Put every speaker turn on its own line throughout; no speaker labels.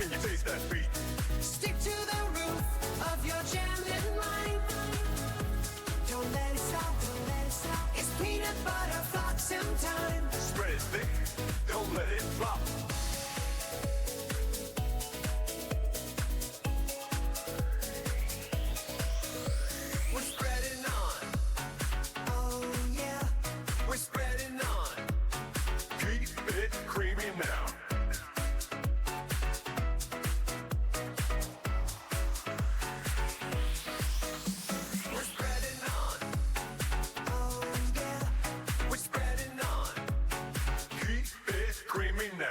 Can you taste that beat?
Stick to the roof of your jamming mind. Don't let it stop, don't let it stop. It's peanut butter Phlox'em time.
Spread it thick, don't let it flop. We're spreading on,
Oh yeah,
we're spreading on. Keep it creamy now. We're spreading on,
oh yeah.
we're spreading on. Keep it creamy now.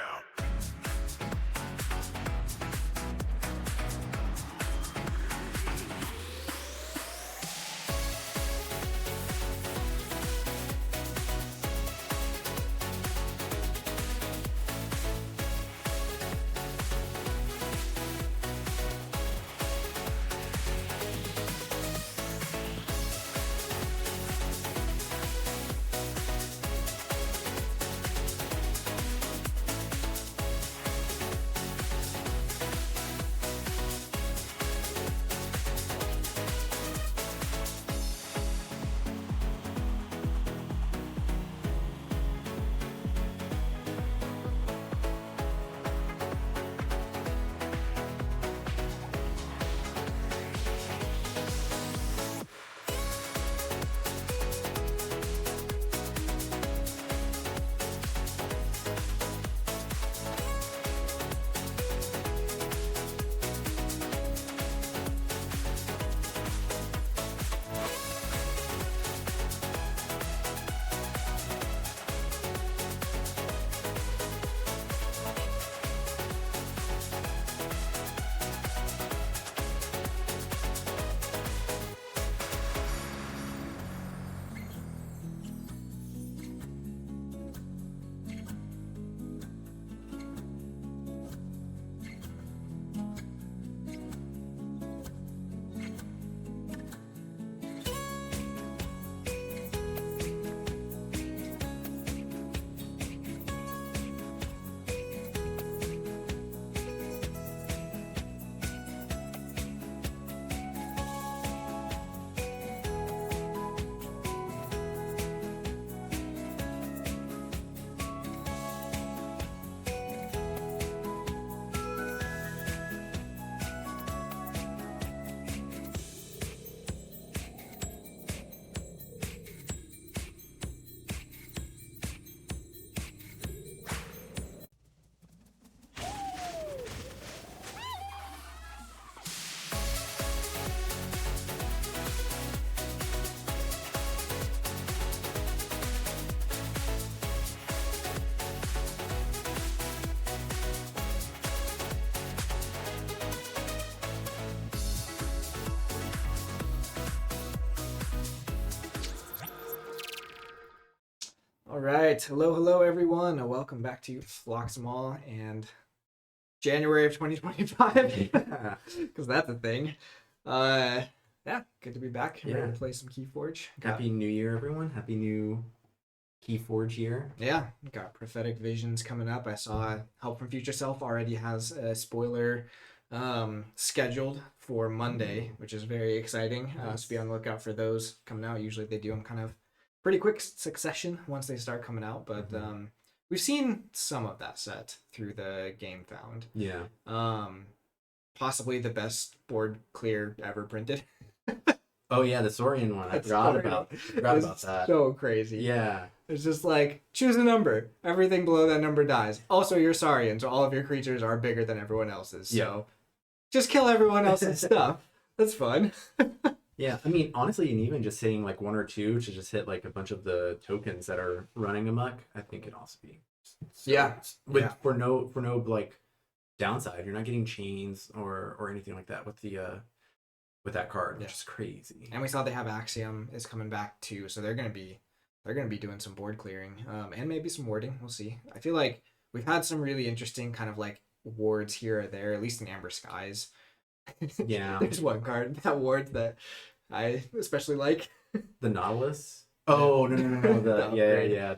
All right, hello everyone. Welcome back to Phlox'em and January of 2025, because that's a thing. Yeah, good to be back.
Yeah.
Ready to play some Keyforge.
Happy New Year, everyone. Happy new Keyforge year.
Yeah, got Prophetic Visions coming up. I saw Help from Future Self already has a spoiler scheduled for Monday, which is very exciting. So be on the lookout for those coming out. Usually they do them kind of pretty quick succession once they start coming out, but we've seen some of that set through the Game Found.
Yeah.
Possibly the best board clear ever printed.
Oh yeah, the Saurian one. I forgot about that.
So crazy.
Yeah.
It's just like, choose a number. Everything below that number dies. Also, you're Saurian, so all of your creatures are bigger than everyone else's. So just kill everyone else's stuff. That's fun.
Yeah, I mean, honestly, and even just saying like one or two to just hit like a bunch of the tokens that are running amok, I think it'd also be for no like downside. You're not getting chains or anything like that with the with that card, which is crazy.
And we saw they have Axiom is coming back too, so they're gonna be doing some board clearing, and maybe some warding. We'll see. I feel like we've had some really interesting kind of like wards here or there, at least in Amber Skies.
Yeah.
There's one card that ward that I especially like.
The Nautilus? Oh, no. The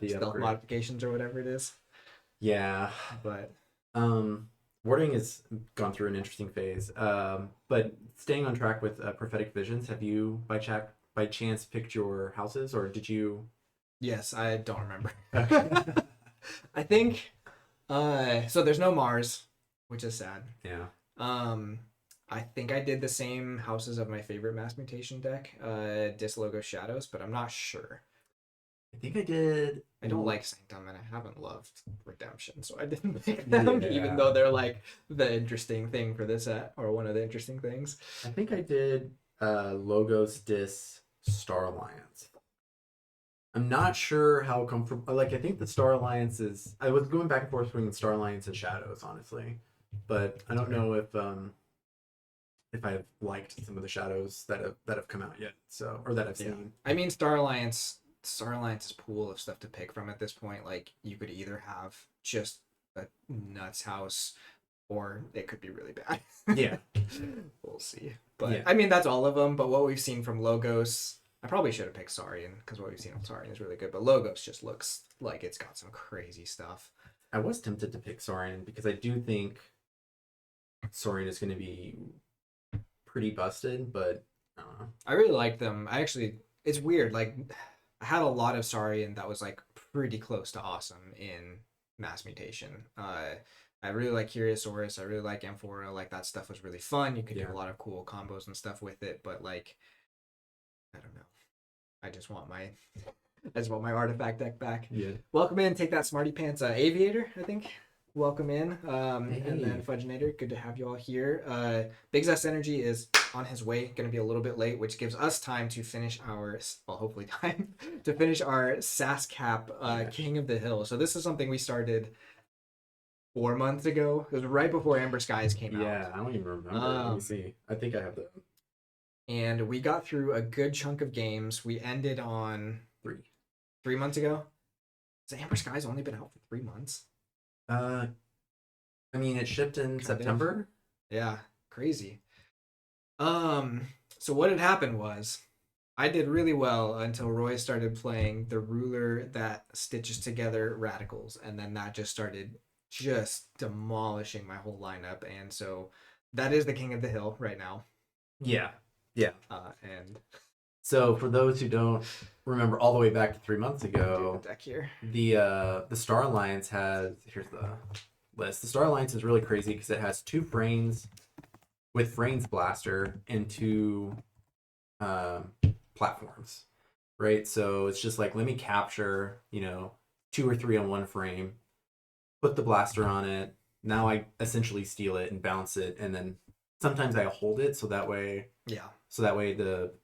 stealth
upgrade.
modifications or whatever it is.
Yeah.
But
Warding has gone through an interesting phase. But staying on track with prophetic visions, have you by chance picked your houses, or did you?
Yes, I don't remember.
Okay.
I think so there's no Mars, which is sad.
Yeah.
Um I think I did the same houses of my favorite mass mutation deck, Dislogo Shadows, but I'm not sure.
I think I did.
I don't like Sanctum and I haven't loved Redemption, so I didn't pick them, even though they're like the interesting thing for this set, or one of the interesting things.
I think I did Logos Dis Star Alliance. I'm not sure how comfortable. Like, I think the Star Alliance is. I was going back and forth between Star Alliance and Shadows, honestly, but I don't know if I've liked some of the Shadows that have come out yet. So, or that I've seen.
I mean, Star Alliance's pool of stuff to pick from at this point, like you could either have just a nuts house, or it could be really bad.
Yeah.
We'll see. But
Yeah.
I mean, that's all of them. But what we've seen from Logos, I probably should have picked Saurian, because what we've seen from Saurian is really good. But Logos just looks like it's got some crazy stuff.
I was tempted to pick Saurian because I do think Saurian is going to be pretty busted, but I don't know.
I really like them. It's weird. Like, I had a lot of Saurian that was like pretty close to awesome in Mass Mutation. I really like Curiosaurus. I really like Amphora. Like, that stuff was really fun. You could do a lot of cool combos and stuff with it. But like, I don't know. I just want my artifact deck back.
Yeah.
Welcome in. Take that, Smarty Pants. Aviator, I think. Welcome in. And
Hey.
then Fudginator. Good to have you all here. Big Zest Energy is on his way. Going to be a little bit late, which gives us time to finish hopefully time to finish our SAS-cap King of the Hill. So this is something we started 4 months ago. It was right before Amber Skies came out.
Yeah, I don't even remember. Let me see. I think I have the
And we got through a good chunk of games. We ended on 3 months ago. Has Amber Skies only been out for 3 months?
I mean, it shipped in September.
Yeah, crazy. So what had happened was I did really well until Roy started playing the ruler that stitches together radicals, and then that just started demolishing my whole lineup. And so that is the King of the Hill right now.
Yeah.
And
So for those who don't remember, all the way back to 3 months ago,
the deck here.
the Star Alliance has, here's the list. The Star Alliance is really crazy because it has 2 Frains with Frains Blaster and 2 platforms, right? So it's just like, let me capture, 2 or 3 on one frame, put the blaster on it. Now I essentially steal it and bounce it, and then sometimes I hold it so that way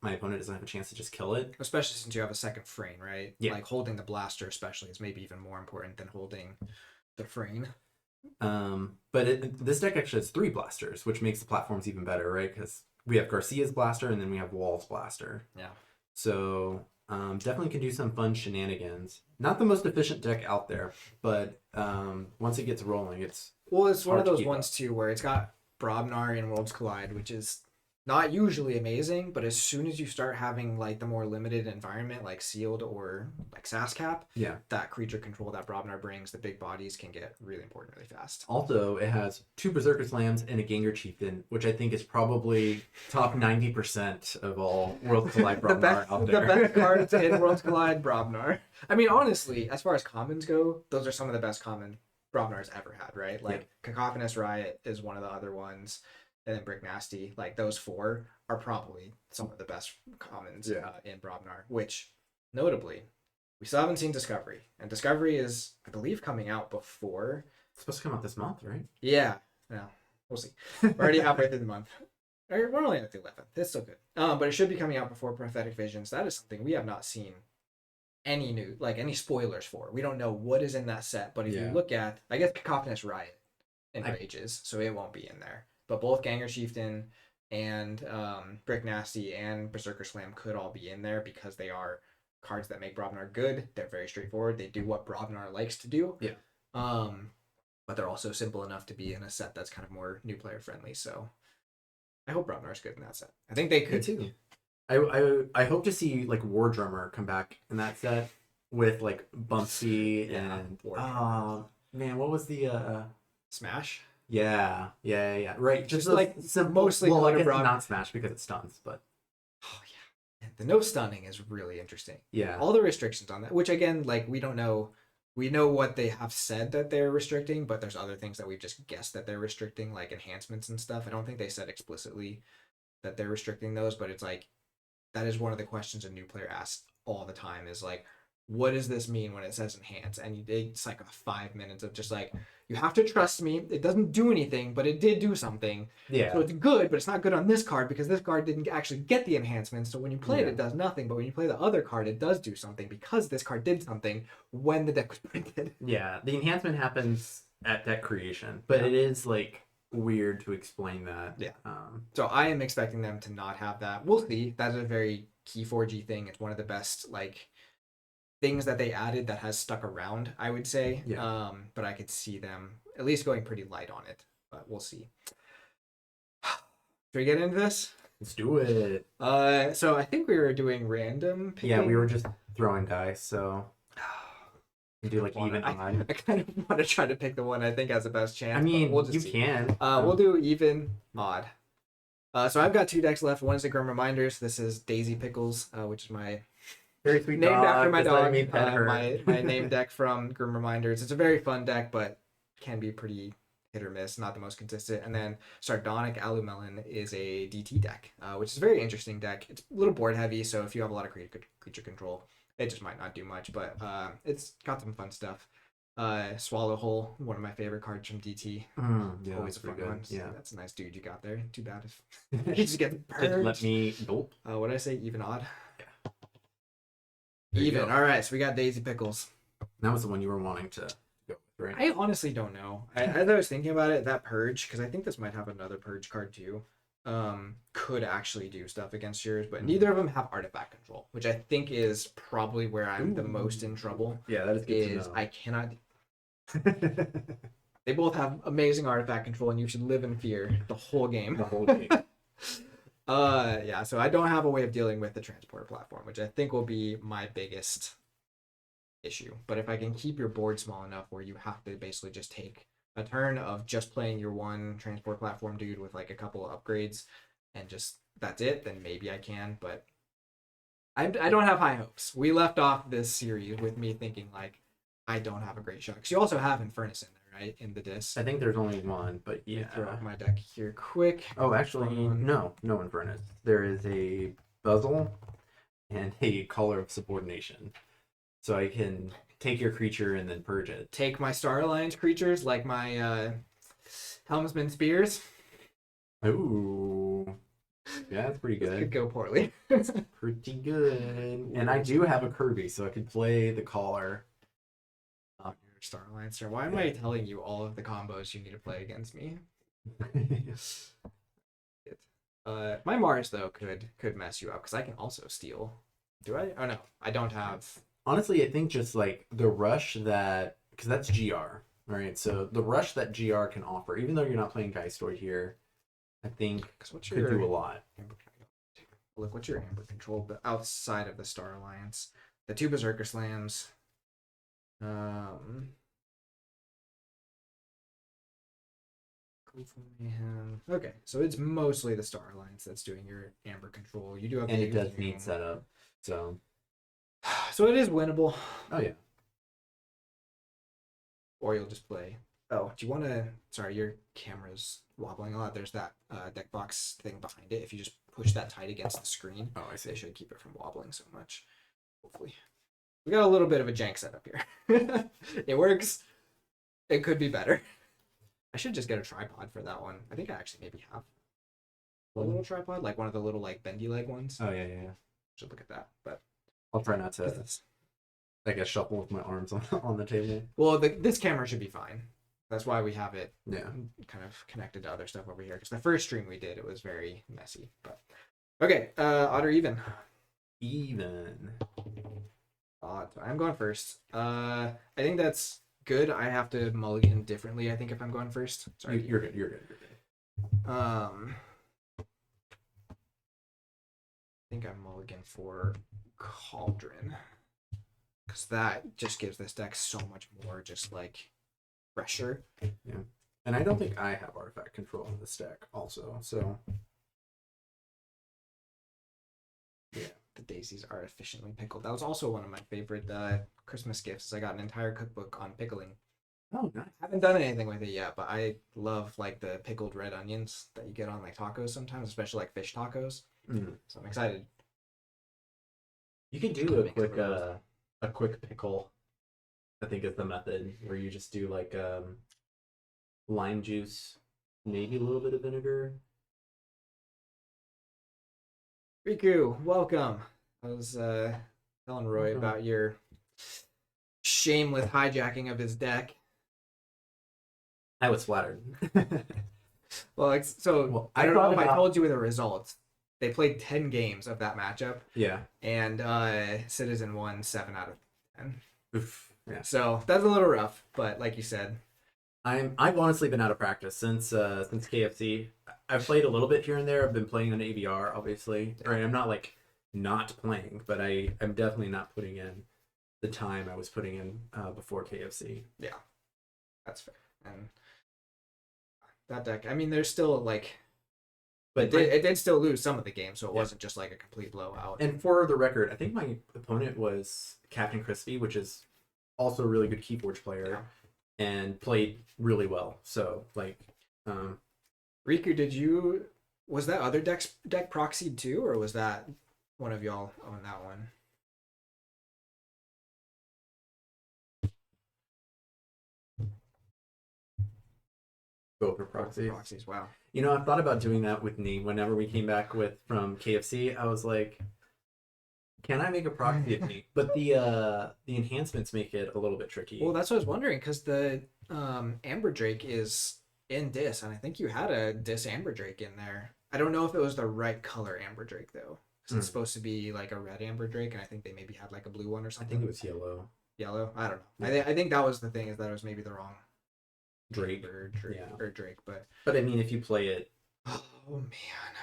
my opponent doesn't have a chance to just kill it.
Especially since you have a second frame, right?
Yeah.
Like, holding the blaster especially is maybe even more important than holding the frame.
But this deck actually has 3 blasters, which makes the platforms even better, right? Because we have Garcia's blaster and then we have Wall's blaster.
Yeah.
So definitely can do some fun shenanigans. Not the most efficient deck out there, but once it gets rolling, it's
one of
hard to
those
keep
ones
up.
too where it's got Brobnar and Worlds Collide, which is not usually amazing, but as soon as you start having like the more limited environment, like Sealed or like SAS-cap,
Yeah.
that creature control that Brobnar brings, the big bodies can get really important really fast.
Also, it has 2 Berserker Slams and a Gengar Chieftain, which I think is probably top 90% of all Worlds Collide Brobnar out there.
The best cards in Worlds Collide, Brobnar. I mean, honestly, as far as commons go, those are some of the best common Brobnar's ever had, right? Like, Cacophonous Riot is one of the other ones, and then Brick Nasty. Like, those 4 are probably some of the best commons in Brobnar, which, notably, we still haven't seen Discovery. And Discovery is, I believe, coming out before.
It's supposed to come out this month, right?
Yeah. We'll see. We're already halfway through the month. We're only at the 11th. It's still good. But it should be coming out before Prophetic Visions. That is something we have not seen any spoilers for. We don't know what is in that set, but if you look at, I guess, Cacophonous Riot in Rages, so it won't be in there. But both Gengar Chieftain and Brick Nasty and Berserker Slam could all be in there because they are cards that make Brobnar good. They're very straightforward. They do what Brobnar likes to do.
Yeah.
But they're also simple enough to be in a set that's kind of more new player friendly. So I hope Brobnar's good in that set. I think they could
too. I hope to see like War Drummer come back in that set with like Bumpsy and man, what was the
Smash?
Yeah. Right.
Just
those
like
simple,
mostly
well, I
color
guess
block.
not smash because it stuns, but
Oh yeah, the no stunning is really interesting.
yeah.
All the restrictions on that, which again, like we don't know. We know what they have said that they're restricting, but there's other things that we've just guessed that they're restricting, like enhancements and stuff. I don't think they said explicitly that they're restricting those, but it's like that is one of the questions a new player asks all the time is like, what does this mean when it says enhance? And it's like a 5 minutes of just like, you have to trust me. It doesn't do anything, but it did do something.
Yeah.
So it's good, but it's not good on this card because this card didn't actually get the enhancements. So when you play it,
Yeah.
it does nothing. But when you play the other card, it does do something because this card did something when the deck was printed.
Yeah. The enhancement happens at deck creation, but
Yeah.
it is like weird to explain that.
Yeah. So I am expecting them to not have that. We'll see. That's a very Keyforge thing. It's one of the best like things that they added that has stuck around, I would say.
Yeah.
But I could see them at least going pretty light on it. But we'll see. Should we get into this?
Let's do it.
So I think we were doing random picking.
Yeah, we were just throwing dice, so we do like
Wanna-
even
I
odd.
kind of want to try to pick the one I think has the best chance.
I
but
mean,
we'll just
you
see.
can.
We'll do even odd. So I've got 2 decks left. One is the Grim Reminders. This is Daisy Pickles, which is my
Very sweet
named
dog.
after my
Just letting
dog.
me pet her.
My name deck from Grim Reminders. It's a very fun deck, but can be pretty hit or miss. Not the most consistent. And then Sardonic Alumelon is a DT deck, which is a very interesting deck. It's a little board heavy, so if you have a lot of creature control, it just might not do much. But it's got some fun stuff. Swallow Hole, one of my favorite cards from DT.
Yeah,
Always a
that's pretty
fun
good.
one.
Yeah.
That's a nice dude you got there. Too bad if you just get
Just
purged.
let me gulp.
What did I say? Even odd?
Yeah. There you
Even.
go.
All right, so we got Daisy Pickles.
That was the one you were wanting to go with, right?
I honestly don't know. As I was thinking about it, that Purge, because I think this might have another Purge card too, could actually do stuff against yours, but neither of them have artifact control, which I think is probably where I'm the most in trouble.
Yeah, that is good
Is
to know.
I cannot. They both have amazing artifact control, and you should live in fear the whole game.
The whole game.
Yeah, so I don't have a way of dealing with the transport platform, which I think will be my biggest issue. But if I can keep your board small enough where you have to basically just take a turn of just playing your one transport platform dude with like a couple of upgrades and just that's it, then maybe I can. But I don't have high hopes. We left off this series with me thinking like I don't have a great shot. Because you also have Infernus in there, right? In the disc.
I think there's only one, but yeah.
Throw up my deck here quick.
Oh, actually, no Infernus. There is a Buzzle and a Color of Subordination. So I can take your creature and then purge it.
Take my Star Alliance creatures like my Helmsman Spears.
Ooh. Yeah, that's pretty
This could
good.
go poorly.
Pretty good. And I do have a Kirby, so I could play the Collar.
Your Star Alliance. Why am I telling you all of the combos you need to play against me? My Mars though could mess you up because I can also steal. Do I? Oh no, I don't have.
Honestly, I think just like the rush that, because that's GR, right? So the rush that GR can offer, even though you're not playing Geistor here, I think
Because what's
could
your
do a lot.
Look, what's your Amber control? But outside of the Star Alliance, the 2 Berserker Slams. Mayhem. Okay, so it's mostly the Star Alliance that's doing your Amber control. You do have
And
the
it does
Exhume.
need setup. So,
So it is winnable.
oh yeah.
Or you'll just play. Oh, do you want to? Sorry, your camera's wobbling a lot. There's that deck box thing behind it. If you just push that tight against the screen,
Oh, I
they
see.
should keep it from wobbling so much. Hopefully, we got a little bit of a jank setup here. It works. It could be better. I should just get a tripod for that one. I think I actually maybe have a little tripod, like one of the little like bendy leg ones.
Oh yeah.
Should look at that. But
I'll try not to, I guess, shuffle with my arms on the table.
well, this camera should be fine. That's why we have it
Yeah.
kind of connected to other stuff over here. Because the first stream we did, it was very messy. But okay, odd or even?
Even.
Odd. So I'm going first. I think that's good. I have to mulligan differently. I think if I'm going first. Sorry,
You're good. You're good.
I think I'm mulligan for Cauldron. Because that just gives this deck so much more just like pressure.
And I don't think I have artifact control in this deck also, so
Yeah, the daisies are efficiently pickled. That was also one of my favorite Christmas gifts. I got an entire cookbook on pickling.
oh nice.
Haven't done anything with it yet, but I love like the pickled red onions that you get on like tacos sometimes, especially like fish tacos. So I'm excited.
You could do
Make some of those.
a quick pickle. I think is the method where you just do like lime juice, maybe a little bit of vinegar.
Riku, welcome. I was telling Roy
Welcome.
about your shameless hijacking of his deck.
I was flattered.
Well, so
Well,
I
I
don't know
thought
if I
about-
told you the results. They played 10 games of that matchup,
Yeah.
and Citizen won 7 out of 10.
Oof. Yeah.
So that's a little rough, but like you said,
I've honestly been out of practice since KFC. I've played a little bit here and there. I've been playing on AVR, obviously. Right. I'm not like not playing, but I'm definitely not putting in the time I was putting in before KFC.
yeah, that's fair. And that deck, I mean, there's still like,
But
it did still lose some of the games, so it
Yeah.
wasn't just like a complete blowout.
and for the record, I think my opponent was Captain Crispy, which is also a really good Keyforge player, and played really well. So like,
Riku, was that other deck proxied too, or was that one of y'all on that one?
go for proxies.
Proxies, wow.
You know, I've thought about doing that with Nee. Whenever we came back from KFC, I was like, can I make a proxy of Nee? But the enhancements make it a little bit tricky.
Well, that's what I was wondering, because the Amber Drake is in Dis, and I think you had a Dis Amber Drake in there. I don't know if it was the right color Amber Drake though, because it's supposed to be like a red Amber Drake, and I think they maybe had like a blue one or
I
something.
think it was yellow.
Yellow. I don't know. I think that was the thing, is that it was maybe the wrong
Drake.
Amber Drake
Yeah.
or Drake, but
But I mean, if you play it,
oh man.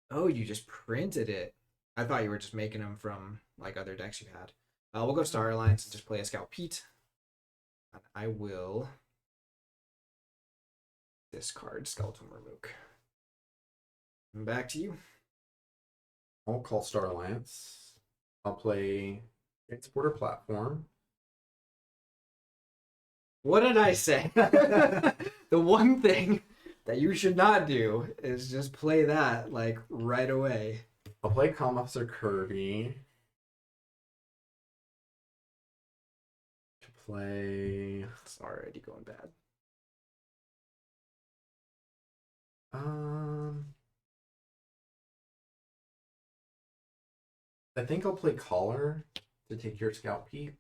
Oh, you just printed it. I thought you were just making them from like other decks you had. We'll go Star Alliance and just play a Scout Pete. And I will discard Skeleton Remoke. And back to you.
I'll call Star Alliance. I'll play Transporter Platform.
What did I say? The one thing that you should not do is just play that like right away.
I'll play Calm Officer Kirby. To play.
It's already going bad.
I think I'll play Caller to take your Scout Pete.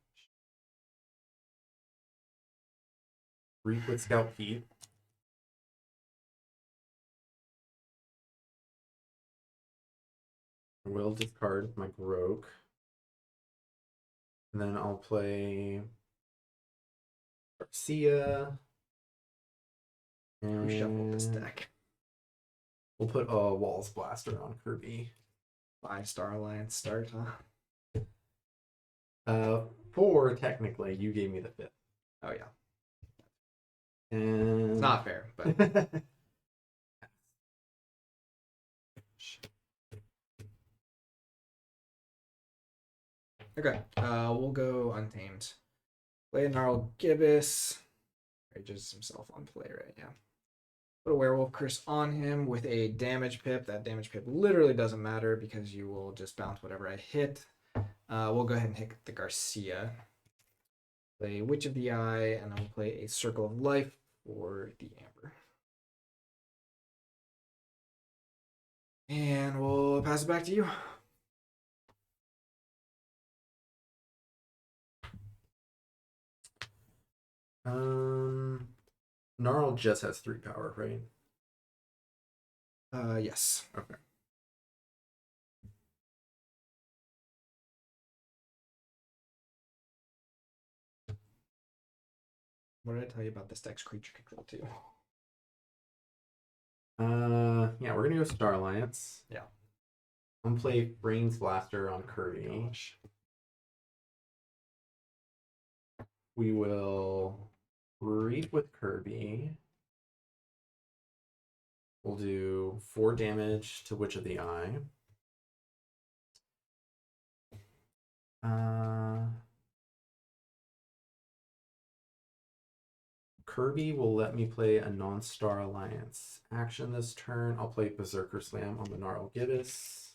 Reap with Scout Pete. I will discard my Groke. And then I'll play Garcia. And
Reshuffle this deck.
we'll put a Walls Blaster on Kirby.
5-Star Alliance start, huh?
4 technically. You gave me the 5th.
Oh yeah.
And
It's not fair, but okay. We'll go Untamed. Play a Gnarl Gibbous. Rages himself on play right now. Put a Werewolf Curse on him with a damage pip. That damage pip literally doesn't matter because you will just bounce whatever I hit. We'll go ahead and hit the Garcia. Play Witch of the Eye, and I'll play a Circle of Life for the Amber. And we'll pass it back to you.
Gnarl just has 3 power, right?
Yes.
Okay.
What did I tell you about this deck's creature control too?
Yeah, we're gonna go Star Alliance.
Yeah.
I'm gonna play Brains Blaster on Kirby. We will read with Kirby. We'll do 4 damage to Witch of the Eye. Kirby will let me play a non-Star Alliance action this turn. I'll play Berserker Slam on the Gnarl Gibbous.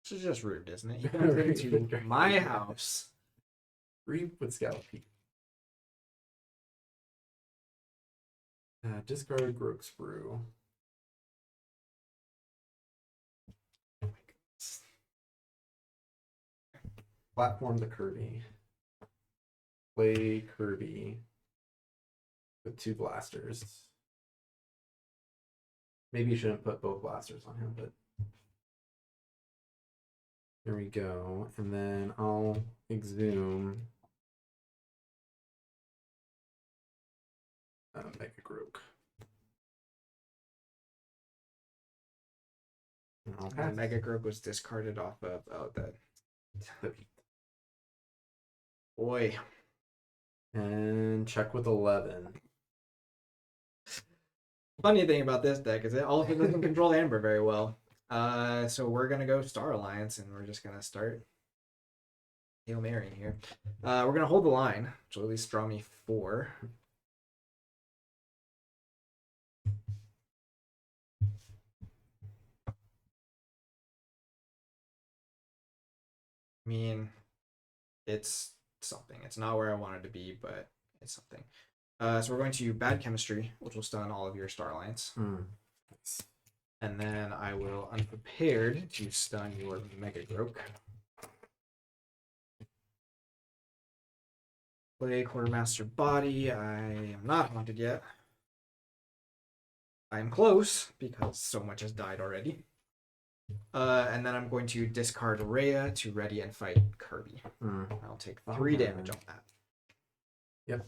This is just rude, isn't it? You come into my house.
Reap with Scallopy. Discard Grok's Brew. Oh my goodness. Platform the Kirby. Play Kirby with 2 blasters. Maybe you shouldn't put both blasters on him, but there we go. And then I'll exhume Mega Grook.
And Mega Grook was discarded off of the boy.
And check with 11.
Funny thing about this deck is it also doesn't control Amber very well. So we're gonna go Star Alliance and we're just gonna start Hail Mary here. We're gonna hold the line, which will at least draw me 4. I mean, it's something. It's not where I wanted to be, but it's something. So we're going to Bad Chemistry, which will stun all of your Star Alliance.
Nice.
And then I will Unprepared to stun your Mega Groke. Play Quartermaster Body. I am not haunted yet. I am close because so much has died already. And then I'm going to discard Rhea to ready and fight Kirby. I'll take 3 damage on that.
Yep.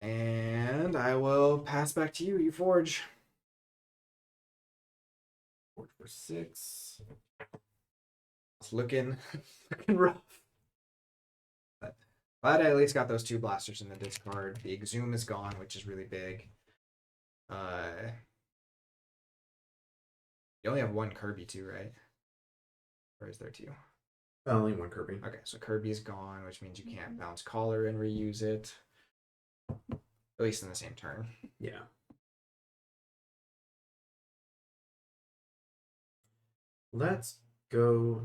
And I will pass back to you, Forge.
Forge for 6.
It's looking rough. But glad I at least got those 2 blasters in the discard. The Exhume is gone, which is really big. You only have 1 Kirby too, right? Or is there 2?
Only 1 Kirby.
Okay, so Kirby's gone, which means you can't bounce Collar and reuse it. At least in the same turn.
Yeah. Let's go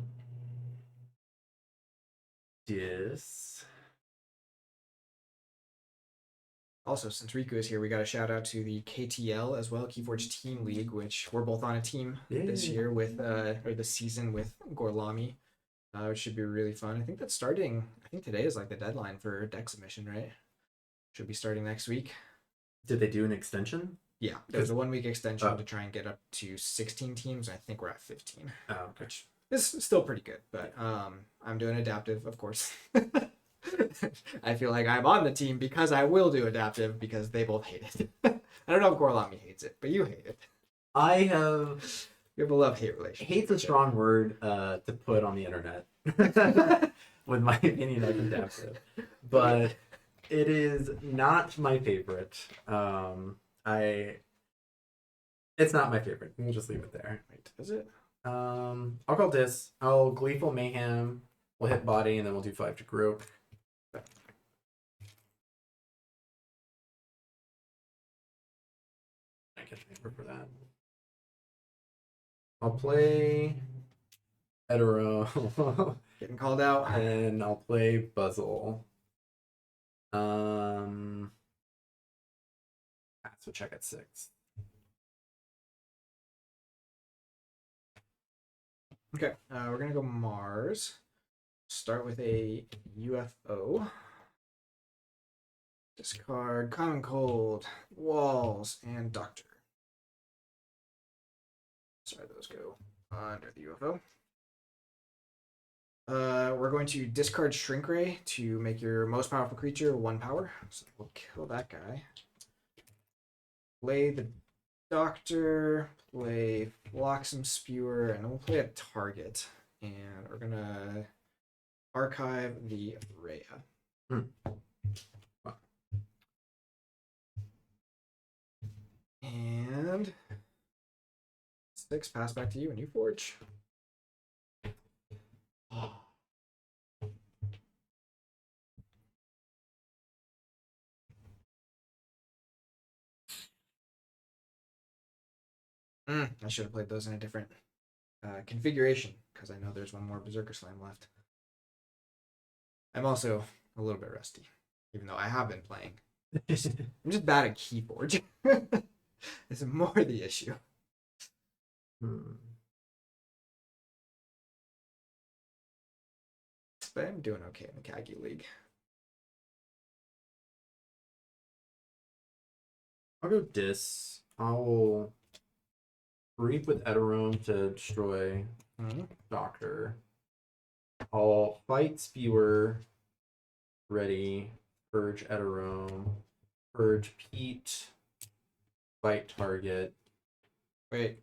Dis.
Also, since Riku is here, we got a shout out to the KTL as well, Keyforge Team League, which we're both on a team this year with, or this season with Gorlami, which should be really fun. I think that's starting, I think today is like the deadline for deck submission, right? Should be starting next week.
Did they do an extension?
Yeah, there's a 1-week extension to try and get up to 16 teams. I think we're at 15.
Oh, okay.
Which is still pretty good, but I'm doing adaptive, of course. I feel like I'm on the team because I will do adaptive because they both hate it. I don't know if Gorlami hates it, but you hate it.
I have...
You have a love-hate relationship.
Hate's a strong word to put on the internet with my opinion of adaptive. But it is not my favorite. It's not my favorite. We'll just leave it there.
Wait, is it?
I'll call Dis. I'll Gleeful Mayhem. We'll hit body and then we'll do 5 to group. I get paper for that. I'll play Hetero.
Getting called out.
And I'll play Buzzle. So check at 6.
Okay, we're gonna go Mars. Start with a UFO. Discard Common Cold, Walls, and Doctor. Sorry, those go under the UFO. We're going to discard Shrink Ray to make your most powerful creature 1 power. So we'll kill that guy. Play the Doctor, play Phlox'em Spewer, and then we'll play a target. And we're gonna archive the Rhea. And 6, pass back to you, and you forge. I should have played those in a different configuration, because I know there's one more Berserker Slam left. I'm also a little bit rusty, even though I have been playing. I'm just bad at Keyforge. This is more the issue. But I'm doing okay in the Kagi League.
I'll go Dis. I'll Reap with Eterome to destroy Doctor. I'll fight Spewer. Ready. Purge Eterome. Purge Pete. Fight target.
Wait.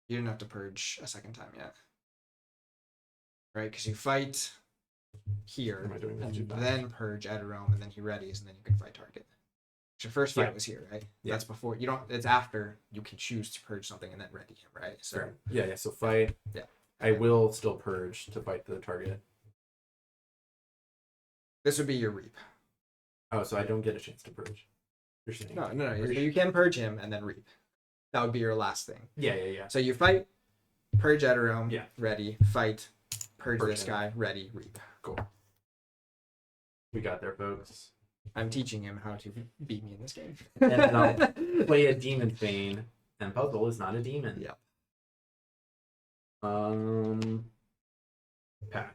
You didn't have to purge a second time yet. Right? Because you fight here,
Am I doing that
and
too fast?
then purge Eterome, and then he readies, and then you can fight target. Your first fight was here, right?
Yeah.
That's before you don't. It's after you can choose to purge something and then ready him, right? So
Fair. Yeah. So fight.
Yeah.
I will still purge to fight the target.
this would be your reap.
Oh, so I don't get a chance to purge. You're saying?
No. So you can purge him and then reap. That would be your last thing.
Yeah.
So you fight, purge Eterome,
Yeah.
ready, fight, purge
Purge
this
him.
guy, ready, reap.
Cool. We got there, folks.
I'm teaching him how to beat me in this game.
And then I'll play a Demon Thane, and Puzzle is not a demon.
Yep.
Pass.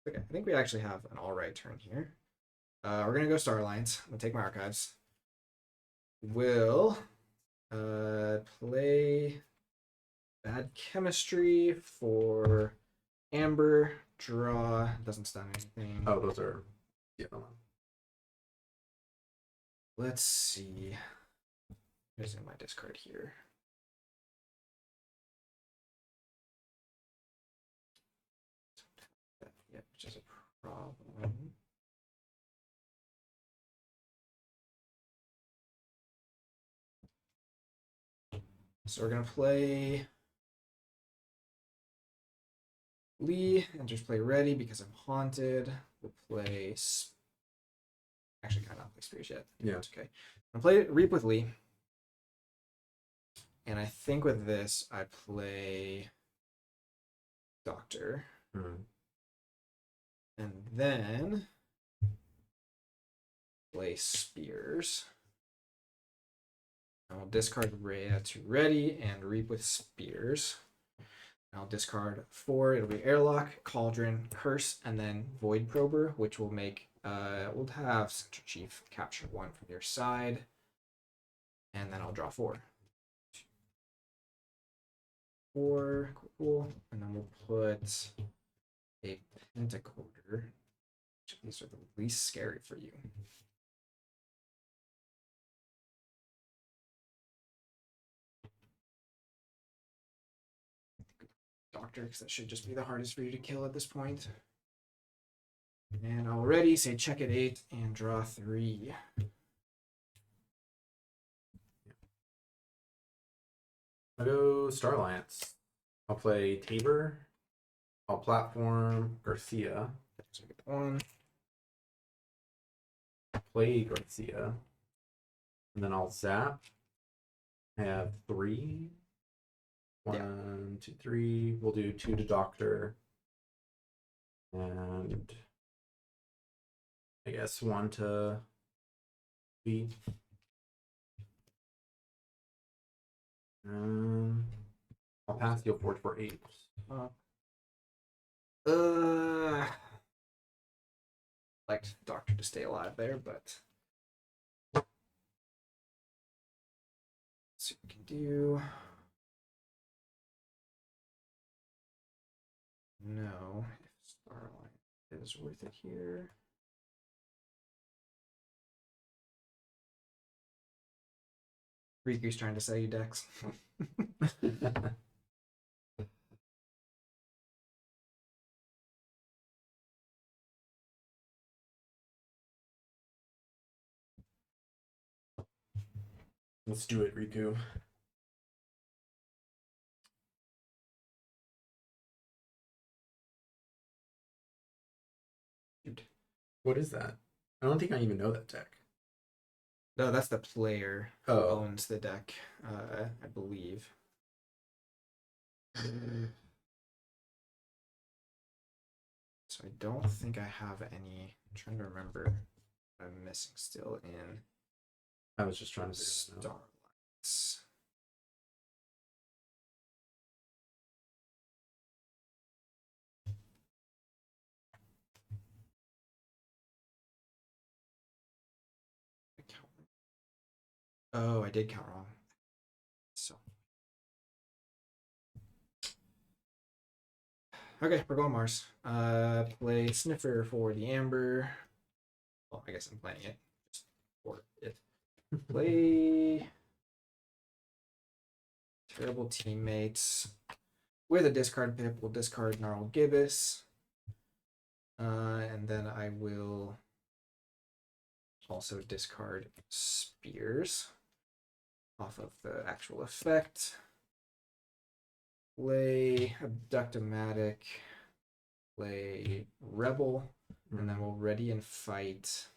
Okay, I think we actually have an alright turn here. We're gonna go Star Alliance. I'm gonna take my archives. We'll play Bad Chemistry for Amber. Draw. Doesn't stun anything.
Oh, those are the other one.
Let's see. Where's in my discard here? Yeah, which is a problem. So we're gonna play Lee and just play ready because I'm haunted. We'll play. Actually, kind of not play Spears yet.
Yeah.
It's okay. I'm gonna play Reap with Lee. And I think with this, I play Doctor. And then play Spears. I'll discard Rhea to ready and Reap with Spears. I'll discard 4. It'll be Airlock, Cauldron, Curse, and then Void Prober, which will make we'll have Central Chief capture 1 from your side. And then I'll draw 4. 4, cool. And then we'll put a Pentacorder. These are the least scary for you. Doctor, because that should just be the hardest for you to kill at this point. And already say check at 8 and draw 3.
I'll go Star Alliance. I'll play Tabor. I'll platform Garcia.
So we get 1.
Play Garcia. And then I'll zap. I have 3. 1, 2, 3. We'll do 2 to Doctor. And I guess 1 to B. I'll pass. You'll forge for 8.
Liked Doctor to stay alive there, but let's see what we can do. No, if Starlight is worth it here. Riku's trying to sell you decks.
Let's do it, Riku.
Shoot.
What is that? I don't think I even know that deck.
No, that's the player who
Oh.
owns the deck, I believe. So I don't think I have any. I'm trying to remember what I'm missing still in
I was just trying to figure that out.
Starlights. Oh, I did count wrong. So. Okay, we're going Mars. Play Sniffer for the Amber. Well, I guess I'm playing it just for it. Play Terrible Teammates. With a discard pip, we'll discard Gnarled Gibbous. And then I will also discard Spears off of the actual effect. Play Abductomatic. Play Rebel. And then we'll ready and fight.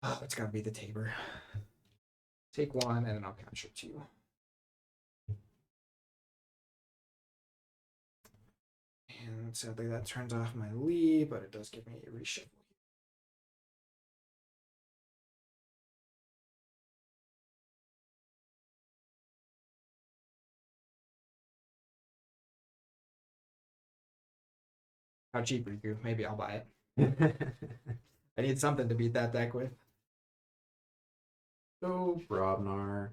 Oh, it's gotta be the Tabor. Take one, and then I'll capture two. And sadly, that turns off my Lee, but it does give me a reshuffle. How cheap, Riku? Maybe I'll buy it. I need something to beat that deck with.
So, Brobnar.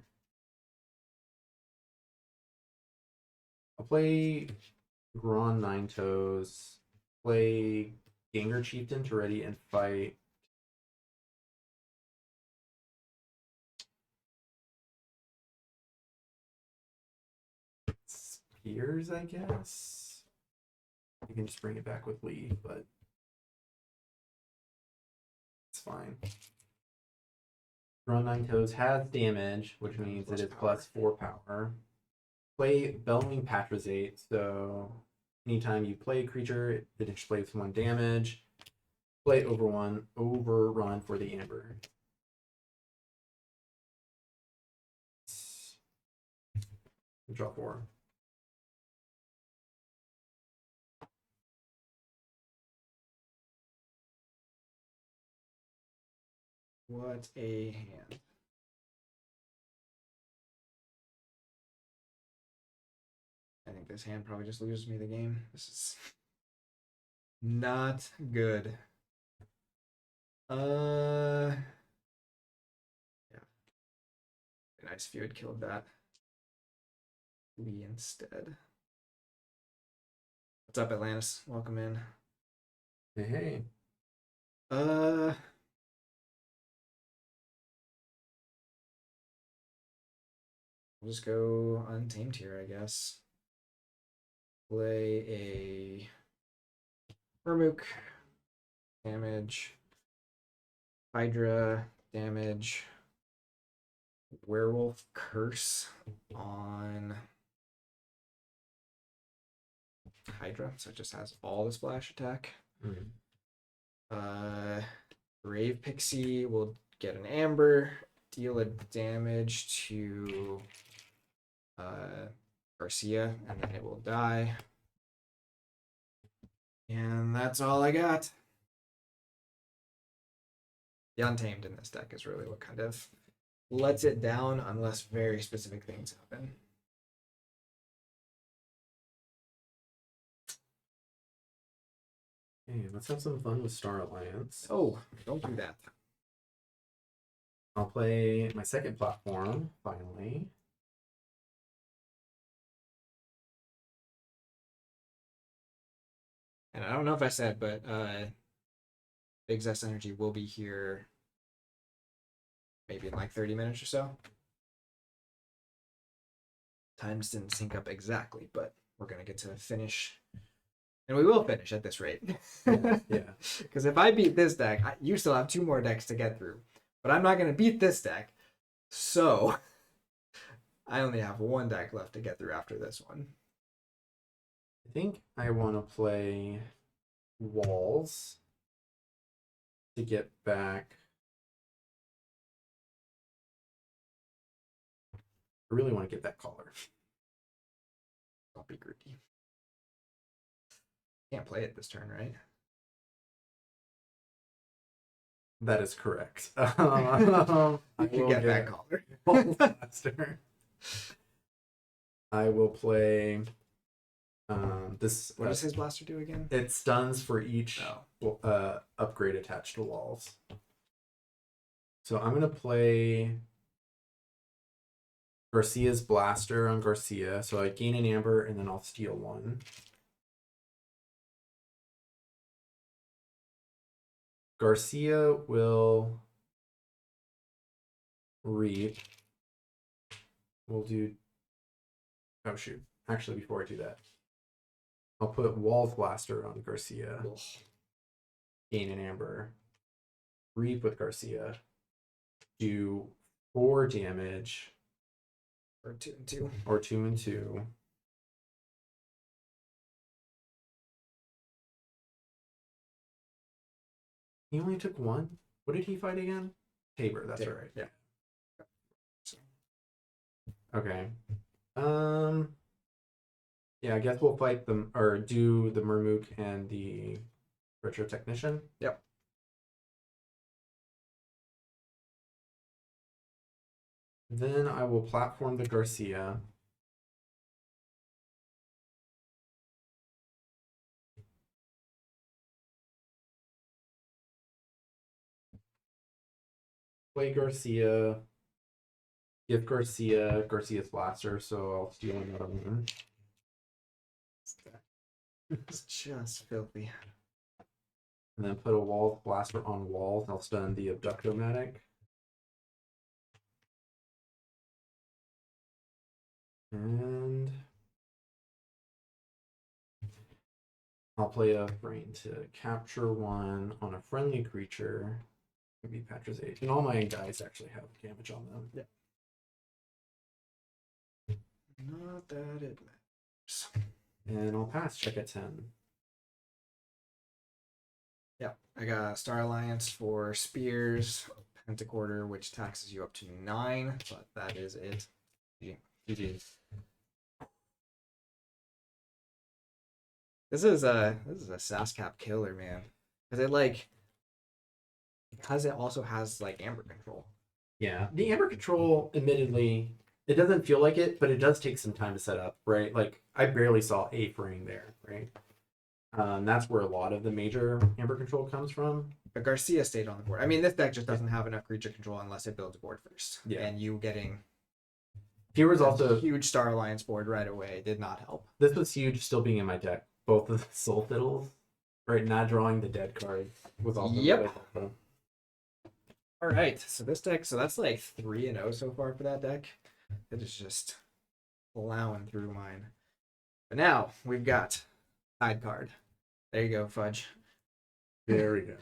I'll play Gron Nine Toes. Play Ganger Chieftain to ready and fight. Spears, I guess. You can just bring it back with Lee, but it's fine. Run Nine Toes has damage, which means
Plus
it is
power.
+4 power. Play Bellowing Patrazate, so anytime you play a creature, it displays 1 damage. Play Overrun for the Amber. Draw 4.
What a hand. I think this hand probably just loses me the game. This is not good. Yeah. Be nice if you had killed that Lee instead. What's up, Atlantis? Welcome in.
Hey.
Uh, we'll just go Untamed here, I guess. Play a Murmuk, damage, Hydra, damage, Werewolf Curse on Hydra, so it just has all the splash attack. Brave Pixie will get an Amber, deal a damage to Garcia, and then it will die. And that's all I got. The Untamed in this deck is really what kind of lets it down unless very specific things happen.
Hey, let's have some fun with Star Alliance.
Oh, don't do that.
I'll play my second platform, finally.
And I don't know if I said, but Big Zest Energy will be here maybe in like 30 minutes or so. Times didn't sync up exactly, but we're gonna get to finish, and we will finish at this rate.
Yeah.
Because if I beat this deck, you still have 2 more decks to get through, but I'm not gonna beat this deck, so I only have 1 deck left to get through after this one.
I think I want to play walls to get back. I really want to get that collar.
Don't be greedy. Can't play it this turn, right?
That is correct. I
You
will
get that collar.
Balls Blaster. I will play this.
What does his blaster do again?
It stuns for each
Oh.
upgrade attached to walls. So I'm gonna play Garcia's Blaster on Garcia. So I gain an amber and then I'll steal 1. Garcia will reap. We'll do. Oh shoot! Actually, before I do that, I'll put Walls Blaster on Garcia.
Ugh.
Gain an amber. Reap with Garcia. Do 4 damage.
Or 2 and 2.
Or 2 and 2. He only took 1. What did he fight again? Tabor, that's
Tabor,
right.
yeah.
Okay. Yeah, I guess we'll fight them or do the Murmuk and the Retro Technician.
Yep.
Then I will platform the Garcia. Play Garcia. Give Garcia's Blaster, so I'll steal another one.
It's just filthy.
And then put a Wall Blaster on walls. I'll stun the Abductomatic. And I'll play a brain to capture 1 on a friendly creature. Maybe Patra's Age. And all my guys actually have damage on them.
Yeah. Not that it matters.
And I'll pass. Check at 10.
Yeah, I got Star Alliance for Spears, Pentacorder, which taxes you up to 9, but that is it. GG. This is a SAS-cap killer, man. Because it also has like Amber Control.
Yeah. The Amber Control, admittedly, it doesn't feel like it, but it does take some time to set up, right? Like, I barely saw a frame there, right? That's where a lot of the major Amber Control comes from.
But Garcia stayed on the board. I mean, this deck just doesn't have enough creature control unless it builds a board first.
Yeah.
And you getting
Here was
a
also
huge Star Alliance board right away did not help.
this was huge still being in my deck. Both of the Soul Fiddles, right? Not drawing the dead card was also
Yep.
really helpful.
All right, so this deck, so that's like 3-0 so far for that deck. It is just plowing through mine. But now we've got side card. There you go, Fudge.
There we go.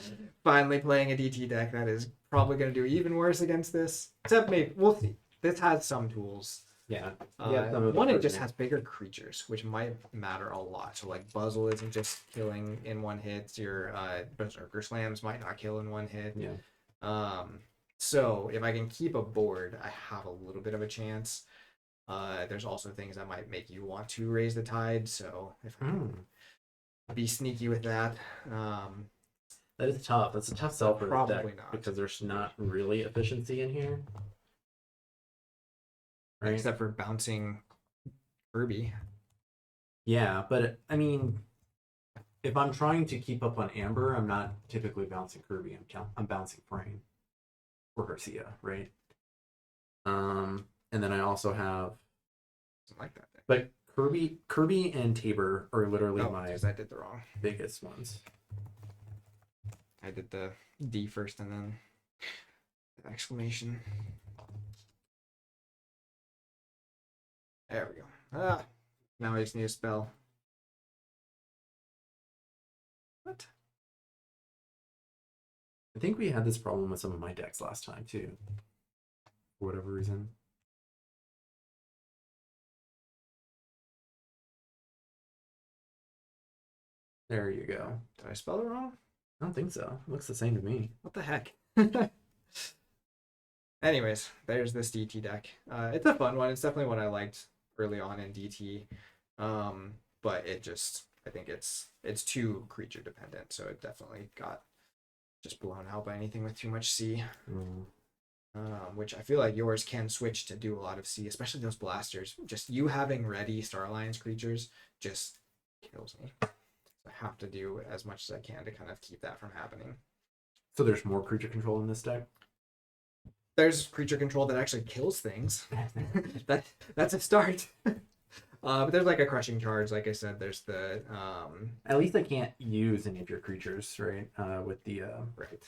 Finally playing a DT deck that is probably going to do even worse against this. Except maybe we'll see. This has some tools.
Yeah.
One, it just has bigger creatures, which might matter a lot. So like Buzzle isn't just killing in 1 hit. Your Berserker Slams might not kill in 1 hit.
Yeah.
So if I can keep a board, I have a little bit of a chance. There's also things that might make you want to raise the tide. So if I can be sneaky with that,
That is tough. That's a tough sell for this deck
Probably not.
because there's not really efficiency in here. Right?
except for bouncing Kirby.
Yeah, but I mean, if I'm trying to keep up on Amber, I'm not typically bouncing Kirby. I'm bouncing Frame or Garcia, right? And then I also have,
Something like that.
but Kirby and Tabor are literally
Oh,
my
because I did the wrong.
biggest ones.
I did the D first and then Exclamation. There we go. Ah, now I just need a spell. What?
I think we had this problem with some of my decks last time too, for whatever reason. There you go.
Did I spell it wrong?
I don't think so. It looks the same to me.
What the heck? Anyways, there's this DT deck. It's a fun one. It's definitely what I liked early on in DT. But I think it's too creature dependent, so it definitely got just blown out by anything with too much C. Which I feel like yours can switch to do a lot of C, especially those blasters. Just you having ready Star Alliance creatures just kills me. So I have to do as much as I can to kind of keep that from happening.
So there's more creature control in this deck?
There's creature control that actually kills things. That's a start. But there's like a crushing charge, like I said. There's the
At least I can't use any of your creatures, right? With the
right.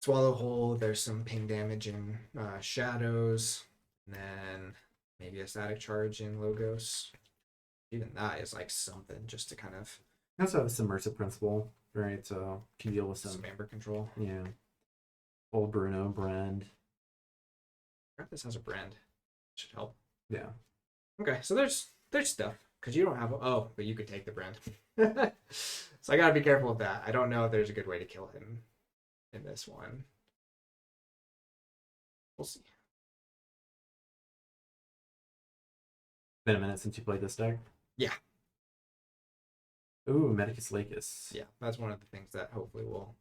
Swallow Hole. There's some ping damage in shadows, and then maybe a static charge in Logos. Even that is like something just to kind of.
I also have a submersive principle, right? So can deal with some
Amber control.
yeah. Old Bruno brand.
I forgot this has a brand. Should help.
Yeah.
Okay, so there's stuff because you don't have. But you could take the brand. So I gotta be careful with that. I don't know if there's a good way to kill him in this one. We'll see.
Been a minute since you played this deck.
Yeah.
Ooh, Medicus Lacus.
Yeah, that's one of the things that hopefully will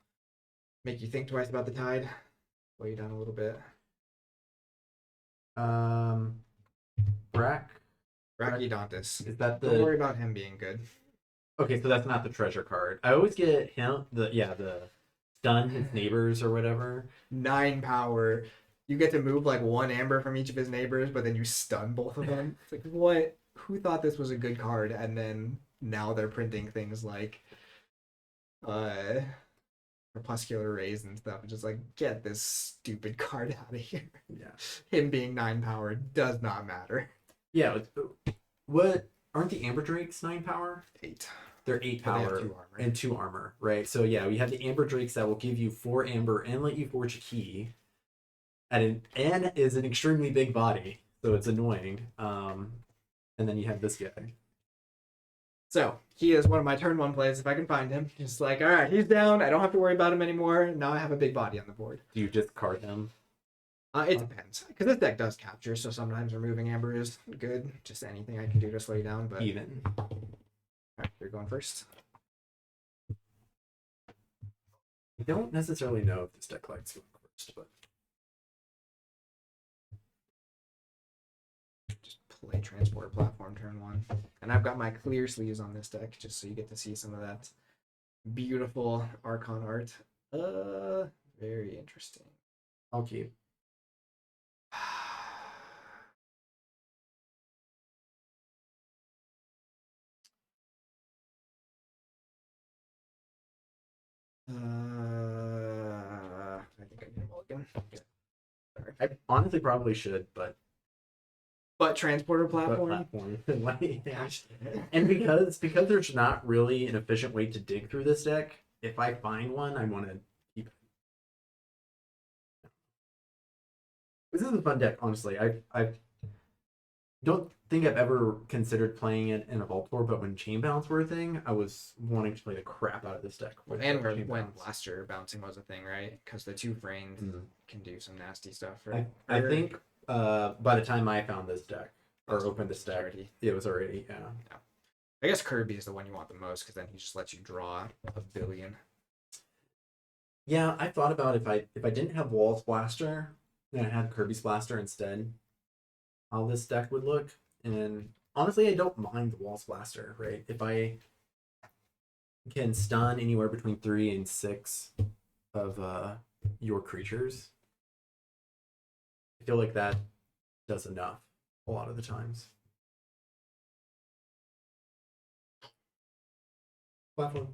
make you think twice about the tide. Slow you down a little bit. Brachydontus.
Is that
Don't worry
the
about him being good.
okay? So that's not the treasure card. I always get him the stun his neighbors or whatever.
9 power. You get to move like 1 amber from each of his neighbors, but then you stun both of them. It's like, what? Who thought this was a good card? And then now they're printing things like Crepuscular Rays and stuff. Just like, get this stupid card out of here.
Yeah.
Him being 9 power does not matter.
Yeah. What aren't the Amber Drakes 9 power?
8.
They're 8
But they have
power
2 armor.
and 2 armor, right? So yeah, we have the Amber Drakes that will give you 4 amber and let you forge a key. And is an extremely big body, so it's annoying. And then you have this guy.
So he is one of my turn 1 plays if I can find him. Just like, all right, he's down. I don't have to worry about him anymore. Now I have a big body on the board.
Do you discard him?
It depends, because this deck does capture, so sometimes removing amber is good. Just anything I can do to slow you down. But
Even.
all right, you're going first.
I don't necessarily know if this deck likes going first, but
Just play transporter platform turn 1, and I've got my clear sleeves on this deck, just so you get to see some of that beautiful Archon art. Very interesting.
I'll keep.
I think I need a mulligan. Okay. Sorry.
I honestly probably should, but
Transporter platform.
Like,
Gosh damn it.
and because there's not really an efficient way to dig through this deck, if I find one, I want to keep it. This is a fun deck, honestly. I don't think I've ever considered playing it in a Vault Tour, but when Chain Bounce were a thing, I was wanting to play the crap out of this deck. with
And
Chain
when
Bounce.
Blaster bouncing was a thing, right? Because the 2 framed
Mhm.
can do some nasty stuff.
I,
Right?
I think by the time I found this deck or
It's
opened this deck,
already-
it was already yeah.
I guess Kirby is the one you want the most, because then he just lets you draw a billion.
Yeah, I thought about if I didn't have Walls Blaster and I had Kirby's Blaster instead, how this deck would look. And honestly, I don't mind the Walls Blaster, right? If I can stun anywhere between 3 and 6 of your creatures, I feel like that does enough a lot of the times. Platform.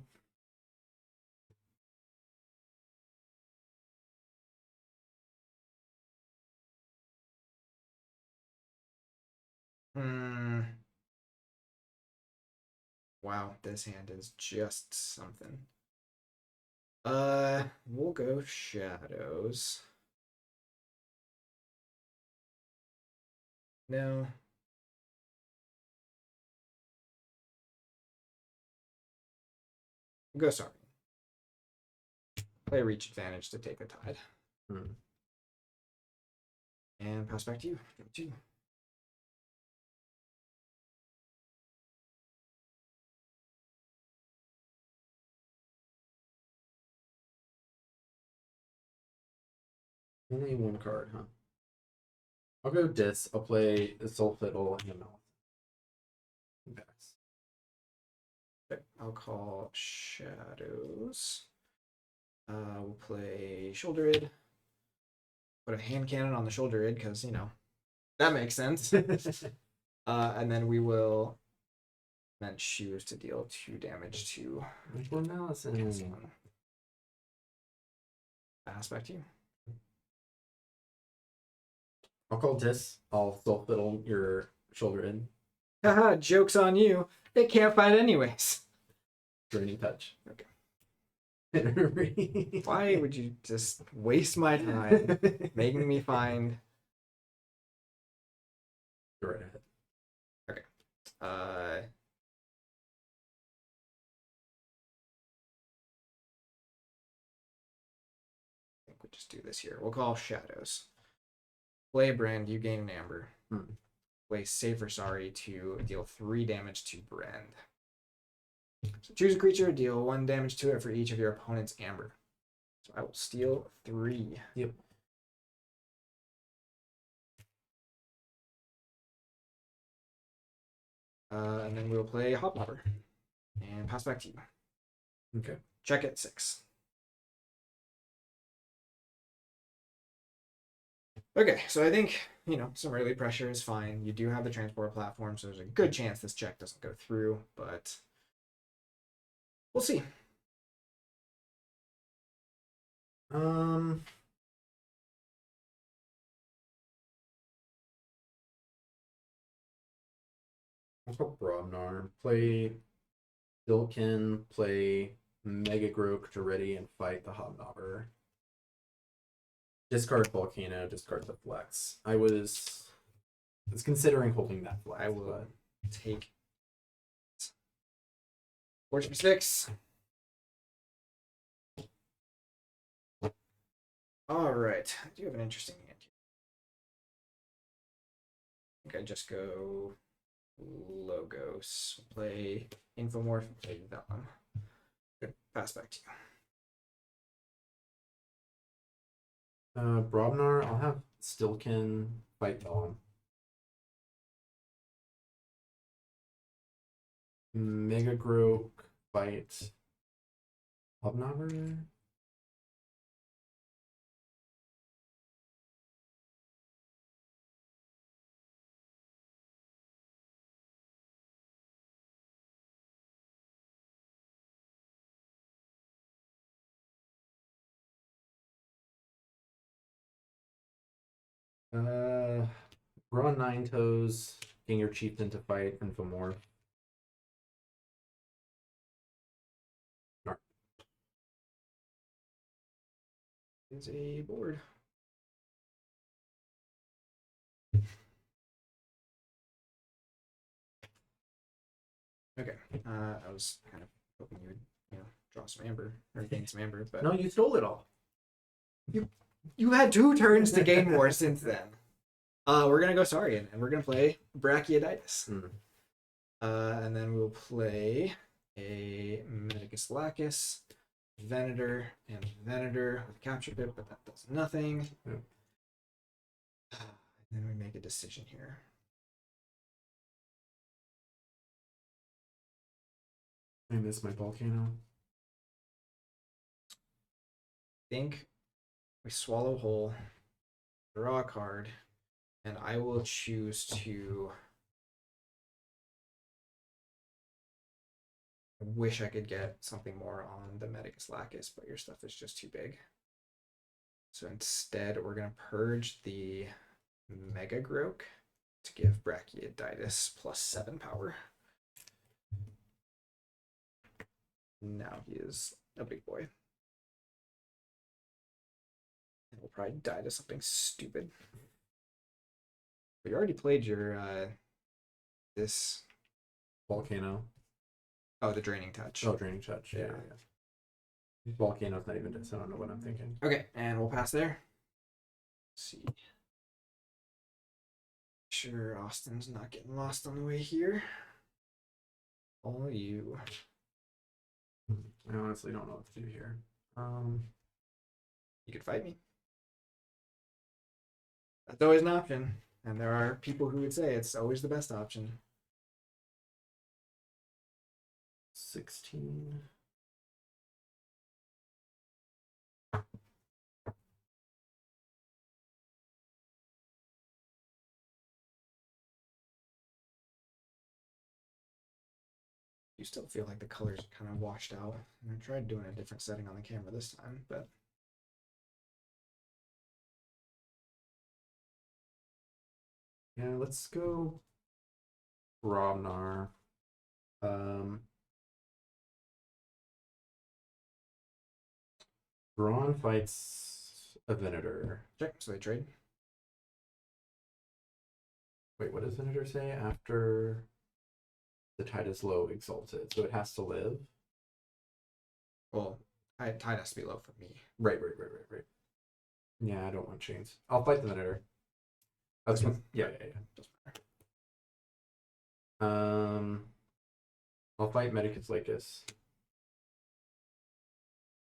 Wow, this hand is just something. We'll go shadows. No. We'll go sorry. Play reach advantage to take a tide.
Hmm.
And pass back to you. Game 2.
Only one card, huh? I'll go Dis. I'll play the Soul Fiddle and the Mouth. Impacts.
Okay, I'll call shadows. We'll play shoulder id. Put a hand cannon on the shoulder id because, you know, that makes sense. And then we will then choose to deal 2 damage to
For Malison.
this one. Pass back to you.
I'll call Dis. I'll Soul Fiddle your shoulder in.
Haha, joke's on you. They can't fight anyways.
Draining Touch.
Okay.
Why
Why would you just waste my time making me find?
Go right ahead.
I think we'll just do this here. We'll call shadows. Play Brand, you gain an amber.
Hmm.
Play Safer Sorry to deal 3 damage to Brand. So choose a creature, deal 1 damage to it for each of your opponent's amber. So I will steal 3.
Yep.
And then we'll play Hobnobber and pass back to you.
Okay.
Check at 6. Okay, so I think, you know, some early pressure is fine. You do have the transport platform, so there's a good chance this check doesn't go through, but we'll see.
I'll call Brobnar. Play Dilkin. Play Mega Grok to ready and fight the Hobnobber. Discard Volcano. Discard the Flex. I was considering holding that Flex.
I will
but
take Fortune 6. All right, I do have an interesting hand here. I think I just go Logos, play Infomorph, play Vellum. Good, pass back to you.
Brobnar. I'll have Stilkin fight Vellum. Mega Grok fight Hobnobber. Grow on 9 toes, getting your chieftain to fight Infomorph.
Is a board. Okay, I was kind of hoping you would, you know, draw some amber or gain some amber, but
No, you stole it all.
you had 2 turns to gain more since then. We're gonna go Saurian, and we're gonna play Brachioditis.
Mm.
And then we'll play a Medicus Lacus, Venator, and Venator with a capture bit, but that does nothing.
Yep.
And then we make a decision here.
I miss my volcano.
Think we swallow whole, draw a card, and I will choose to. I wish I could get something more on the Medicus Lacus, but your stuff is just too big. So instead, we're going to purge the Mega Grok to give Brachioditis +7 power. Now he is a big boy. And will probably die to something stupid. But you already played your this
Volcano.
oh, the draining touch.
Oh, draining touch. Yeah.
Yeah.
yeah. Volcano's not even this. I don't know what I'm thinking.
Okay, and we'll pass there. Let's see. Sure, Austin's not getting lost on the way here. All you.
I honestly don't know what to do here.
You could fight me. That's always an option. And there are people who would say it's always the best option.
16.
You still feel like the colors are kind of washed out. And I tried doing a different setting on the camera this time, but
Yeah, let's go Brobnar. Braun fights a Venator.
check. So they trade.
Wait, what does Venator say? After the tide is low, exalted. So it has to live?
Well, tide has to be low for me.
Right. Yeah, I don't want chains. I'll fight the Venator. That's
This
one.
one?
Yeah.
Doesn't matter.
I'll fight Medicus Lacus.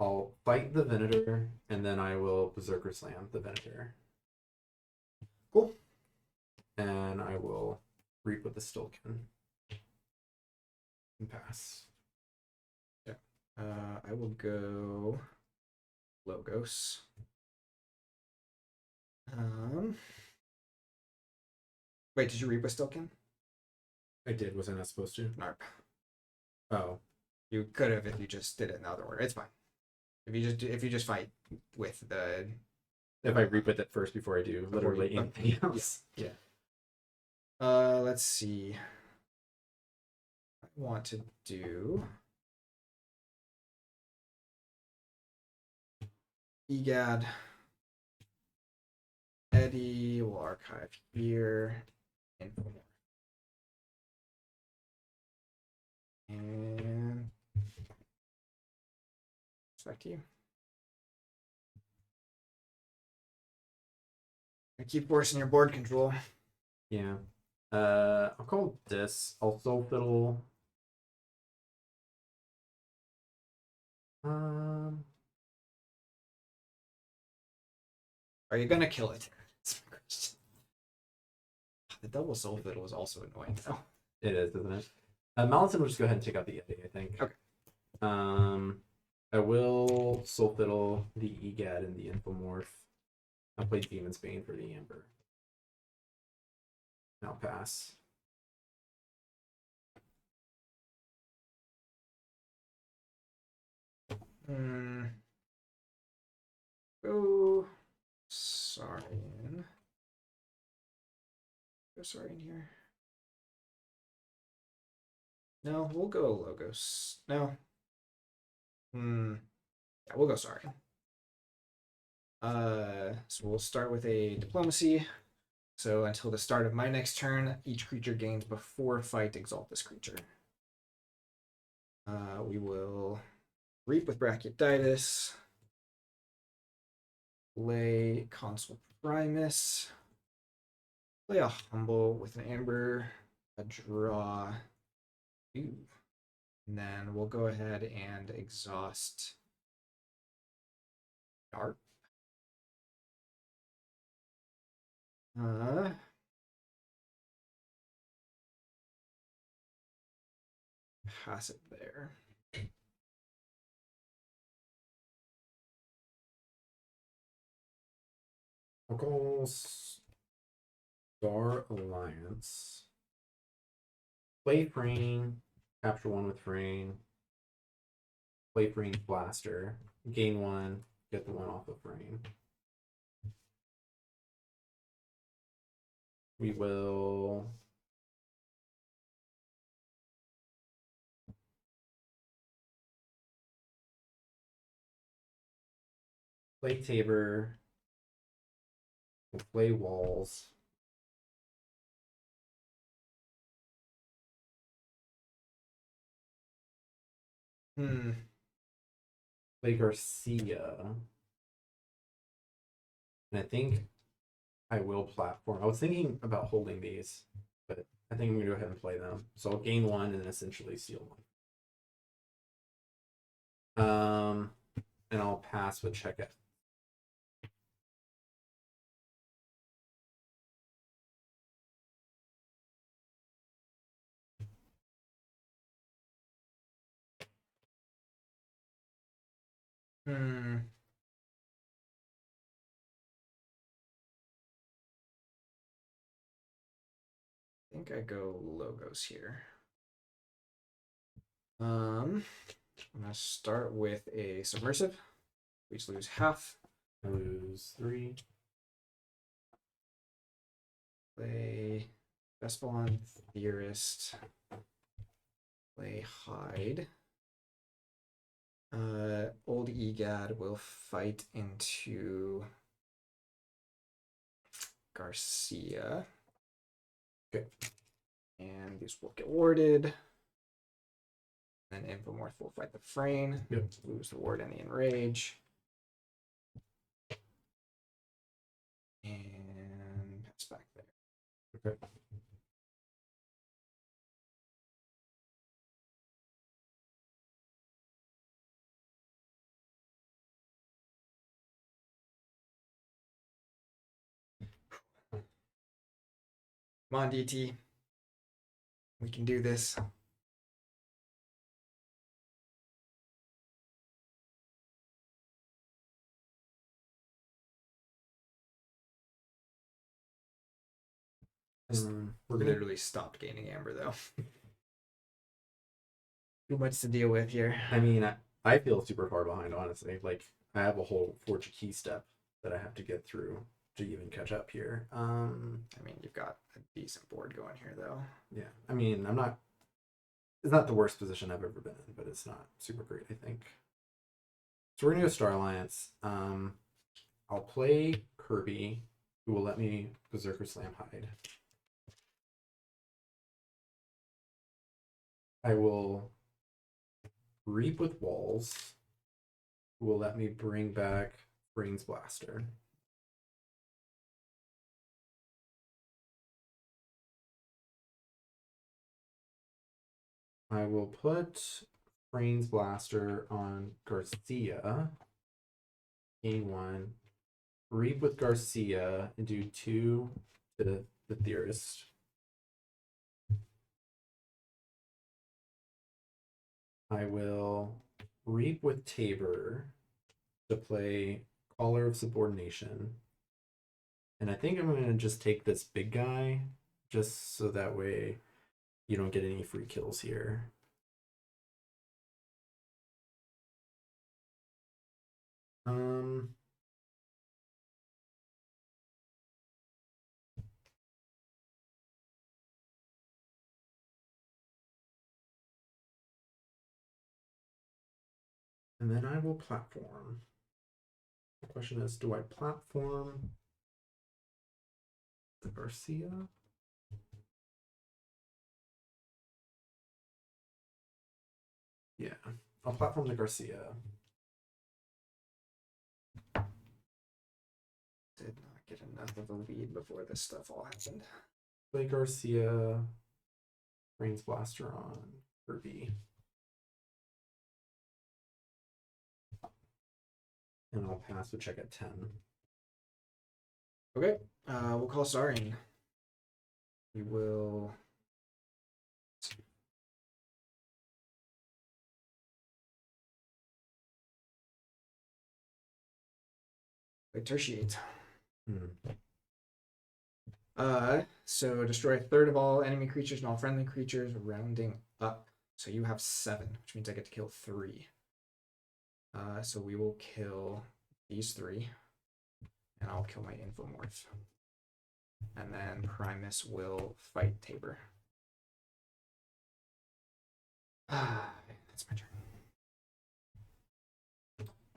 I'll fight the Venator, and then I will Berserker Slam the Venator.
Cool.
And I will Reap with the Stilken. And pass.
I will go Logos. Wait, did you reap with Stilken?
I did. Was I not supposed to?
Narp.
Oh.
You could have if you just did it in the other order. It's fine. If you just fight with the
If I Reap with it first before I do
Before
literally
you-
anything else.
Yeah. Let's see. I want to do Egad. Eddie will archive here. Infomorph. And it's back to you. I keep forcing your board control.
Yeah. I'll call this. I'll Soul Fiddle.
Are you gonna kill it? That's my question. The double soul fiddle is also annoying though.
It is, isn't it? Malison will just go ahead and take out the Yeti, I think.
Okay.
I will Soul Fiddle the Egad and the Infomorph. I'll play Demon's Bane for the Amber. And I'll pass.
Go Saurian. Go Saurian here. No, we'll go Logos. No. Yeah, we'll go Saurian. So we'll start with a diplomacy. So until the start of my next turn, each creature gains before fight exalt this creature. We will Reap with Brachioditis. Play Consul Primus. Play a Humble with an Amber. A draw. Ooh. And then we'll go ahead and exhaust Dark. Pass it there.
I'll call Star Alliance. Play Frame. Capture one with Frame. Play Frame Blaster. Gain one. Get the one off of Frame. We will Play Tabor. We'll play Walls. Play Garcia. And I think I will platform. I was thinking about holding these, but I think I'm gonna go ahead and play them. So I'll gain one and essentially steal one. And I'll pass with check it.
I think I go logos here. I'm gonna start with a submersive. We just lose half.
I lose 3.
Play Vespalon Theorist. Play Hide. Old Egad will fight into Garcia.
Okay.
And these will get warded. Then Infomorph will fight the Frayne.
Yep.
Lose the ward and the enrage. And pass back there.
Okay.
Come on, DT. We can do this.
We're gonna
Literally stopped gaining amber though. Too much to deal with here.
I mean, I feel super far behind, honestly. Like, I have a whole Forge key step that I have to get through to even catch up here.
I mean, you've got a decent board going here though.
Yeah. I mean, it's not the worst position I've ever been in, but it's not super great, I think. So we're gonna go Star Alliance. I'll play Kirby, who will let me Berserker Slam Hide. I will Reap with Walls, who will let me bring back Brains Blaster. I will put Brains Blaster on Garcia. Gain 1. Reap with Garcia and do 2 to the Theorist. I will Reap with Tabor to play Caller of Subordination. And I think I'm going to just take this big guy, just so that way you don't get any free kills here. And then I will platform. The question is, do I platform the Garcia? Yeah, I'll platform the Garcia.
Did not get enough of a lead before this stuff all happened.
Play Garcia. Brains Blaster on Kirby. And I'll pass with check at 10.
Okay, we'll call Sarin. We will. Play Tertiate. So destroy a third of all enemy creatures and all friendly creatures, rounding up. So you have 7, which means I get to kill 3. So we will kill these 3, and I'll kill my Infomorph. And then Primus will fight Tabor. That's my turn.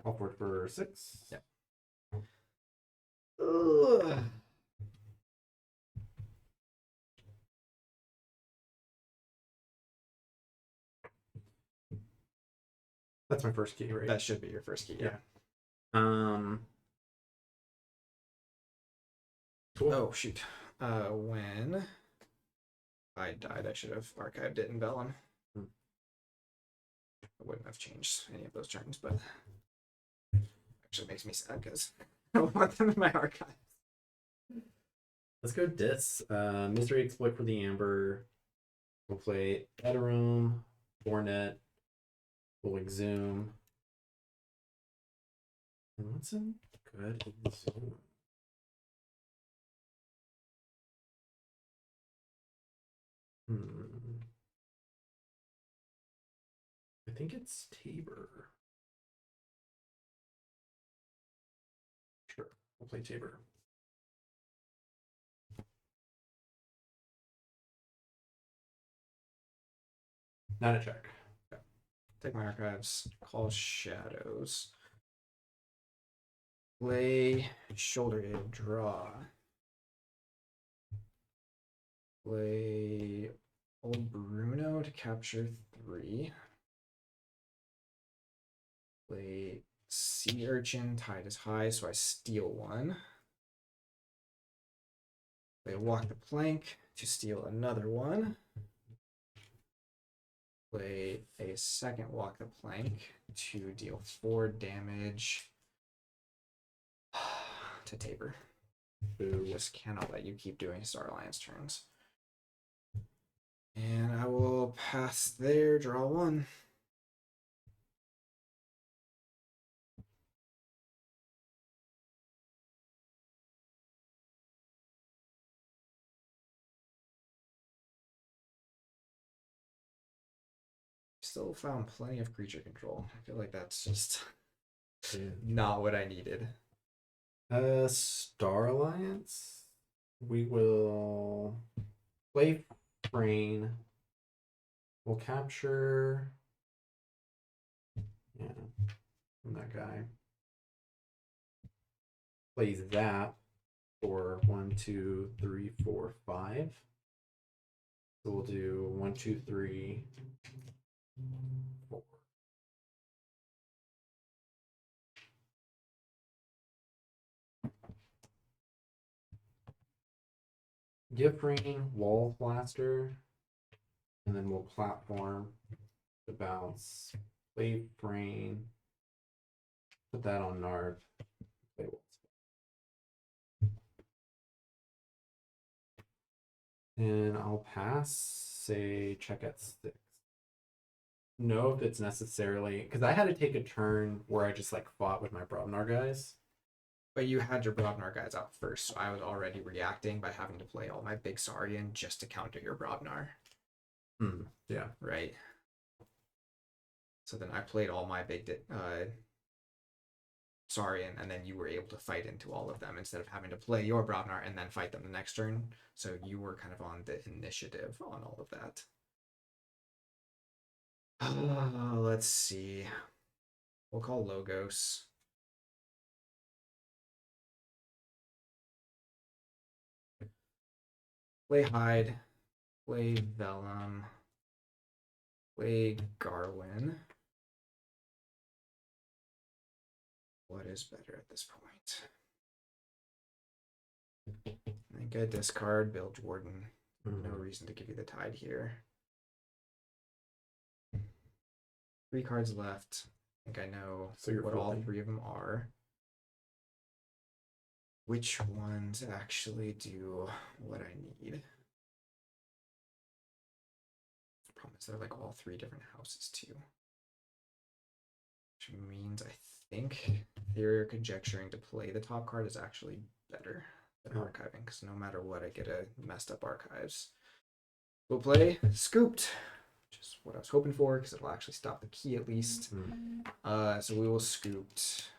I'll forward for 6.
Yep. Ugh.
That's my first key, right?
That should be your first key.
Yeah. Cool.
Oh shoot. When I died, I should have archived it in Vellum.
Hmm.
I wouldn't have changed any of those turns, but actually makes me sad because I don't want them in my archive.
Let's go Dis. Mystery Exploit for the Amber. We'll play Ethereum, Hornet, we'll Exhume. And what's a good Exhume? I think it's Tabor. Sure, we'll play Tabor. Not a check.
Okay. Take my archives, call shadows. Play shoulder hit, draw. Play old Bruno to capture 3. Play sea urchin, tide is high, so I steal 1. Play walk the plank to steal another 1. Play a second walk the plank to deal 4 damage to Tabor.
Boo.
Just cannot let you keep doing Star Alliance turns. And I will pass there, draw 1. Still found plenty of creature control. I feel like that's just not what I needed.
Star Alliance. We will play Frayne. We'll capture. Yeah, from that guy. Plays that for 1, 2, 3, 4, 5. So we'll do 1, 2, 3, 4. Give Ring, Wall Blaster, and then we'll platform the bounce. Play Frayne. Put that on Narv. Play Wall. And I'll pass, say, check at 6. Know if it's necessarily, because I had to take a turn where I just like fought with my Brobnar guys.
But you had your Brobnar guys out first, so I was already reacting by having to play all my big Saurian just to counter your Brobnar.
Yeah.
Right. So then I played all my big Saurian, and then you were able to fight into all of them instead of having to play your Brobnar and then fight them the next turn. So you were kind of on the initiative on all of that. Let's see. We'll call Logos. Play Hide. Play Vellum. Play Garwin. What is better at this point? I think I discard Bill Jordan. No reason to give you the tide here. 3 cards left. I think I know
So you're
what all
folding.
3 of them are. Which ones actually do what I need? The problem is they're like all 3 different houses too. Which means I think they're conjecturing to play the top card is actually better than archiving, because no matter what, I get a messed up archives. We'll play Scooped, which is what I was hoping for, because it'll actually stop the key at least. So we will Scooped.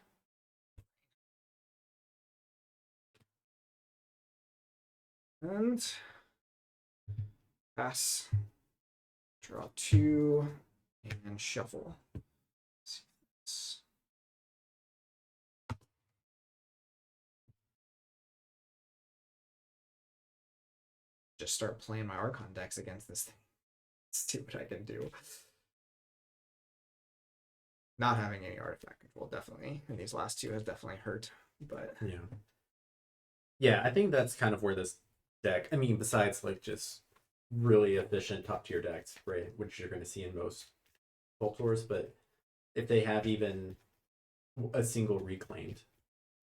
And pass. Draw 2 and shuffle. just start playing my Archon decks against this thing. See what I can do. Not having any artifact control definitely, and these last two has definitely hurt. But
yeah, I think that's kind of where this deck. I mean, besides like just really efficient top tier decks, right, which you're going to see in most Sculptors, but if they have even a single reclaimed,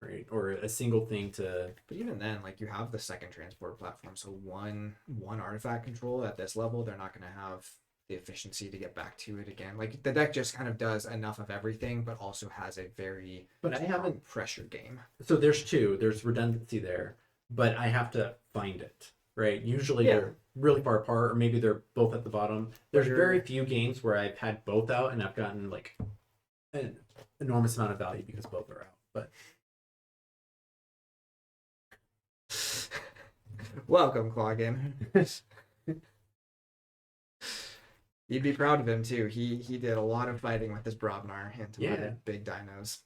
right, or a single thing to,
But even then, like you have the second transport platform, so one artifact control at this level, they're not going to have the efficiency to get back to it again. Like the deck just kind of does enough of everything, but also has a very
but I haven't.
pressure game.
So there's redundancy there, but I have to find it, right? Usually
Yeah.
they're really far apart, or maybe they're both at the bottom. There's
Sure.
very few games where I've had both out and I've gotten like an enormous amount of value because both are out. But
Welcome, Cloggin. You'd be proud of him too. He did a lot of fighting with his Brobnar into my
Yeah.
big dinos.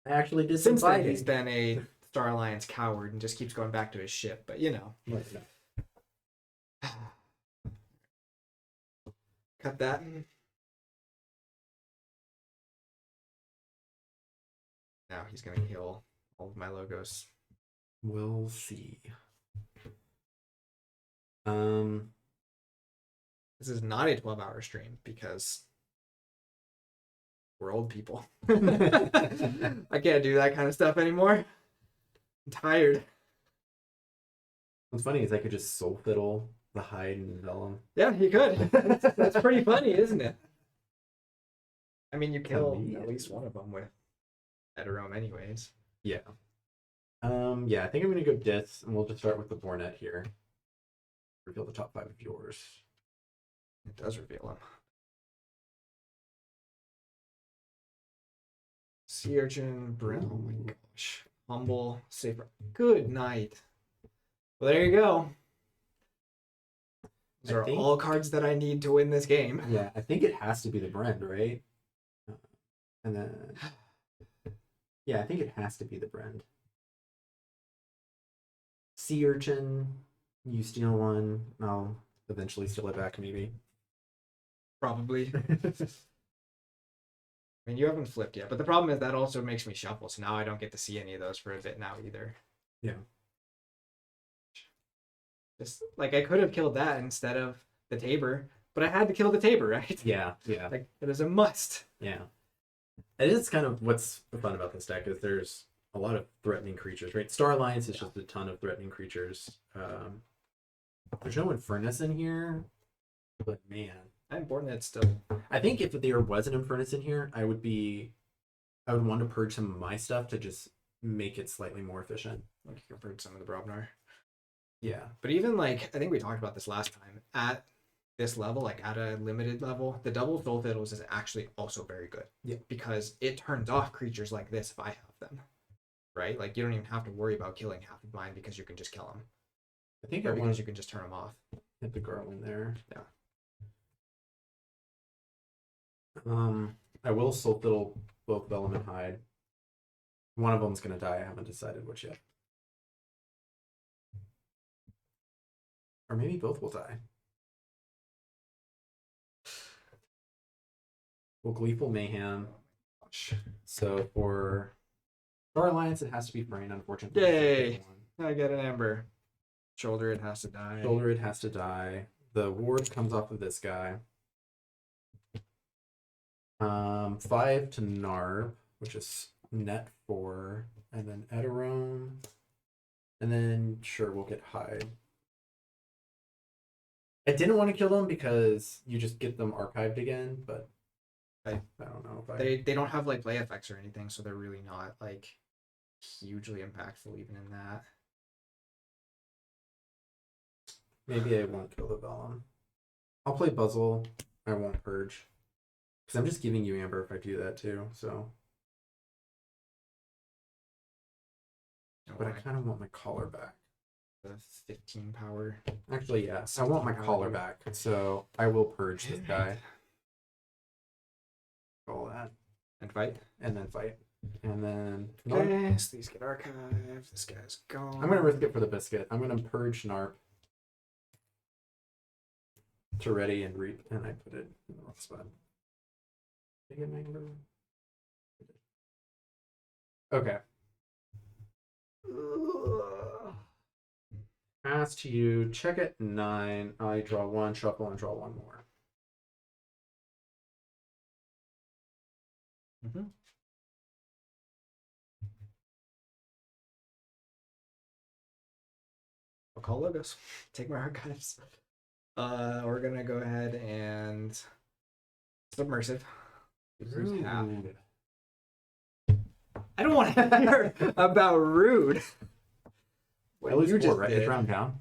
I actually did some
Since then,
fighting.
he's been a Star Alliance coward and just keeps going back to his ship. But you know,
Like, no.
cut that. Now he's gonna kill all of my logos.
We'll see.
This is not a 12-hour stream because we're old people. I can't do that kind of stuff anymore. I'm tired.
What's funny is I could just soul fiddle the hide and vellum.
Yeah, you could. That's pretty funny, isn't it? I mean, you kill
me.
at least one of them with Eterome anyways.
Yeah. Yeah, I think I'm gonna go Diths, and we'll just start with the Bornet here. Reveal the top 5 of yours.
It does reveal them. Sea Urchin, Brim. Oh my gosh. Humble, Saber. Good night. Well, there you go. These
I
are
think-
all cards that I need to win this game.
Yeah, I think it has to be the Brand, right? And then, yeah, I think it has to be the Brand. Sea Urchin, you steal one. I'll eventually steal it back, maybe.
Probably. I mean, you haven't flipped yet, but the problem is that also makes me shuffle, so now I don't get to see any of those for a bit now either.
Yeah.
Just like I could have killed that instead of the Tabor, but I had to kill the Tabor, right?
Yeah.
Like it is a must.
Yeah. It is kind of what's fun about this deck is there's a lot of threatening creatures, right? Star Alliance is just a ton of threatening creatures. There's no Infernus in here, but man.
I'm born that still.
I think if there was an Infernus in here, I would want to purge some of my stuff to just make it slightly more efficient.
Like you compared some of the Brobnar.
Yeah.
But even like I think we talked about this last time, at this level, like at a limited level, the double Soul Fiddles is actually also very good.
Yeah.
Because it turns off creatures like this if I have them. Right? Like you don't even have to worry about killing half of mine because you can just kill them.
I think
Or
I
because
want
you
to
can just turn them off.
hit the Garland there.
Yeah.
I will Soul Fiddle both Vellum and Hide. One of them's gonna die. I haven't decided which yet. Or maybe both will die. Well, Gleeful Mayhem. So for Star Alliance, it has to be Brain, unfortunately.
Yay! I get an Ember. Shoulder it has to die.
Shoulder, it has to die. The ward comes off of this guy. 5 to Narb, which is net 4, and then Eterome, and then sure we'll get Hide. I didn't want to kill them because you just get them archived again, but I don't know if I
They don't have like play effects or anything, so they're really not like hugely impactful even in that.
maybe I won't kill the Vellum. I'll play Buzzle. I won't Purge. Because I'm just giving you Amber if I do that too, so. But I kind of want my collar back.
The 15 power.
Actually, yeah. I want my collar back, so I will purge this guy. All that.
And fight.
And then fight. And then
Okay, so these get archived. This guy's gone.
I'm gonna risk it for the biscuit. I'm gonna purge Narp. to ready and reap, and I put it in the wrong spot. Did I get my number? Okay. Pass to you. Check at 9. I draw 1, shuffle, and draw 1 more.
Mm-hmm. I'll call logos. Take my archives. We're gonna go ahead and submersive. Lose half.
Rude.
I don't want to hear about rude.
I lose 4, right? It's round down.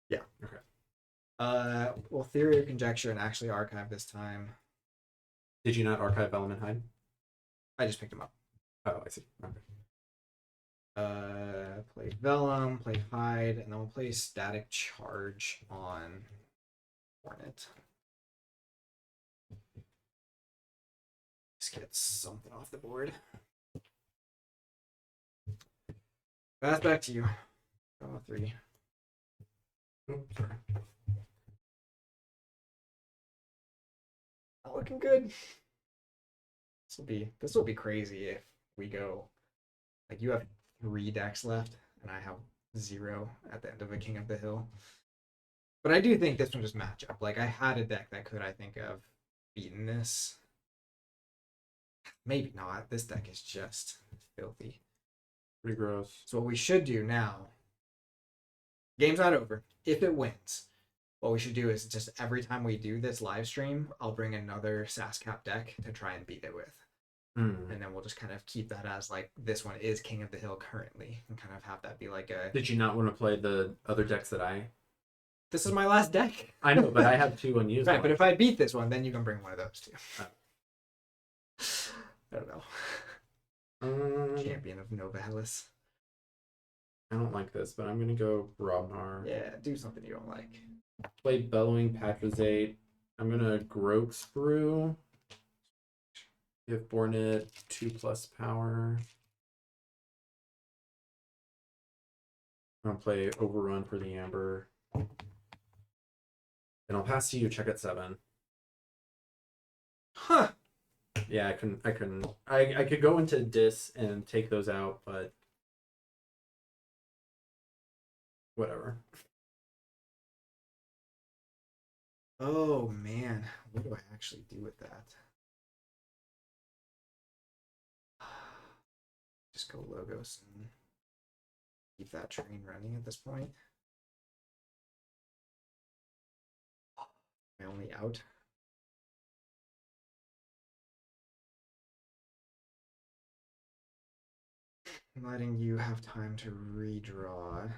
Yeah.
Okay.
Well, theory or conjecture and actually archive this time.
Did you not archive element hide?
I just picked them up.
Oh, I see. Okay.
Play vellum, play hide, and then we'll play static charge on Hornet. Just get something off the board. Pass back to you. Draw 3.
Oops, sorry.
Not looking good. This will be crazy if we go like you have 3 decks left and I have 0 at the end of a King of the Hill. But I do think this one just match up. Like I had a deck that could, I think, have beaten this. Maybe not. This deck is just filthy.
Pretty gross.
So what we should do now, game's not over. If it wins, what we should do is just every time we do this live stream, I'll bring another SAS-cap deck to try and beat it with.
Mm.
And then we'll just kind of keep that as like this one is King of the Hill currently and kind of have that be like a
Did you not want to play the other decks that
this is my last deck.
I know, but I have 2 unused.
Right, but
ones.
if I beat this one, then you can bring one of those too. I don't know. Champion of Nova Hellas.
I don't like this, but I'm gonna go Robnar.
Yeah, do something you don't like.
Play Bellowing Patrazate. I'm gonna Groke Sprue. Give Bornet 2+ power. I'm gonna play Overrun for the Amber. And I'll pass to you. Check at 7.
Huh.
Yeah, I could go into Dis and take those out, but whatever.
Oh man, what do I actually do with that? Just go logos and keep that train running at this point. My only out. I'm letting you have time to redraw.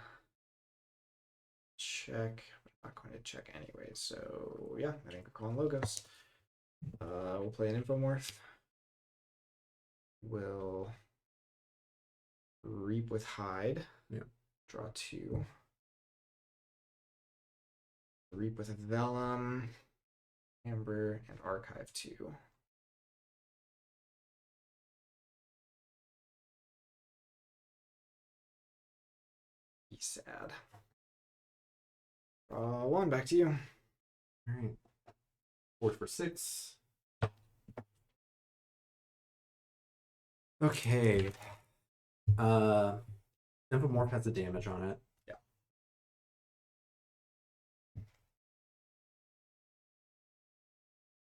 Check. I'm not going to check anyway, so yeah, I think we're calling logos. We'll play an infomorph. We'll reap with hide.
Yeah.
Draw 2. Reap with vellum, amber, and archive 2. Be sad. Draw 1, back to you.
All right. 4 for 6. Okay. Infomorph has a damage on it.
Yeah.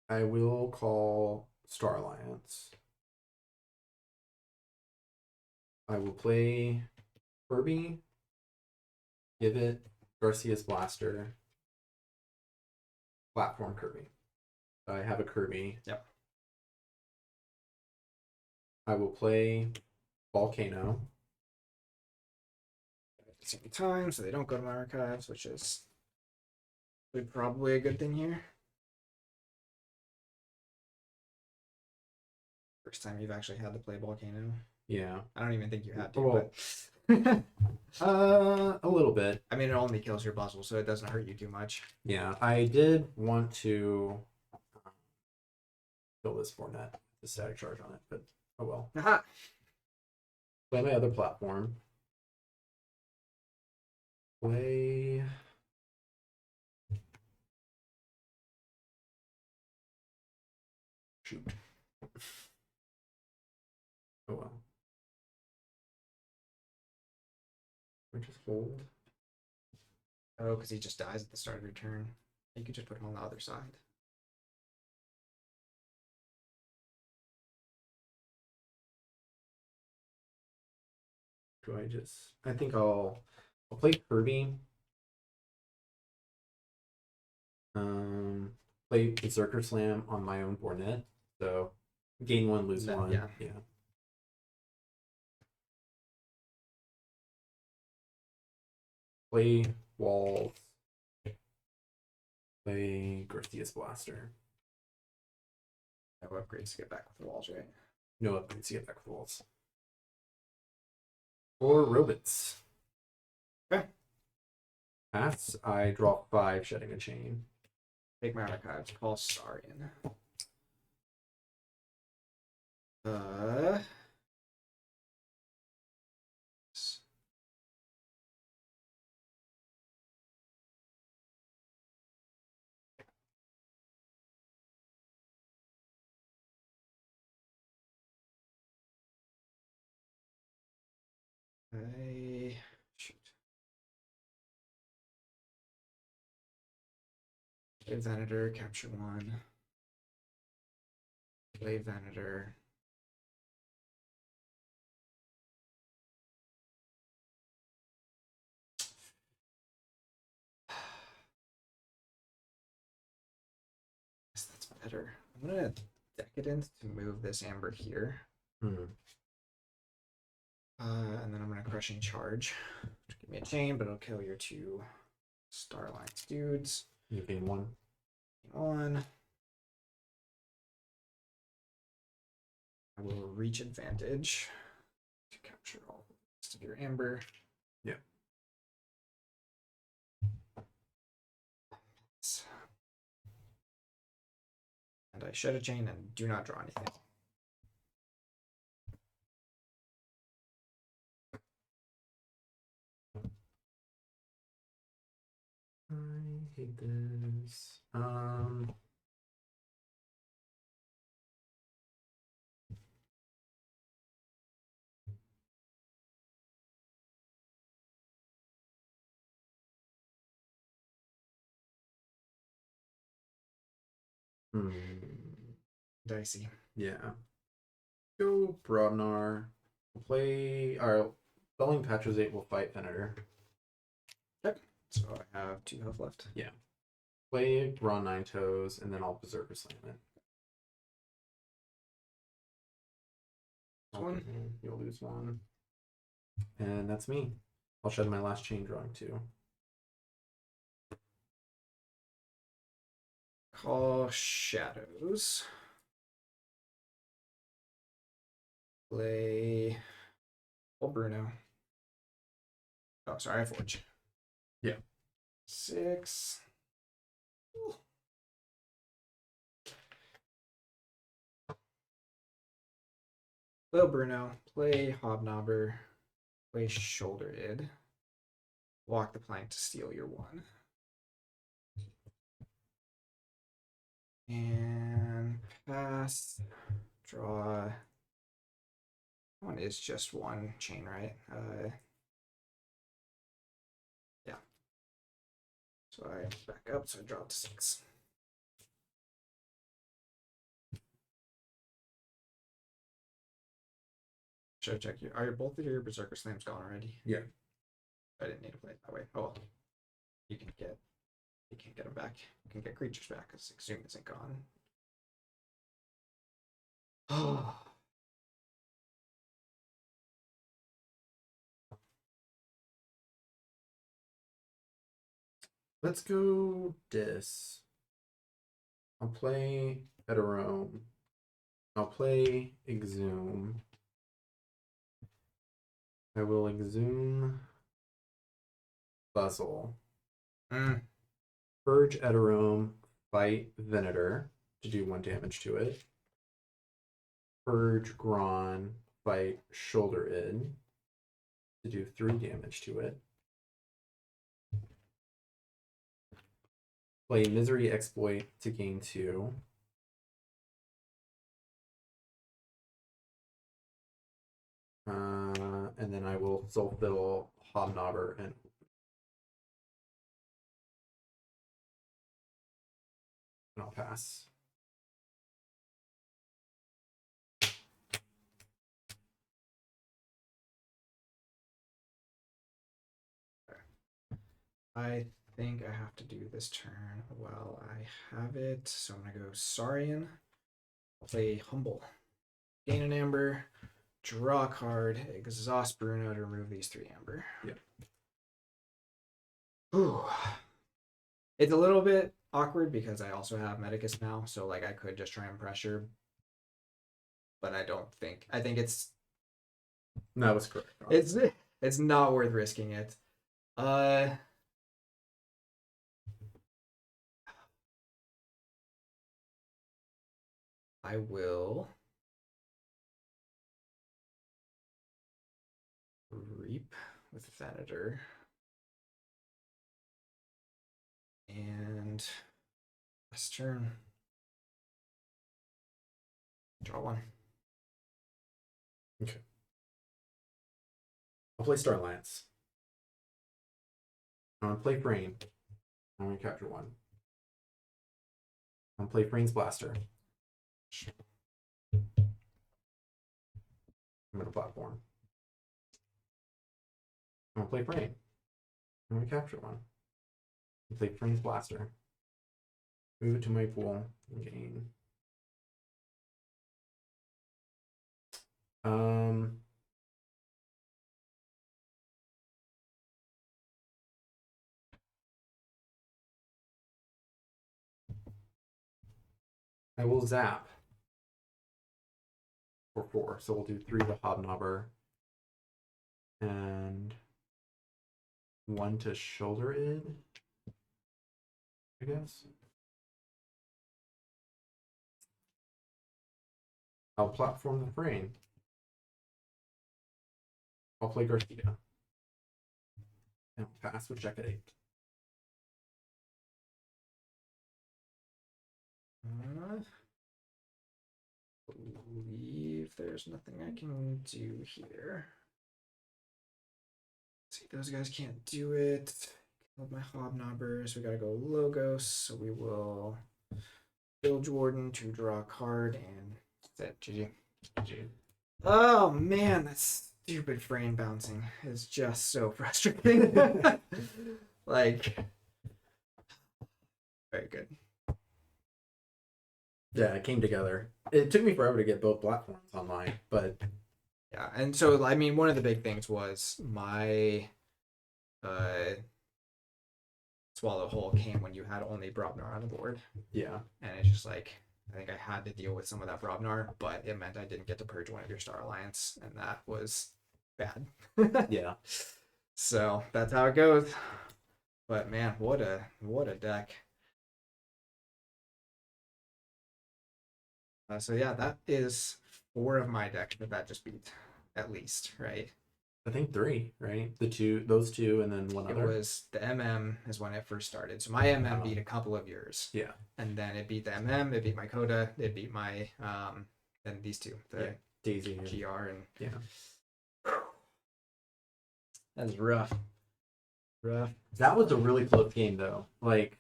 I will call Star Alliance. I will play Kirby. Give it Garcia's Blaster. Platform Kirby. I have a Kirby.
Yep.
I will play Volcano.
At the same time, so they don't go to my archives, which is probably a good thing here. First time you've actually had to play Volcano.
Yeah.
I don't even think you had to.
Well,
but...
a little bit.
I mean, it only kills your puzzle, so it doesn't hurt you too much.
Yeah, I did want to kill this Bornet, the static charge on it, but oh well.
Aha!
Play my other platform. Play Shoot. Oh well. We just hold.
Oh, because he just dies at the start of your turn. You could just put him on the other side.
Do I just? I think I'll play Kirby. Play Berserker Slam on my own Bornet. So gain one, lose one.
Yeah.
Play Walls. Play Garcia's Blaster.
No upgrades to get back with the walls, right?
No upgrades to get back with Walls. Or Robots.
Okay.
Pass. I draw 5, shedding a chain.
Take my archives. Call Starian. Shoot. Play Venator, capture 1. Play Venator. Guess that's better. I'm gonna Decadent to move this Amber here. And then I'm gonna Crushing Charge. Which give me a chain, but it'll kill your 2 Starlines dudes.
You gain 1.
On. I will reach advantage to capture all the rest of your Amber.
Yep.
And I shed a chain and do not draw anything.
I hate this.
Dicey.
Yeah. Go Broadnar. We'll play. Alright. Belling Patrozate will fight Venator.
So I have 2 health left.
Yeah. Play Brawn 9 Toes, and then I'll Berserker Slam it.
One.
You'll lose 1. And that's me. I'll shed my last chain drawing too.
Call Shadows. Play. Oh, Bruno. Oh, sorry, I Forge.
Yeah.
6. Play Bruno. Play Hobnobber. Play Shoulder Id. Walk the plank to steal your 1. And pass. Draw. One is just 1 chain, right? Yeah. So I back up, so I draw to 6. Should I check you? Are both of your Berserker Slams gone already?
Yeah.
I didn't need to play it that way. Oh, well. You can't get them back. You can get creatures back because Exhume isn't gone. Oh.
Let's go Dis. I'll play Eterome. I'll play Exhume. I will Exhume Buzzle. Purge Eterome, fight Venator to do 1 damage to it. Purge Gron, fight Shoulder Id to do 3 damage to it. Play Misery Exploit to gain 2. And then I will Soulfill, Hobnobber, and I'll pass.
I think I have to do this turn while I have it. So I'm gonna go Saurian. I'll play Humble. Gain an amber, draw a card, exhaust Bruno to remove these 3 amber.
Yep.
Ooh. It's a little bit awkward because I also have Medicus now, so like I could just try and pressure. But I think it's
That was correct.
it's not worth risking it. I will Reap with Venator. And last turn. Draw 1.
Okay. I'll play Star Lance. I'm gonna play Brain. I'm gonna capture 1. I'm gonna play Brain's Blaster. I'm gonna platform. I'm gonna play Brain. I'm gonna capture 1. I'm gonna play Brain's Blaster. Move it to my pool and gain. I will zap for 4. So we'll do 3 to Hobnobber and 1 to Shoulder Id, I guess. I'll platform the Brain. I'll play Garcia. And I'll pass with check at 8.
I believe there's nothing I can do here. See, those guys can't do it. Killed my Hobnobbers. We gotta go Logos, so we will Bilge Warden to draw a card and that's it. GG.
GG.
Oh man, that stupid frame bouncing is just so frustrating. Like, very good.
Yeah, it came together. It took me forever to get both platforms online, but
Yeah, and so I mean, one of the big things was my Swallow Hole came when you had only Brobnar on the board,
yeah.
and it's just like I think I had to deal with some of that Brobnar, but it meant I didn't get to purge one of your Star Alliance, and that was bad.
Yeah.
So that's how it goes. But man, what a deck. So yeah, that is 4 of my deck that just beat, at least, right?
I think 3, right? Those two, and then one
It
other.
was the MM is when it first started. So my MM beat a couple of yours.
Yeah.
And then it beat the MM, it beat my Coda, it beat my and these 2, the
Daisy. And,
GR and
yeah.
that's rough. Rough.
That was a really close game, though. Like,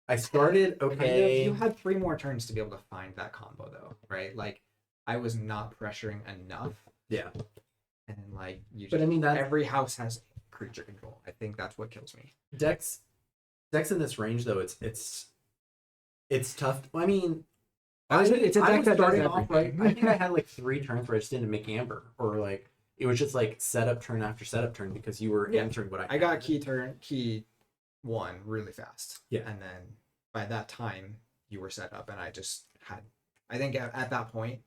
I started okay.
You had 3 more turns to be able to find that combo, though, right? Like, I was not pressuring enough.
Yeah.
And like you,
But I mean, that's
every house has creature control. I think that's what kills me.
decks in this range, though. It's tough. I mean,
It's a
I
deck
was
that
starting
does
off right.
everything.
I think I had like 3 turns where I just didn't make amber, or like it was just like setup turn after setup turn because you were answering what
I got key 1 really fast.
Yeah.
And then by that time you were set up, and I just had. I think at that point,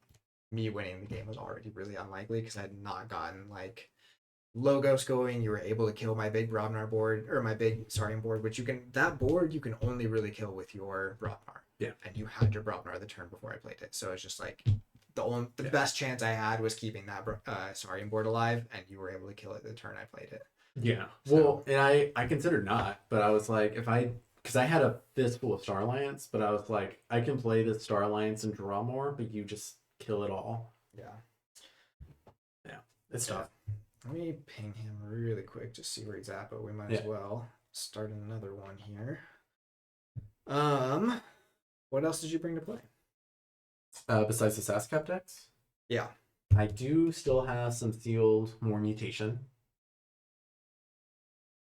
me winning the game was already really unlikely because I had not gotten like Logos going. You were able to kill my big Brobnar board or my big Saurian board, which you can only really kill with your Brobnar.
Yeah.
And you had your Brobnar the turn before I played it, so it's just like the best chance I had was keeping that Saurian board alive, and you were able to kill it the turn I played it.
Yeah.
So-
Well, and I considered not, but I was like, because I had a fistful of Star Alliance, but I was like, I can play this Star Alliance and draw more, but you just kill it all.
Yeah.
It's tough.
Let me ping him really quick, just see where he's at, but we might as well start another one here. What else did you bring to play?
Besides the SAS-cap decks,
Yeah.
I do still have some sealed more mutation.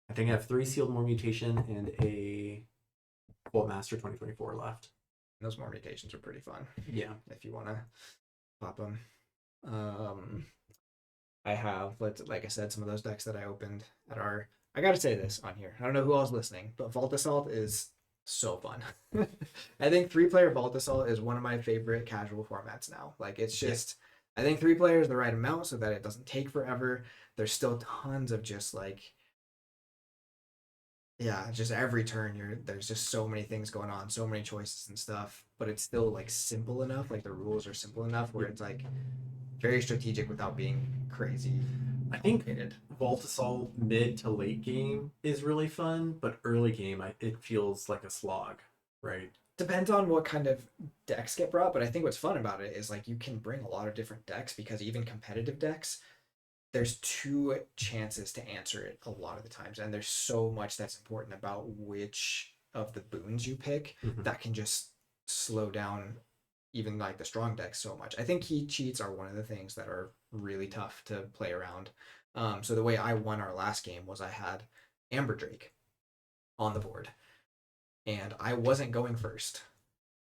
I think I have 3 sealed more mutation and a Full Master 2024 left.
Those more mutations are pretty fun.
Yeah.
If you want to pop them. I have, like I said, some of those decks that I opened at our. I gotta say this on here. I don't know who else is listening, but Vault Assault is so fun. I think 3-player Vault Assault is one of my favorite casual formats now. Like it's just, I think 3 players is the right amount so that it doesn't take forever. There's still tons of just like, yeah, just every turn there's just so many things going on, so many choices and stuff, but it's still like simple enough. Like the rules are simple enough where it's like very strategic without being crazy.
I think
complicated.
Vault Assault mid to late game is really fun, but early game it feels like a slog, right?
Depends on what kind of decks get brought, but I think what's fun about it is like you can bring a lot of different decks because even competitive decks, there's 2 chances to answer it a lot of the times, and there's so much that's important about which of the boons you pick that can just slow down even like the strong decks so much. I think key cheats are one of the things that are really tough to play around. So the way I won our last game was I had Amber Drake on the board, and I wasn't going first,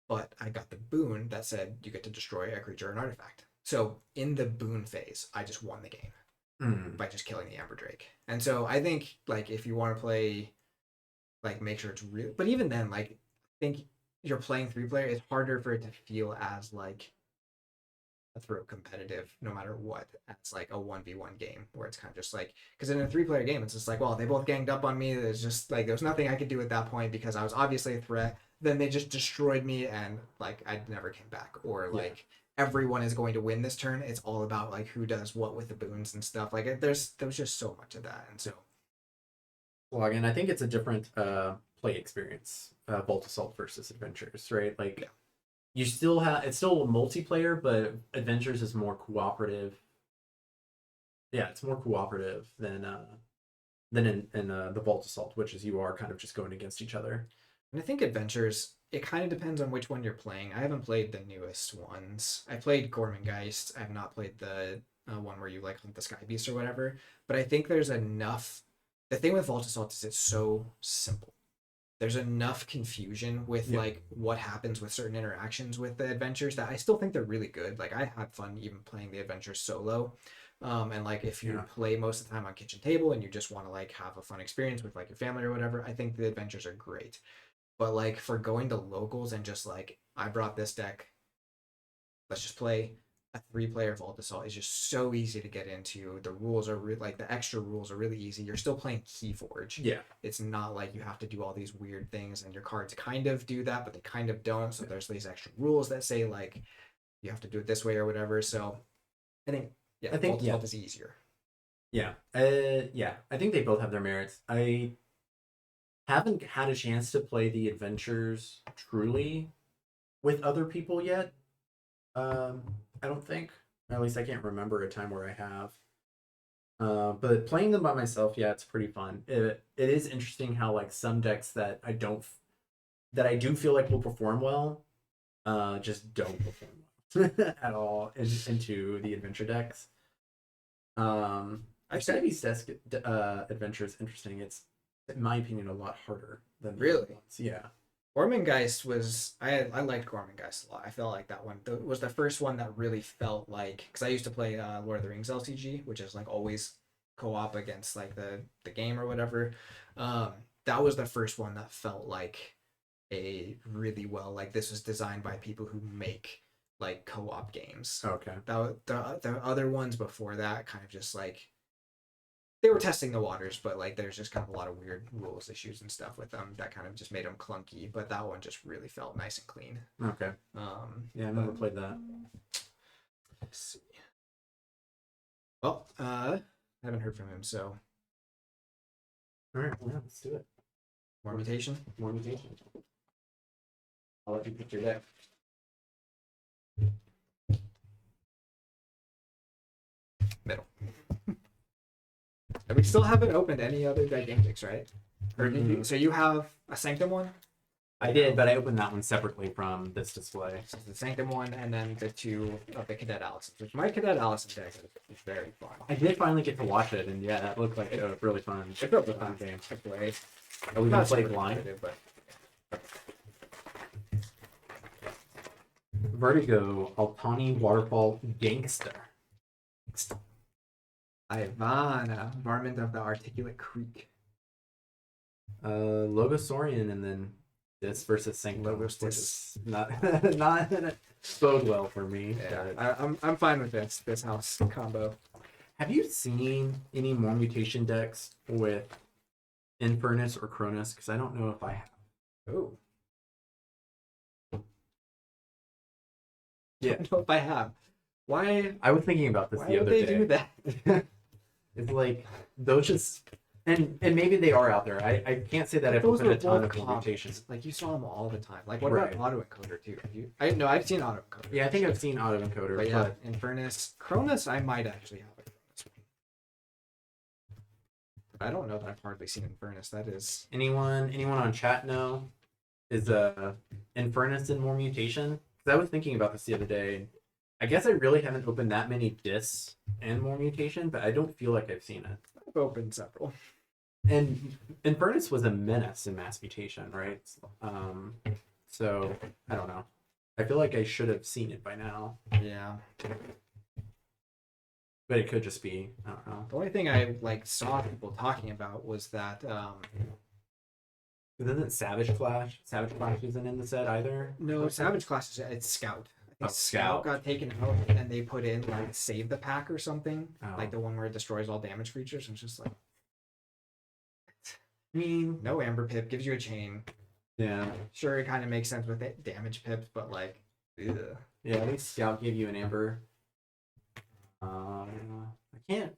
but I got the boon that said you get to destroy a creature or an artifact. So in the boon phase, I just won the game by just killing the Amber Drake. And so I think like if you want to play, like make sure it's real. But even then, like I think you're playing 3-player, it's harder for it to feel as like a throw competitive no matter what. It's like a 1v1 game where it's kind of just like, because in a 3-player game it's just like, well, they both ganged up on me, there's just like there's nothing I could do at that point because I was obviously a threat, then they just destroyed me and like I never came back, or like everyone is going to win this turn. It's all about like who does what with the boons and stuff. Like there was just so much of that. And so
Well, again, I think it's a different play experience, Vault Assault versus Adventures, right? Like you still have, it's still multiplayer, but Adventures is more cooperative. Yeah, it's more cooperative than in the Vault Assault, which is you are kind of just going against each other.
And I think Adventures, it kind of depends on which one you're playing. I haven't played the newest ones. I played Gormengeist. I have not played the one where you like hunt the Sky Beast or whatever. But I think there's enough. The thing with Vault Assault is it's so simple. There's enough confusion with like what happens with certain interactions with the adventures that I still think they're really good. Like I had fun even playing the adventures solo. And like if you play most of the time on kitchen table and you just want to like have a fun experience with like your family or whatever, I think the adventures are great. But like for going to locals and just like I brought this deck, let's just play a 3-player Vault Assault is just so easy to get into. The rules are like the extra rules are really easy. You're still playing Keyforge.
Yeah.
It's not like you have to do all these weird things and your cards kind of do that, but they kind of don't. So there's these extra rules that say like you have to do it this way or whatever. So I think Vault Assault is easier.
Yeah. I think they both have their merits. I haven't had a chance to play the adventures truly with other people yet. I don't think. Or at least I can't remember a time where I have. But playing them by myself, yeah, it's pretty fun. It is interesting how like some decks that I do feel like will perform well, just don't perform well at all into the adventure decks. Skybeast desk adventure is interesting. It's, in my opinion, a lot harder than the other ones. Yeah.
Gormengeist was I liked Gormengeist a lot. I felt like that one was the first one that really felt like, because I used to play Lord of the Rings LCG, which is like always co-op against like the game or whatever. That was the first one that felt like a really well, like this was designed by people who make like co-op games.
Okay.
The other ones before that kind of just like they were testing the waters, but like there's just kind of a lot of weird rules issues and stuff with them that kind of just made them clunky. But that one just really felt nice and clean.
Okay. Yeah, I've never played that.
Let's see. Well, I haven't heard from him, so.
All right, yeah, let's do it.
More mutation.
More mutation. I'll let you pick your deck.
Middle. And we still haven't opened any other gigantics, right? Or did you?
Mhm.
So you have a Sanctum one?
I did, but I opened that one separately from this display.
So the Sanctum one, and then the two of the Cadet Allisons, which my Cadet Allison deck is very fun.
I did finally get to watch it, and yeah, that looked like a really fun.
It's a fun
fun
game to play.
Are we gonna
Not
play
super
blind?
competitive, but
Vertigo, Altani Waterfall Gangster.
Ivana, Varmint of the Articulate Creek.
Logosorian, and then this versus Sanctum, which
Logos
is not not bode well for me.
Yeah, I'm fine with this house combo.
Have you seen any more mutation decks with Infernus or Cronus? Because I don't know if I have.
Oh,
Yeah.
I don't know if I have. Why?
I was thinking about this
Why
the
would
other
they
day.
do that?
It's like those just and maybe they are out there. I can't say that I've
Those
opened a
were
ton
both
of
commons.
mutations.
Like you saw them all the time. Like what
Right.
about autoencoder too? Have you? I know I've seen autoencoder.
Yeah, I think I've seen Auto Encoder,
But yeah,
but
Infernus, Cronus, I might actually have a Cronus one. But I don't know that I've hardly seen Infernus. That is
anyone on chat know is Infernus in more mutation? Because I was thinking about this the other day. I guess I really haven't opened that many discs and more mutation, but I don't feel like I've seen it.
I've opened several.
And Infernus was a menace in mass mutation, right? So I don't know. I feel like I should have seen it by now,
Yeah.
but it could just be I don't know.
The only thing I like saw people talking about was that
But isn't Savage Clash isn't in the set either?
no Savage Class is it's Scout. I think
Oh,
Scout
Scout.
got taken out and they put in like Save the Pack or something.
Oh.
Like the one where it destroys all damage creatures. And it's just like
I mean,
no Amber Pip gives you a chain.
yeah.
Sure, it kind of makes sense with it, damage pips, but like, ugh.
Yeah, at least Scout gave you an Amber. I can't.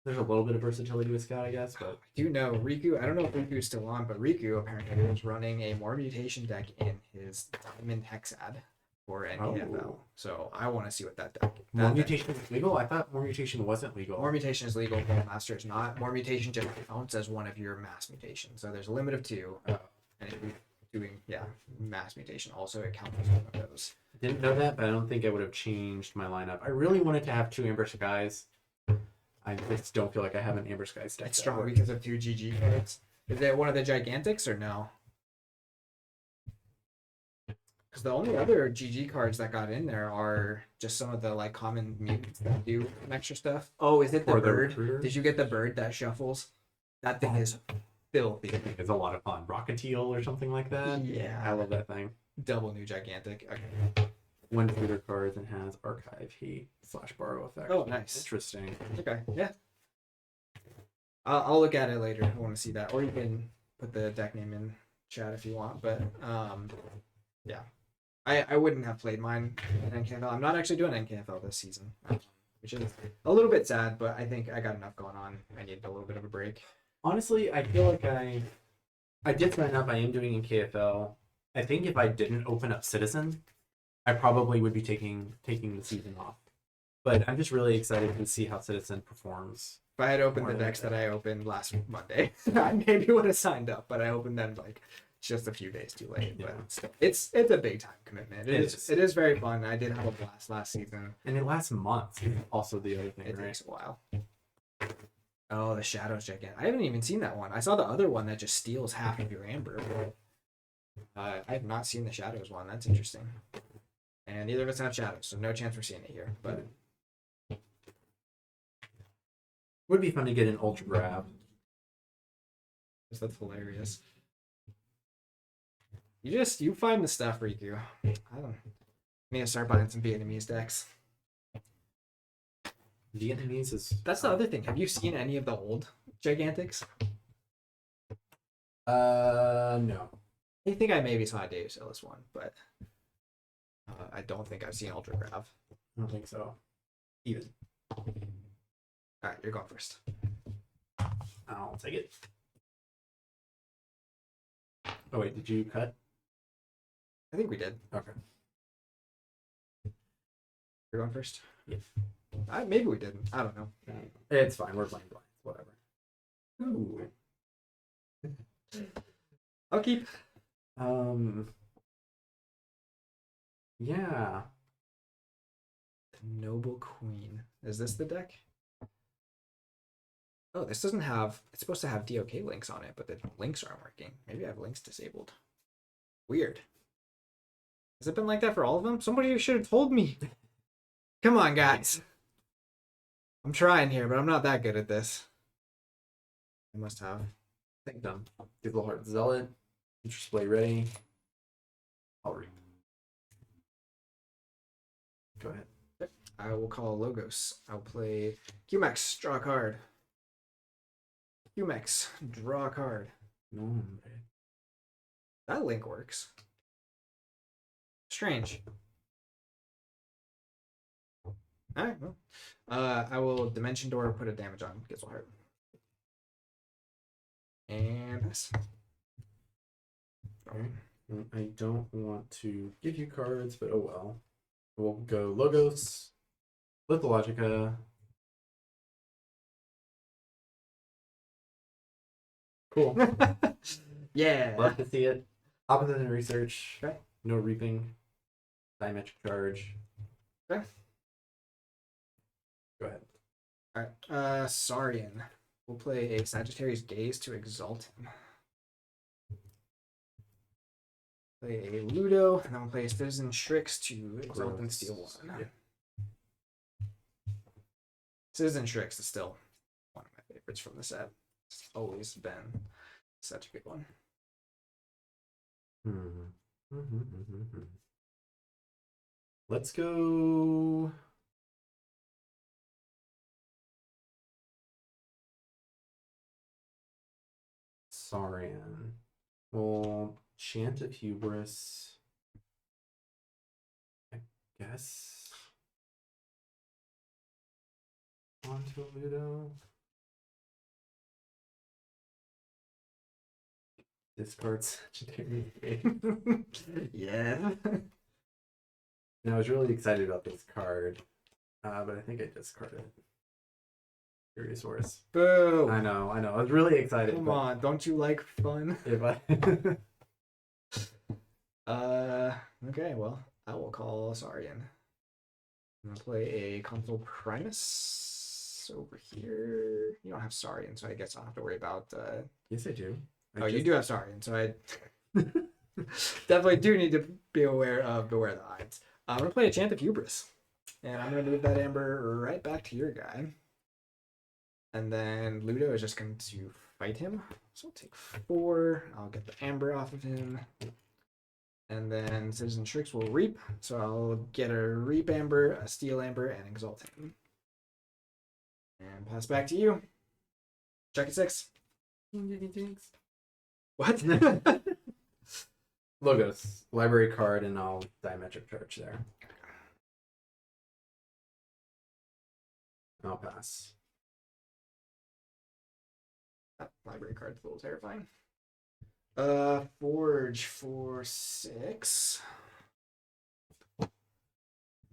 There's a little bit of versatility with Scout, I guess, but
I do know Riku. I don't know if Riku's still on, but Riku apparently was running a more mutation deck in his Diamond Hexad for NKFL.
Oh.
So I want to see what that deck.
more
that-
mutation is legal. I thought more mutation wasn't legal.
More mutation is legal. Ball Master is not. More mutation just counts as one of your mass mutations. So there's a limit of 2.
Oh.
And if you're doing mass mutation, also it counts as one of those.
Didn't know that, but I don't think I would have changed my lineup. I really wanted to have 2 Amber Skies. I just don't feel like I have an Amber Skies deck.
It's
that
strong
works.
because of 2 GG cards. Is it one of the Gigantics or no? Because the only other GG cards that got in there are just some of the like common mutants that do some extra stuff. Oh, is it the
Or the
bird?
recruiter?
Did you get the bird that shuffles? That thing is filthy.
I think it's a lot of fun. Rocketeel or something like that.
Yeah.
I love that thing.
Double new Gigantic. Okay.
When tutor cards and has archive heat / borrow effect.
Oh, nice.
Interesting.
Okay. Yeah. I'll look at it later. I want to see that, or you can put the deck name in chat if you want. But yeah, I wouldn't have played mine in NKFL. I'm not actually doing NKFL this season, which is a little bit sad. But I think I got enough going on. I needed a little bit of a break.
Honestly, I feel like I did sign up. I am doing in KFL. I think if I didn't open up Citizen, I probably would be taking the season off. But I'm just really excited to see how Citizen performs.
If I had opened
More
the
than
decks
that.
that I opened last Monday, I maybe would have signed up. But I opened them like just a few days too late.
Yeah.
But still, it's a big time commitment.
It
It is.
is.
It is very fun. I did have a blast last season.
And it lasts months. Also the other thing,
It
right?
takes a while. Oh, the Shadows Gigantic. I haven't even seen that one. I saw the other one that just steals half of your amber. I have not seen the Shadows one. That's interesting. And neither of us have Shadows, so no chance we're seeing it here. But
Would be fun to get an Ultra Grab.
that's hilarious. You find the stuff, Riku. I don't need to start buying some Vietnamese decks.
Vietnamese is
That's the other thing. Have you seen any of the old Gigantics?
no.
I think I maybe saw a Deus Elis one, but I don't think I've seen Ultra Grav.
I don't think so. Even.
All right, you're going first.
I'll take it. Oh wait, did you cut?
I think we did.
Okay.
You're going first.
Yeah.
Maybe we didn't. I don't know.
It's fine. We're playing blind. whatever. Ooh.
I'll keep.
Yeah.
The Noble Queen. Is this the deck? Oh, this doesn't have. It's supposed to have DOK links on it, but the links aren't working. Maybe I have links disabled. Weird. Has it been like that for all of them? Somebody should have told me. Come on, guys. I'm trying here, but I'm not that good at this. I must have.
Think done. Diesel Heart Zealot. Display ready. I'll read. Go ahead.
I will call Logos. I'll play QMax, draw a card. QMax, draw a card.
No.
That link works. Strange. Alright, well. I will Dimension Door, put a damage on Gizzle Heart. And pass.
Alright. I don't want to give you cards, but oh well. We'll go Logos, Lithologica. Cool.
Yeah.
Love to see it. Opposition Research.
Okay.
No Reaping. Diametric Charge.
Okay.
Go ahead.
Alright. Saurian. We'll play a Sagittarius Gaze to exalt him. Play a Ludo, and then we'll play a Citizen Shrix to exalt and steal one.
Yeah.
Citizen Shrix is still one of my favorites from the set. It's always been such a good one.
Let's go. Saurian. We'll Chant of Hubris. I guess. Onto Ludo. Discard Sagittarius.
Yeah.
And I was really excited about this card, but I think I discarded Curious Horse.
Boo!
I know. I was really excited.
Come
but
on, don't you like fun?
If I
Okay, well, I will call Saurian. I'm gonna play a Console Primus over here. You don't have Saurian, so I guess I'll have to worry about
yes, I do.
you do have Saurian, so I definitely do need to be aware of Beware the Odds. I'm gonna play a Chant of Hubris. And I'm gonna move that Amber right back to your guy. And then Ludo is just going to fight him. So I'll take 4. I'll get the Amber off of him. And then Citizen Shrix will Reap. So I'll get a Reap Amber, a Steel Amber, and Exalt him. And pass back to you. Check at 6. What?
Logos, library card, and I'll Diametric Charge there. I'll pass.
That library card's a little terrifying. Forge for 6.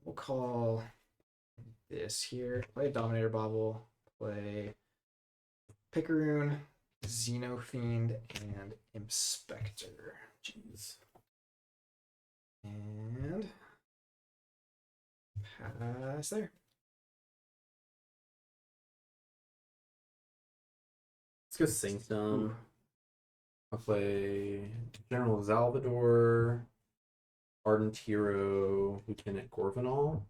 We'll call this here. Play a Dominator Bobble. Play Picaroon, Xenofiend, and Inspector. Jeez. And pass there.
Let's go Sanctum. I'll play General Salvador, Ardent Hero, Lieutenant Gorvanal.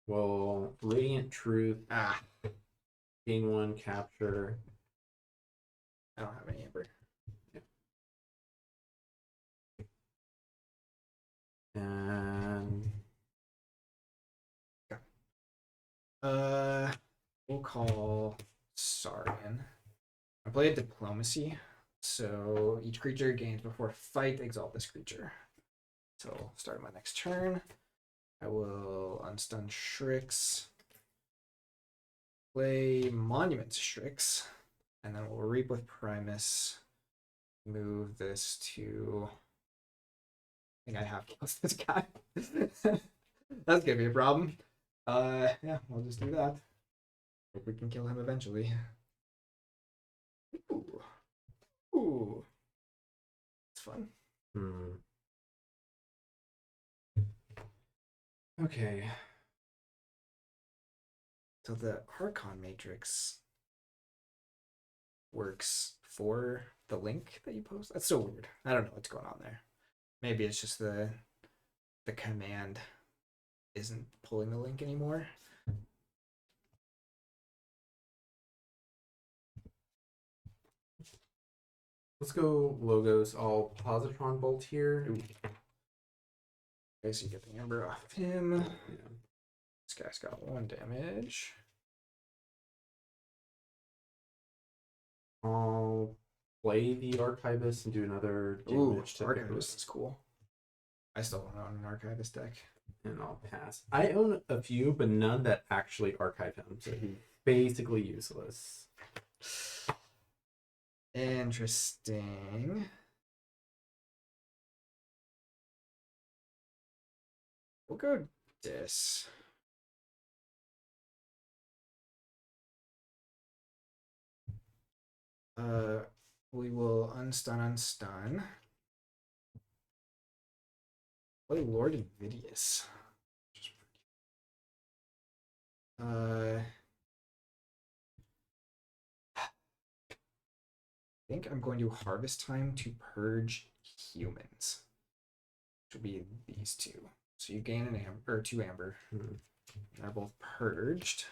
Well, Radiant Truth, gain 1, capture.
I don't have any Amber.
And
We'll call Saurian. I played Diplomacy, so each creature gains before fight, exalt this creature. So start my next turn. I will unstun Shrix, play Monument Strix, and then we'll Reap with Primus. Move this to. I think I have killed this guy. That's gonna be a problem. Yeah, we'll just do that. Hope we can kill him eventually. Ooh. Ooh. It's fun.
Okay.
So the Archon matrix works for the link that you post. That's so weird. I don't know what's going on there. Maybe it's just the command isn't pulling the link anymore.
Let's go logos. I'll positron bolt here.
Ooh. Okay, so you get the amber off him.
Yeah.
This guy's got 1 damage.
I'll play the Archivist and do another
Ooh,
damage to
Archivist is cool. I still don't own an Archivist deck.
and I'll pass. I own a few, but none that actually archive him, so he's basically useless.
Interesting. We'll go this. We will unstun. Play Lord Invidious. I think I'm going to Harvest Time to purge humans. Which will be these two. So you gain an amber or 2 amber. They're both purged.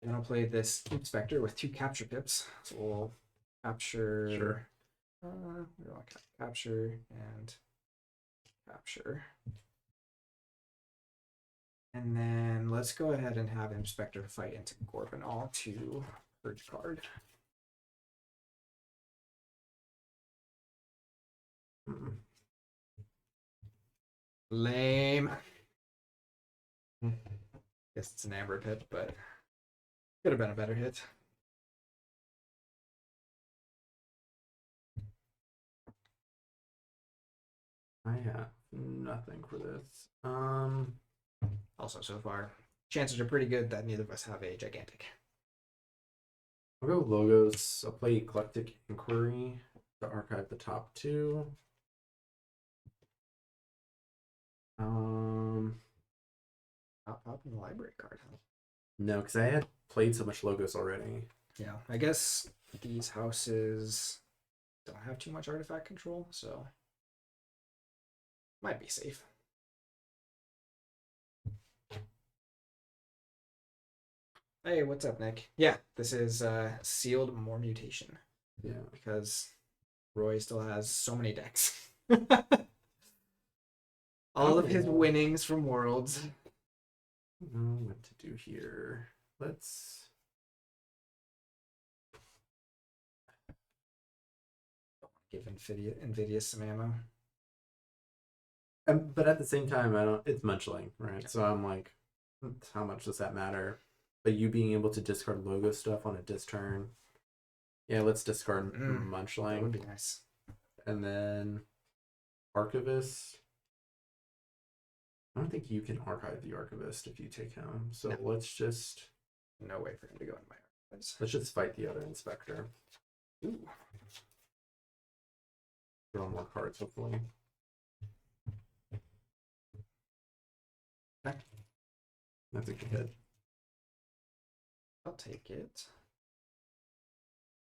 And I'll play this Inspector with 2 capture pips. So we'll capture.
Sure.
We want capture and capture. And then let's go ahead and have Inspector fight into Gorbanal to purge card. Lame. Guess it's an amber pip, but could have been a better hit.
I have nothing for this.
Also, so far, chances are pretty good that neither of us have a gigantic.
I'll go logos. I'll play Eclectic Inquiry to archive the top 2.
Not popping the library card, huh?
No, because I had played so much logos already.
Yeah, I guess these houses don't have too much artifact control, so might be safe. Hey, what's up, Nick? Yeah, this is sealed more mutation
Yeah.
because Roy still has so many decks. All of his winnings from Worlds.
I don't know what to do here. Let's.
Give Invidious some ammo.
But at the same time, I don't. It's munchling, right? So I'm like, how much does that matter? But you being able to discard logo stuff on a dis turn. Yeah, let's discard
That would
munchling.
be nice.
And then Archivist. I don't think you can archive the Archivist if you take him. So
No.
let's just
No way for him to go in my archives.
let's just fight the other Inspector.
Ooh.
Draw more cards, hopefully.
Okay.
That's a good hit.
I'll take it.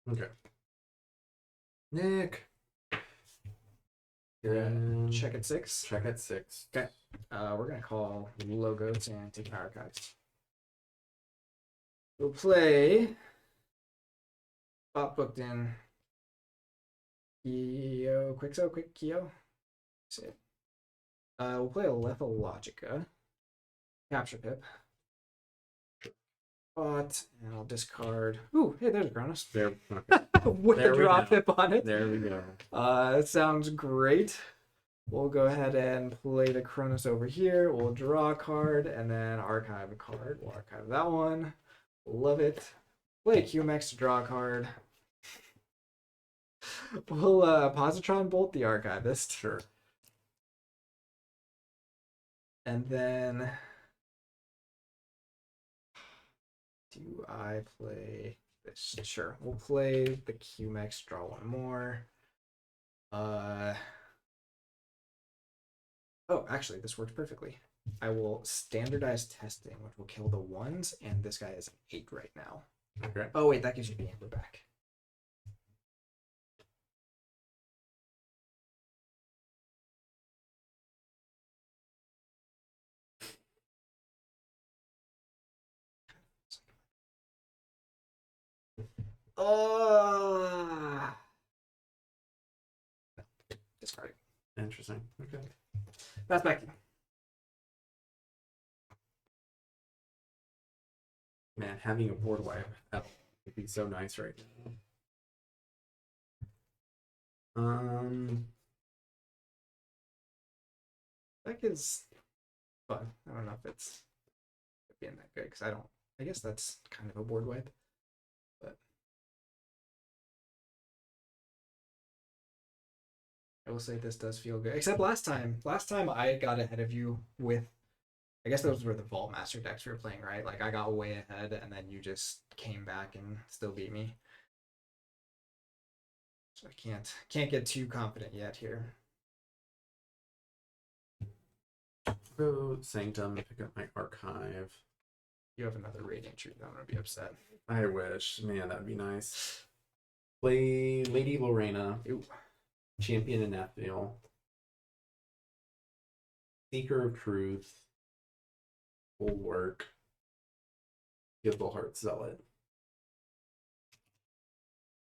Okay. Nick.
Check at 6.
Check at 6.
Okay. We're gonna call logos and take archives. We'll play. Bot booked in. Quick Keo. That's it. We'll play a Lethalogica. Capture pip. Bot, and I'll discard. Ooh, hey, there's a Cronus.
There. Okay.
With
There
a
we
draw
go.
pip on it.
There we go.
That sounds great. We'll go ahead and play the Cronus over here. We'll draw a card and then archive a card. We'll archive that one. Love it. Play QMX to draw a card. We'll Positron Bolt the Archivist.
Sure.
And then Do I play this? Sure. We'll play the QMX, draw one more. Oh, actually, this works perfectly. I will standardize testing, which will kill the ones, and this guy is an 8 right now.
Okay.
Oh, wait, that gives you the amber back. Discarding.
Interesting. Okay.
That's back to you.
Man, having a board wipe would be so nice right now.
Deck is fun. I don't know if it's being that good because I guess that's kind of a board wipe. But I will say this does feel good. Except last time I got ahead of you with, I guess those were the Vault Master decks we were playing, right? Like I got way ahead and then you just came back and still beat me. So I can't get too confident yet here.
Go Sanctum, pick up my archive.
You have another Radiant Truth. I'm gonna be upset.
I wish. Man, that'd be nice. Play Lady Lorena.
Ooh.
Champion in Nafnil. Seeker of Truth. Bulwark. Gibbleheart Zealot.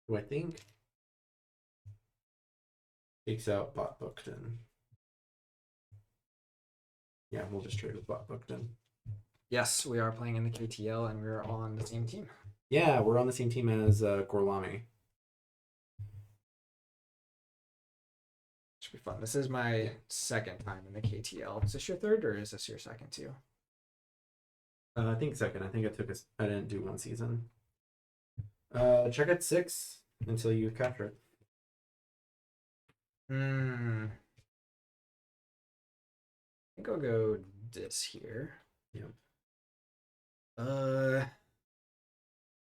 Who I think takes out Bot Bookton. Yeah, we'll just trade with Bot Bookton.
Yes, we are playing in the KTL and we're on the same team.
Yeah, we're on the same team as Gorlami.
Should be fun. This is my second time in the KTL. Is this your third or is this your second too?
I think second. I think I didn't do one season. Check at 6 until you capture it.
I think I'll go this here.
Yep.
I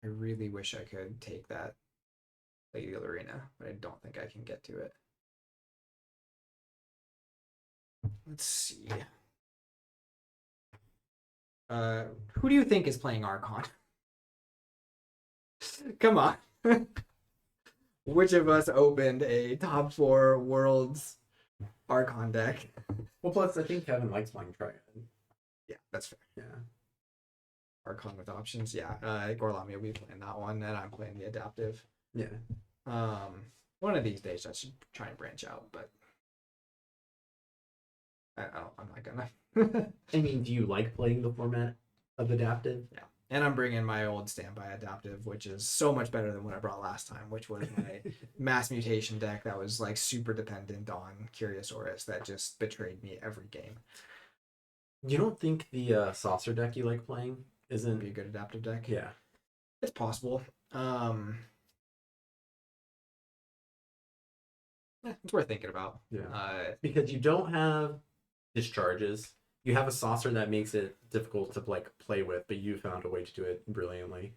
really wish I could take that Lady Arena, but I don't think I can get to it. Let's see. Who do you think is playing Archon? Come on. Which of us opened a top 4 worlds Archon deck?
Well, plus I think Kevin likes playing Triad.
Yeah, that's fair.
Yeah.
Archon with options. Yeah, Gorlami will be playing that one, and I'm playing the adaptive.
Yeah.
One of these days I should try and branch out, but I'm not gonna.
I mean, do you like playing the format of adaptive?
Yeah. And I'm bringing my old standby adaptive, which is so much better than what I brought last time, which was my mass mutation deck that was like super dependent on Curiosaurus that just betrayed me every game.
You don't think the saucer deck you like playing isn't
Be a good adaptive deck.
Yeah.
It's possible. It's worth thinking about.
Yeah. Because you don't have discharges. You have a saucer that makes it difficult to like play with, but you found a way to do it brilliantly.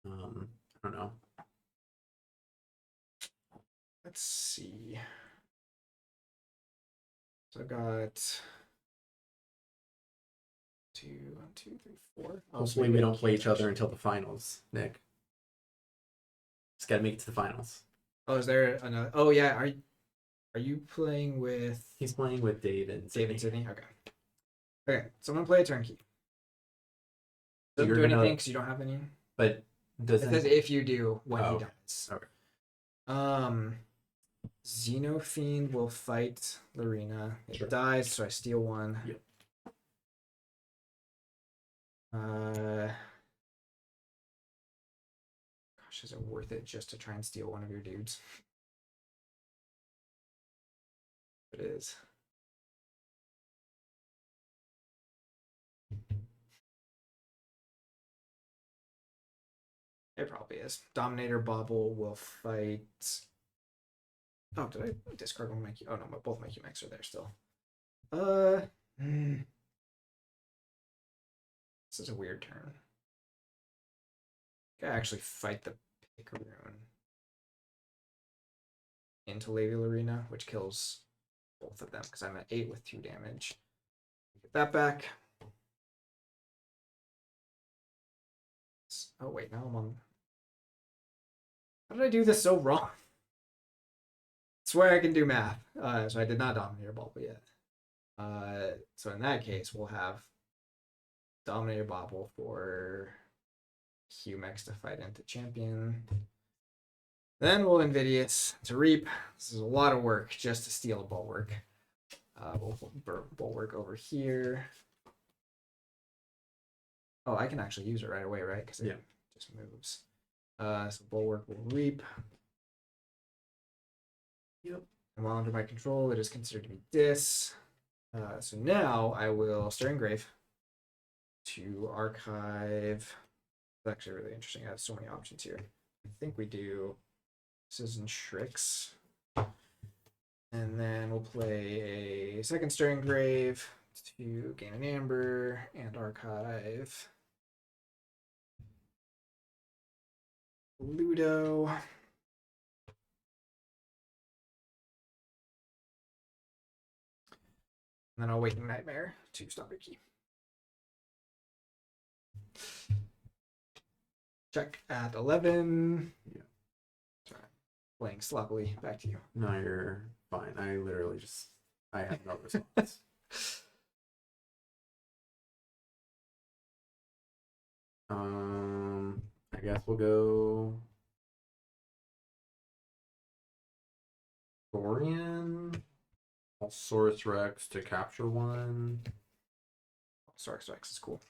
I don't know.
Let's see. So I've got 2, 1, 2, 3, 4.
Hopefully we don't play each other until the finals, Nick. Just gotta make it to the finals.
Oh, is there another? Oh yeah, are you playing with
He's playing with Dave and Sydney.
Sydney? Okay, so I'm gonna play a turnkey.
So
Doesn't
you're
do
gonna-
anything because you don't have any.
But
It
doesn't
says if you do, when
Oh,
he
okay.
dies.
Okay.
Xenofiend will fight Lorena. It
Sure.
dies, so I steal one.
Yep.
Gosh, is it worth it just to try and steal one of your dudes? It is. It probably is. Dominator Bobble will fight. Oh, did I discard one of my Q? Oh no, both my QMX are there still. This is a weird turn. I actually fight the Picaroon into Labial Arena, which kills both of them because I'm at 8 with 2 damage. Get that back. Oh wait, now I'm on. How did I do this so wrong? I swear I can do math. So I did not Dominator Bobble yet. So in that case, we'll have Dominator Bobble for Humex to fight into Champion. Then we'll Invidious to Reap. This is a lot of work just to steal a Bulwark. We'll put Bulwark over here. Oh, I can actually use it right away, right? Because it just moves. So Bulwark will Reap. Yep. And while under my control, it is considered to be Dis. So now I will Stirring Grave to archive. It's actually really interesting. I have so many options here. I think we do Scissors and Shricks. And then we'll play a second Stirring Grave to gain an Amber and archive Ludo. And then I'll Waking Nightmare to stop your key. Check at 11.
Yeah.
Sorry. Playing sloppily. Back to you.
No, you're fine. I literally just, I have no response. I guess we'll go Thorian, Allosaurus Rex to capture one.
Sarx Rex is cool.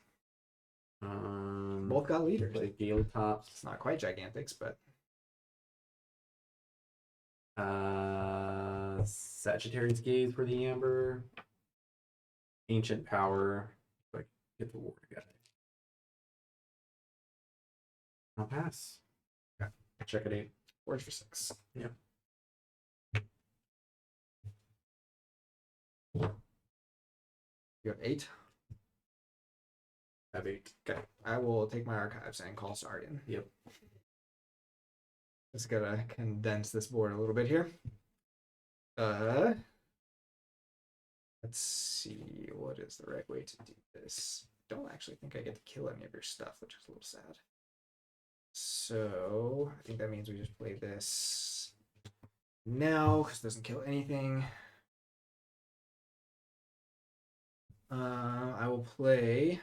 Both
Both got leaders.
play Galetops.
It's not quite Gigantics, but
Sagittarius Gaze for the Amber. Ancient Power. Like, get the war guy. I'll pass.
Okay.
Check at 8.
Forge for 6.
Yep.
You have 8.
Have 8.
Okay. I will take my archives and call Sardian.
Yep.
Just gotta condense this board a little bit here. Let's see, what is the right way to do this? Don't actually think I get to kill any of your stuff, which is a little sad. So I think that means we just play this now because it doesn't kill anything. I will play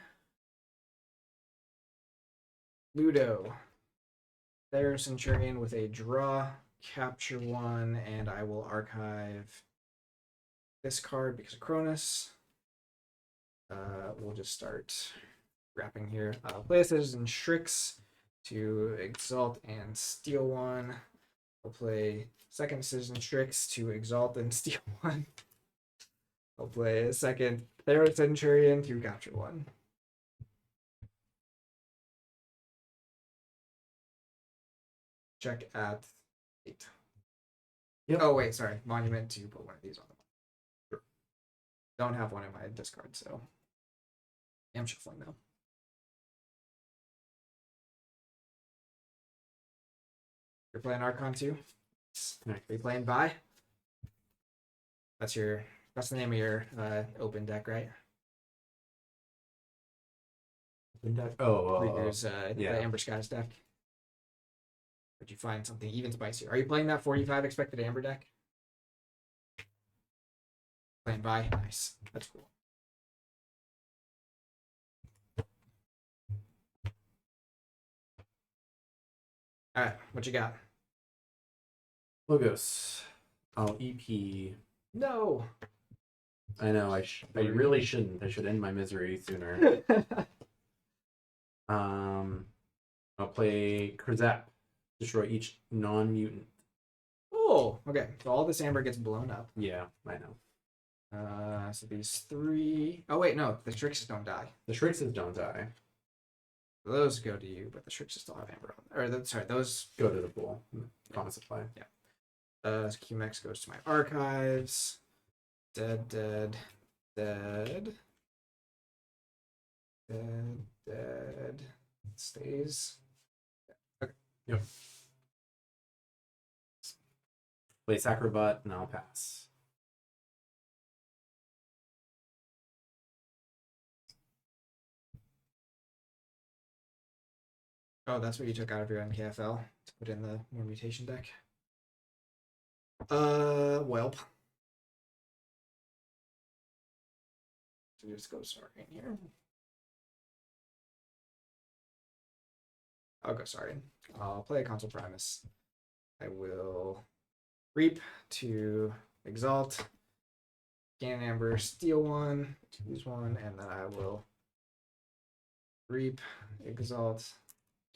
Ludo. There's Centurion with a draw, capture one, and I will archive this card because of Cronus. We'll just start wrapping here. Play Scissors and Shricks to exalt and steal one. I'll play second Scissors and Shricks to exalt and steal one. I'll play a second Theros Centurion to capture one. Check at 8.
Yep.
Oh wait, sorry. Monument to put one of these on the board. Don't have one in my discard, so I'm shuffling now. You're playing Archon too? Are you playing Vi? That's the name of your open deck, right? There's
yeah.
the Amber Skies deck. Would you find something even spicier? Are you playing that 45 expected Amber deck? Playing Vi? Nice. That's cool. Alright, what you got?
Logos. I'll EP.
No!
I know, I really shouldn't. I should end my misery sooner. I'll play Krzap. Destroy each non-mutant.
Oh, okay. So all this amber gets blown up.
Yeah, I know.
So these 3. Oh wait, no, the Strixes don't die.
The Shrixes don't die.
Those go to you, but the Strixes still have amber on. Or sorry, those
Go to the pool. Common supply.
so QMX goes to my archives. Dead, dead, dead. Dead, dead. Stays.
Yep. Place Acrobat, and I'll pass.
Oh, that's what you took out of your NKFL to put in the more mutation deck. Whelp. So just go sorry in here. I'll go sorry. I'll play a Console Primus. I will Reap to Exalt, Gain Amber, steal one, choose one, and then I will Reap, Exalt,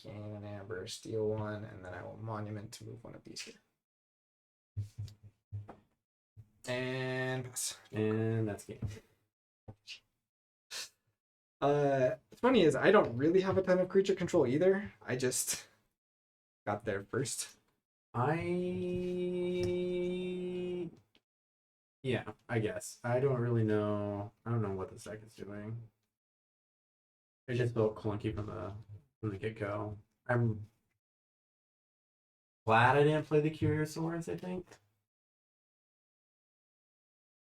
Gain an Amber, steal one, and then I will Monument to move one of these here. And pass.
And that's game.
What's funny is I don't really have a ton of creature control either. I just got there first.
Yeah, I guess. I don't really know. I don't know what this deck is doing. It just felt clunky from the get-go. I'm glad I didn't play the Curious Swords, I think.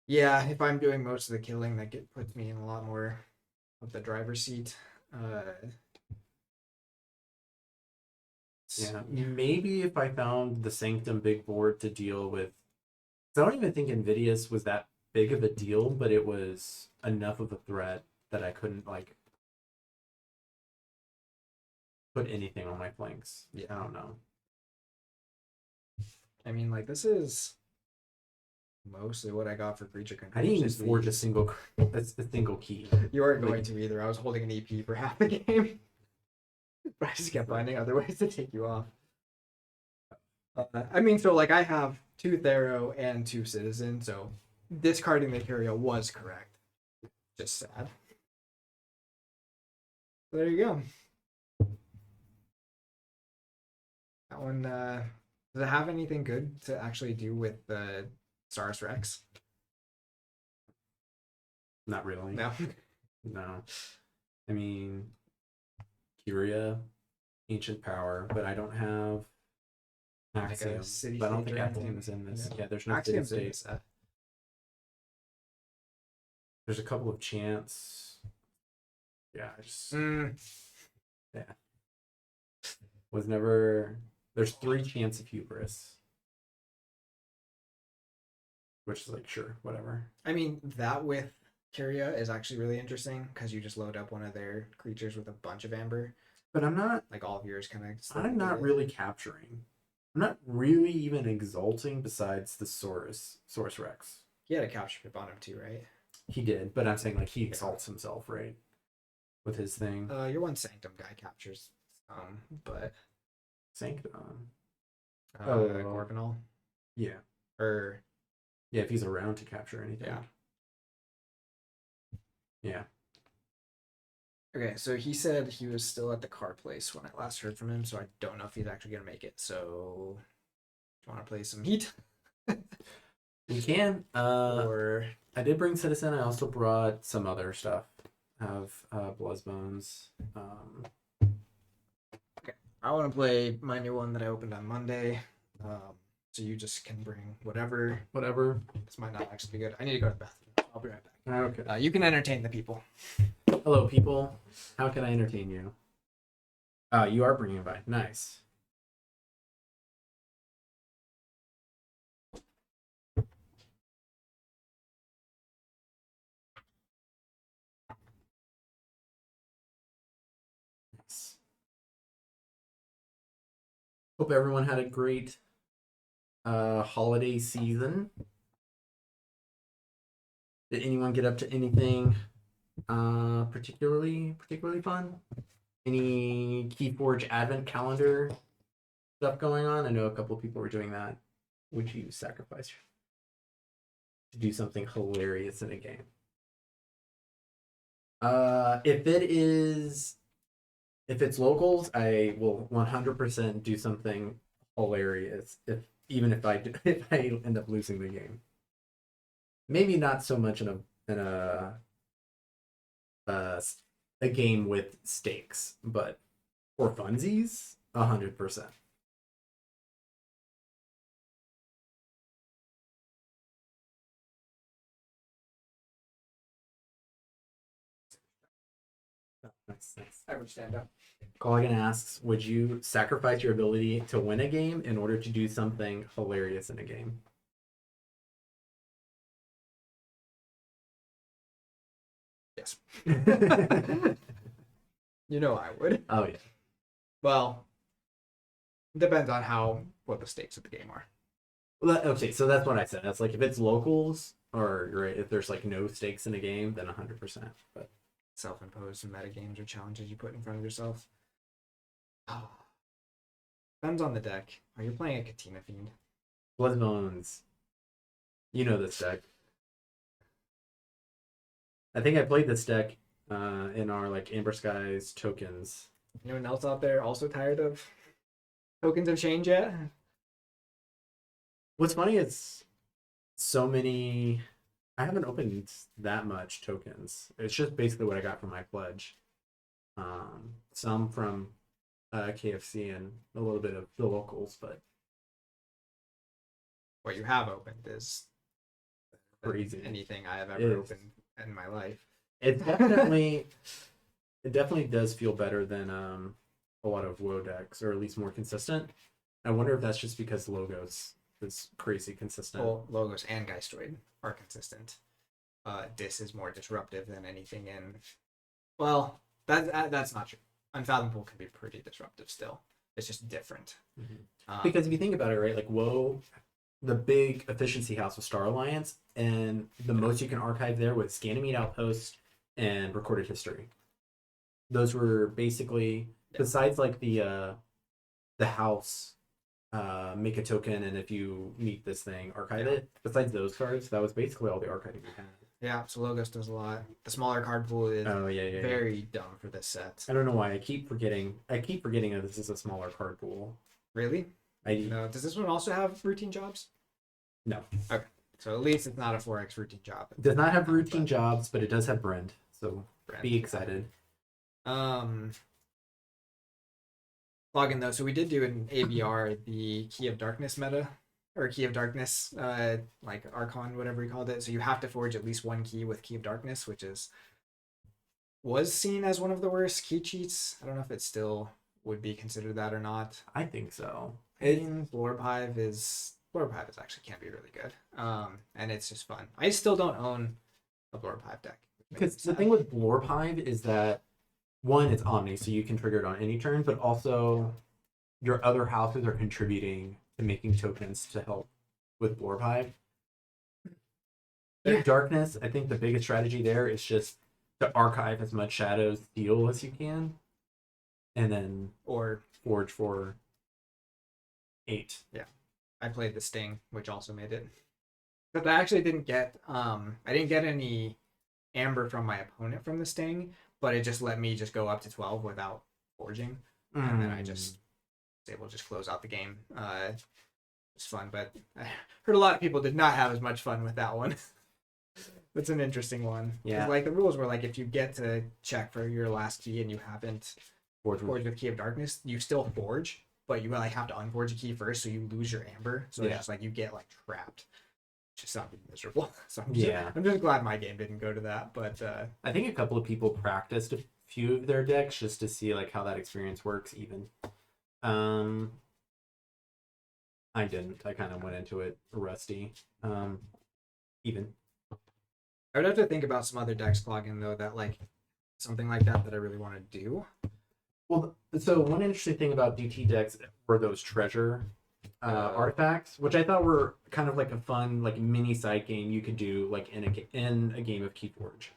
Yeah, if I'm doing most of the killing, that puts me in a lot more of the driver's seat.
Yeah, maybe if I found the Sanctum big board to deal with. I don't even think Invidious was that big of a deal, but it was enough of a threat that I couldn't like put anything on my flanks.
Yeah.
I don't know.
I mean, like, this is mostly what I got for creature control.
I didn't even
just
forge a
these.
single key.
You weren't going to either. I was holding an EP for half the game. But I just kept finding other ways to take you off. I mean, so, like, I have 2 Thero and 2 Citizen, so discarding the Curio was correct. Just sad. So there you go. That one, does it have anything good to actually do with the Stars Rex?
Not really.
No.
No. I mean, Curia, Ancient Power, but I don't have
Like a
Axiom.
city
But I don't
stage
think
or anything?
Axiom's in this.
Yeah.
Yeah, there's no city
Axiom's in
state.
this set.
There's a couple of chants. Yeah, I just was never. There's 3 chants of hubris, which is like sure, whatever.
I mean, that with Curia is actually really interesting because you just load up one of their creatures with a bunch of amber.
But I'm not.
Like all of yours kind of.
I'm not really capturing. I'm not really even exalting besides the Source Rex.
He had a capture pip on him too, right?
He did, but I'm saying like he exalts himself, right? With his thing.
Your one Sanctum guy captures but
Sanctum.
Gorgonol.
Yeah.
Or
Yeah, if he's around to capture anything.
yeah.
Yeah.
Okay, so he said he was still at the car place when I last heard from him, so I don't know if he's actually gonna make it. So, do you want to play some Heat?
We can.
Or
I did bring Citizen. I also brought some other stuff. I have Bloodbones.
okay, I want to play my new one that I opened on Monday. So you just can bring whatever.
Whatever.
This might not actually be good. I need to go to the bathroom. I'll be right back.
Okay.
You can entertain the people.
Hello, people. How can I entertain you? You are bringing it by. Nice. Nice. Hope everyone had a great holiday season. Did anyone get up to anything particularly fun? Any Keyforge advent calendar stuff going on? I know a couple of people were doing that. Would you sacrifice to do something hilarious in a game? If it's locals, I will 100% do something hilarious. Even if I end up losing the game. Maybe not so much in a game with stakes, but for funsies, 100%. Nice, nice.
I would stand up.
Colgan asks, would you sacrifice your ability to win a game in order to do something hilarious in a game?
Yes. You know I would.
Oh yeah.
Well, depends on what the stakes of the game are.
Well, okay, so that's what I said. That's like if it's locals or right, if there's like no stakes in a game, then 100%. But
Self-imposed metagames or challenges you put in front of yourself. Oh. Depends on the deck. Are you playing a Katina Fiend?
Bloodbones, you know this deck. I think I played this deck in our like Amber Skies tokens.
Anyone else out there also tired of tokens of change yet?
What's funny is so many. I haven't opened that much tokens. It's just basically what I got from my pledge. Some from KFC and a little bit of the locals, but
What you have opened is
crazy.
anything I have
It
ever
is.
opened in my life.
It definitely does feel better than a lot of WoW decks, or at least more consistent. I wonder if that's just because logos is crazy consistent.
Well, Logos and Geistoid are consistent. Dis is more disruptive than anything in. Well, that's not true. Unfathomable can be pretty disruptive still. It's just different.
Because if you think about it, right, like WoW, the big efficiency house was Star Alliance, and the most you can archive there was Ganymede Outpost and Recorded History. Those were basically, besides like the house, make a token, and if you meet this thing, archive it. Besides those cards, that was basically all the archiving we had.
Yeah, so Logos does a lot. The smaller card pool is
Oh yeah.
very dumb for this set.
I don't know why I keep forgetting. That this is a smaller card pool.
Really?
I
No. Does this one also have routine jobs?
no.
Okay. So at least it's not a 4x routine job.
It does not have routine jobs, but it does have Brand. So
Brand.
be excited.
Login though, so we did do an ABR, the Key of Darkness meta, or Key of Darkness, like Archon, whatever we called it. So you have to forge at least one key with Key of Darkness, which was seen as one of the worst key cheats. I don't know if it still would be considered that or not.
I think so.
I mean, Blorb Hive actually can be really good. And it's just fun. I still don't own a Blorb Hive deck.
Because the thing with Blorb Hive is that one, it's Omni, so you can trigger it on any turn, but also your other houses are contributing to making tokens to help with Blorb Hive. In Darkness, I think the biggest strategy there is just to archive as much Shadow Steel as you can, and then
Or
forge for 8.
I played the Sting, which also made it. But I actually didn't get any amber from my opponent from the Sting, but it just let me just go up to 12 without forging. And then I just was able to just close out the game. It's fun, but I heard a lot of people did not have as much fun with that one. That's an interesting one. 'Cause,
Yeah.
like the rules were like if you get to check for your last key and you haven't
forge
forged with Key of Darkness, you still forge, but you like have to unforge a key first, so you lose your amber. So it's
Yeah.
just like you get like trapped. Just sounded miserable. So
Yeah.
I'm just glad my game didn't go to that. But
I think a couple of people practiced a few of their decks just to see like how that experience works even. I didn't. I kind of went into it rusty. Even.
I would have to think about some other decks clogging though that like something like that I really want to do.
Well, so one interesting thing about DT decks were those treasure artifacts, which I thought were kind of like a fun like mini side game you could do like in a game of Keyforge.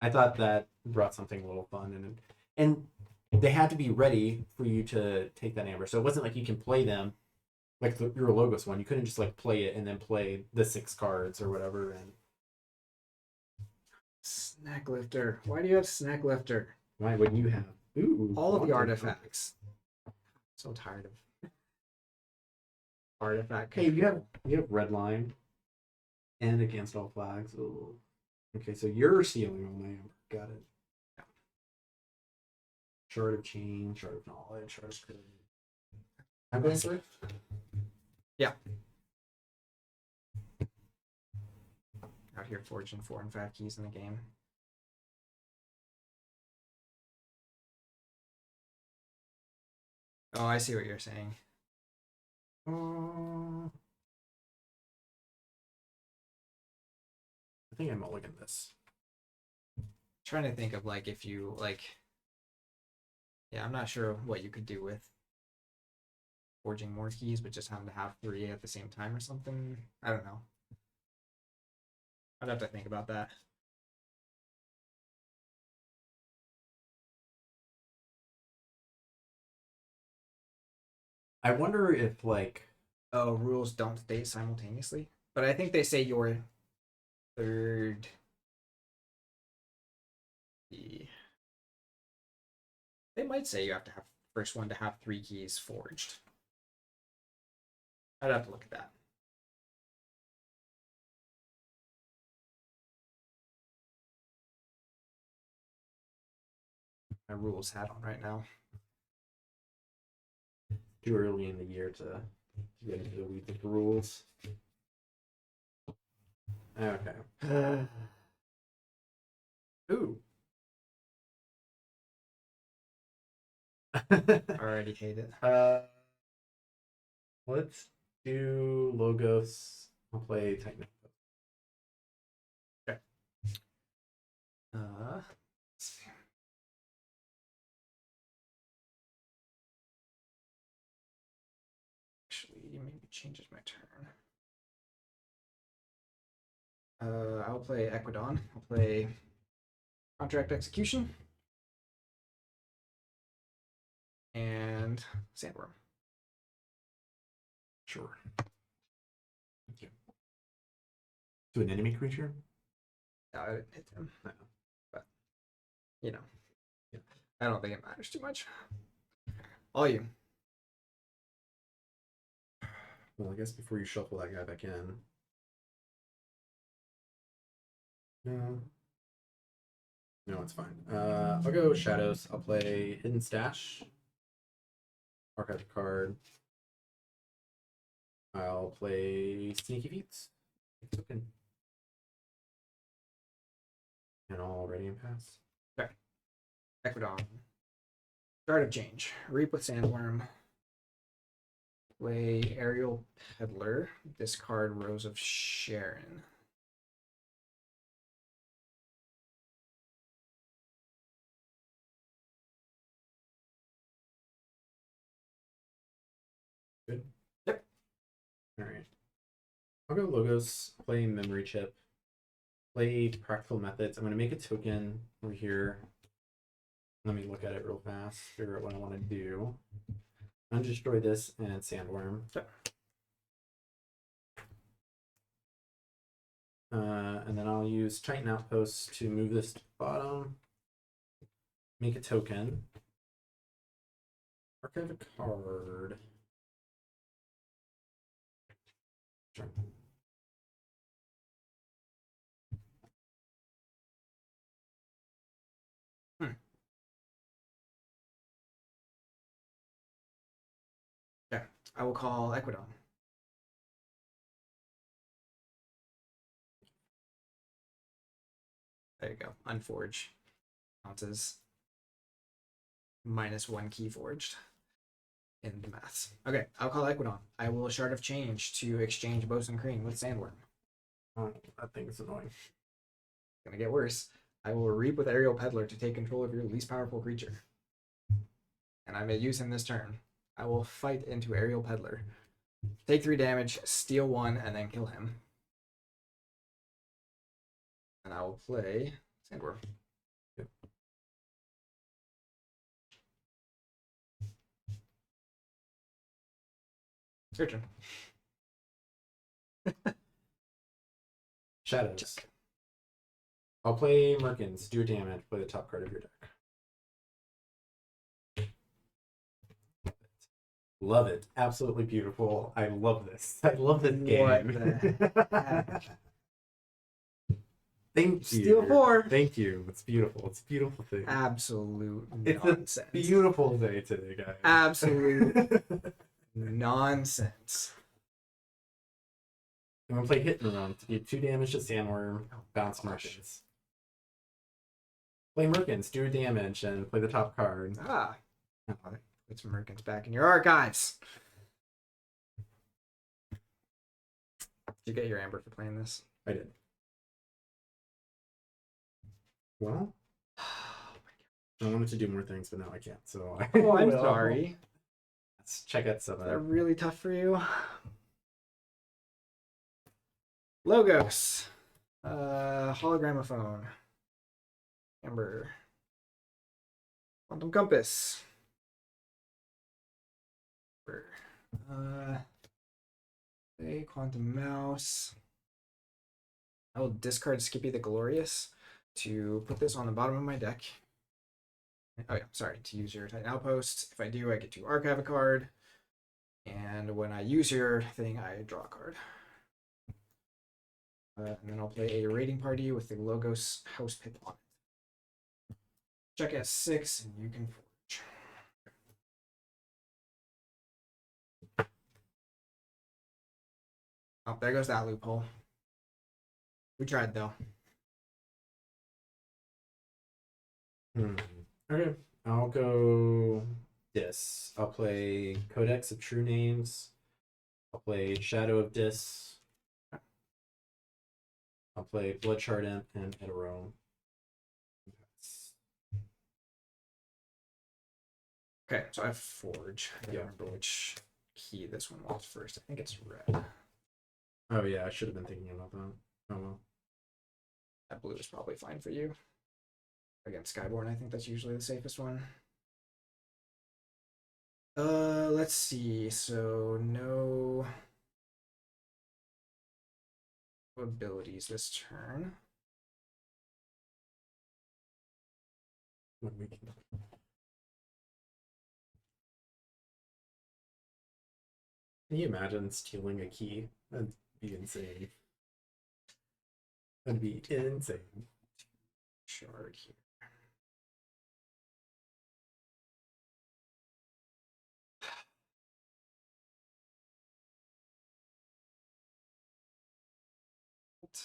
I thought that brought something a little fun and they had to be ready for you to take that amber. So it wasn't like you can play them like your Logos one. You couldn't just like play it and then play the 6 cards or whatever. And
Snack Lifter. Why do you have Snack Lifter?
why would you have
All of the
quantum.
artifacts. So tired of artifact.
Hey, you
control.
have red line and against all flags. Oh. Okay, so you're sealing on my amber. Got it. Shard of change, shard of knowledge, shard of code. I'm going for it.
Yeah. Out here forging 4 and 5 keys in the game. Oh, I see what you're saying.
I think I'm mulligan this.
Trying to think of like if you like. Yeah, I'm not sure what you could do with forging more keys, but just having to have 3 at the same time or something. I don't know. I'd have to think about that.
I wonder if like
Oh, rules don't state simultaneously, but I think they say your third key. They might say you have to have first one to have 3 keys forged. I'd have to look at that. My rules hat on right now.
too early in the year to get into the weeds of the rules. Okay. Ooh.
I already hate it.
Let's do Logos. I'll play Titan.
Okay. Let's see. Actually, maybe changes my turn. I'll play Equidon. I'll play Contract Execution and Sandworm.
Sure. Thank you. To an enemy creature?
No, I didn't hit him,
No.
but you know,
Yeah.
I don't think it matters too much. All you.
Well, I guess before you shuffle that guy back in. No. No, it's fine. I'll go Shadows. I'll play Hidden Stash. Archive a card. I'll play Sneaky Feats. Token. And I'll ready and pass.
Okay. Equidon. Start of change. Reap with Sandworm. Play Aerial Peddler. Discard Rose of Sharon.
Good.
Yep.
All right. I'll go Logos. Play Memory Chip. Play Practical Methods. I'm going to make a token over here. Let me look at it real fast. Figure out what I want to do. Undestroy this and Sandworm.
Yep.
And then I'll use Titan Outpost to move this to the bottom. Make a token. Archive a card. Sure.
Okay. I will call Equidon. There you go. Unforge. Counts as -1 key forged in the maths. Okay, I'll call Equidon. I will Shard of Change to exchange Bosun Cream with Sandworm.
Oh, that thing is annoying.
It's gonna get worse. I will Reap with Aerial Peddler to take control of your least powerful creature. And I may use him this turn. I will fight into Aerial Peddler. Take 3 damage, steal 1, and then kill him. And I will play Sandworm.
Yep.
It's your turn.
Shadows.
Check.
I'll play Merkins. Do damage. Play the top card of your deck. Love it. Absolutely beautiful. I love this. I love this game.
What the heck?
Thank you.
Steal 4.
Thank you. It's beautiful. It's a beautiful thing.
Absolute
It's
nonsense.
a beautiful day today, guys.
Absolute nonsense.
I'm gonna play Hit and Run to do 2 damage to Sandworm. Bounce
gosh.
Merkins. Play Merkins. Do damage and play the top card.
Ah.
Play
Put some merkins back in your archives. Did you get your amber for playing this?
I did. Well, I wanted to do more things, but now I can't. So
Oh, I'm
will.
sorry.
Let's check out some.
Is that really tough for you? Logos. Hologramophone. Amber. Quantum Compass. A Quantum Mouse. I will discard Skippy the Glorious to put this on the bottom of my deck. Oh yeah, sorry, to use your Titan Outpost. If I do, I get to archive a card. And when I use your thing, I draw a card. And then I'll play a raiding party with the Logos House Pip on it. Check at 6, and you can forge. Oh, there goes that loophole. We tried, though.
Okay, I'll go this. I'll play Codex of True Names. I'll play Shadow of Dis. I'll play Bloodshard Imp and Eterone.
Okay, so I have Forge. I don't remember which key this one was first. I think it's red.
Oh yeah, I should have been thinking about that. Oh well.
That blue is probably fine for you. Against Skyborn, I think that's usually the safest one. Let's see. So no abilities this turn.
What we can... Can you imagine stealing a key? That'd be insane. That'd be insane.
Shard here.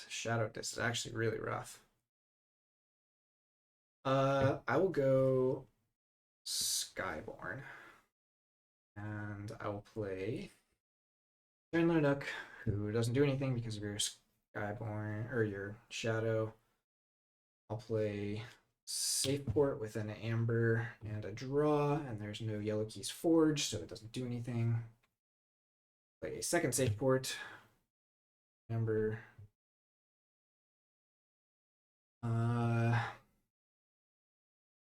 Shadow Disc is actually really rough. I will go Skyborn. And I will play Chandler Nook, who doesn't do anything because of your Skyborn or your Shadow. I'll play Safeport with an Amber and a draw, and there's no Yellow Keys Forge, so it doesn't do anything. Play a second Safeport. Amber.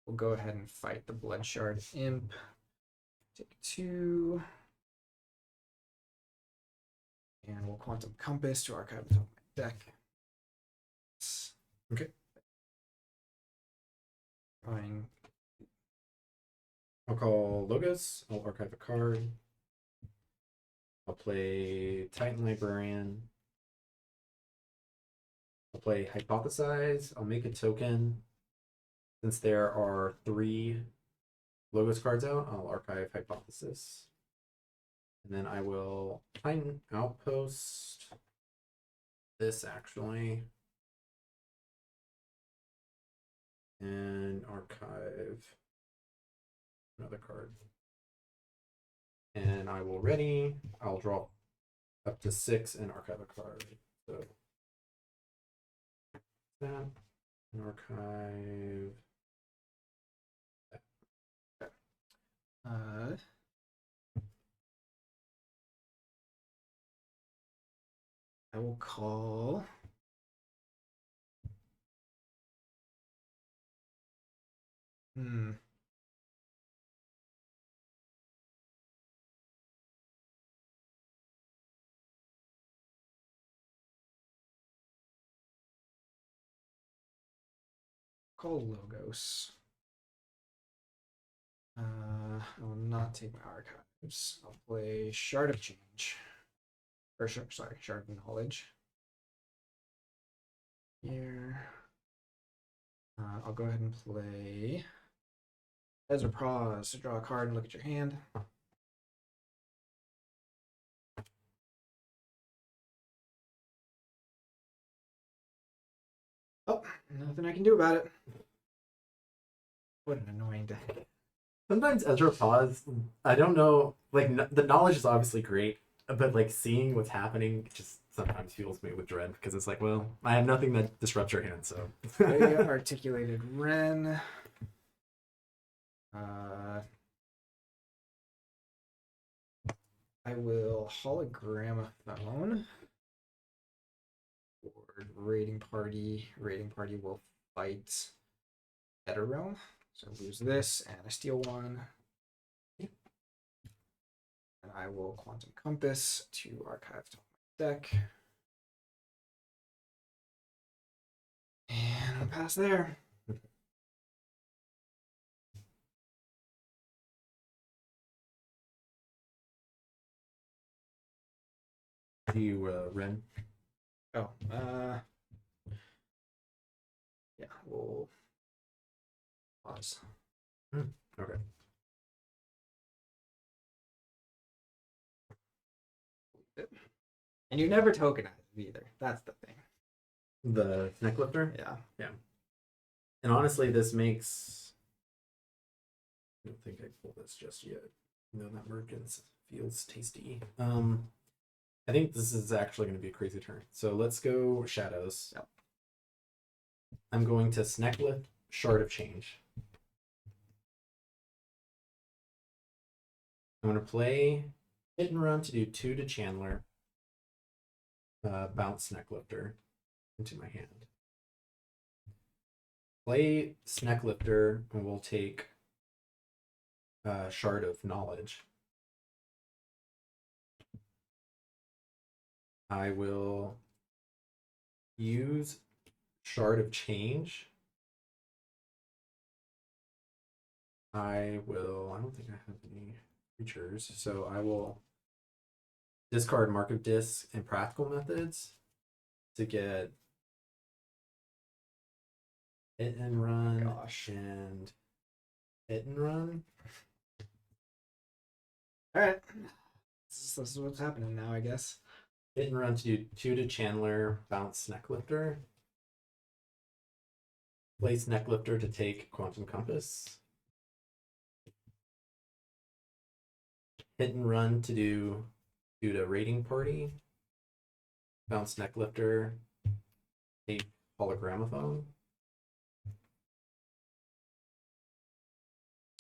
We'll go ahead and fight the Bloodshard Imp. Take 2. And we'll Quantum Compass to archive the top of my deck.
Okay.
Drawing.
I'll call Logos. I'll archive a card. I'll play Titan Librarian. I'll play Hypothesize. I'll make a token. Since there are 3 Logos cards out, I'll archive Hypothesis. And then I will Titan Outpost this actually. And archive another card. And I will ready. I'll draw up to 6 and archive a card. So that and archive.
I will call Logos. I will not take my archives. I'll play Shard of Change. Or sorry, Shard of Knowledge. Here. I'll go ahead and play Ezra Pause to draw a card and look at your hand. Oh, nothing I can do about it. What an annoying deck.
Sometimes Ezra Pause, I don't know, like the knowledge is obviously great, but like seeing what's happening just sometimes fuels me with dread because it's like, well, I have nothing that disrupts your hand, so.
Very articulated Ren. I will hologramophone. Board raiding party. Raiding party will fight Better Realm. So lose this and I steal one. And I will Quantum Compass to archive to my deck. And I'm past there.
Do you, Ren?
Oh, yeah, we'll pause.
Okay.
And you never tokenize it either. That's the thing.
The neck lifter?
Yeah.
And honestly, this makes. I don't think I pulled this just yet. No, that Merkins feels tasty. I think this is actually going to be a crazy turn. So let's go shadows.
Yep.
I'm going to snack lift Shard of Change. I'm going to play Hit and Run to do 2 to Chandler. Bounce Snack Lifter into my hand. Play Snack Lifter and we'll take Shard of Knowledge. I will use Shard of Change. I don't think I have any creatures, so I will discard Mark of Disc and Practical Methods to get Hit and Run and Hit and Run.
Alright. This is what's happening now, I guess.
Hit and Run to do 2 to Chandler, bounce Neck Lifter. Place Neck Lifter to take Quantum Compass. Hit and Run to do to Raiding Party. Bounce Neck Lifter. Take Hologramophone.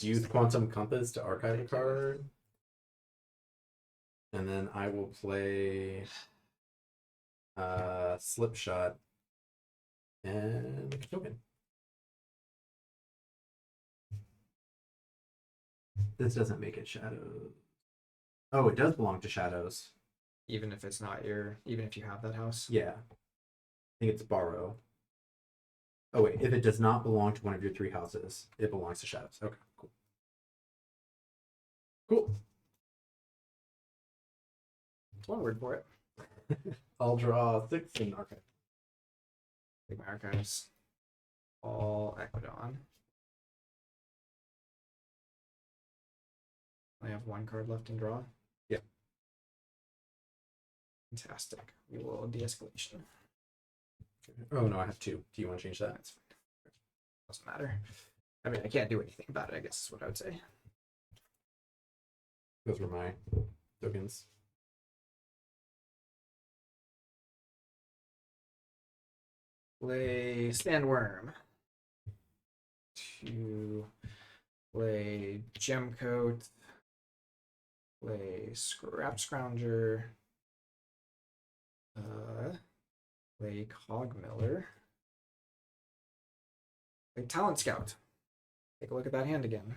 Use Quantum Compass to archive a card. And then I will play Slip Shot and token. This doesn't make it shadows. Oh, it does belong to shadows.
Even if it's not even if you have that house.
Yeah. I think it's borrow. Oh wait, if it does not belong to one of your 3 houses, it belongs to shadows. Okay, cool. Cool.
That's one word for it.
I'll draw 6 in archive.
Take my archives. All Equidon. I have 1 card left in draw.
Yeah.
Fantastic. We will de-escalation.
Oh no, I have 2. Do you want to change that?
That's fine. Doesn't matter. I mean, I can't do anything about it, I guess is what I would say.
Those were my tokens.
Play Sandworm. To play Gemcoat. Play Scrap Scrounger. Play Cogmiller. Play Talent Scout. Take a look at that hand again.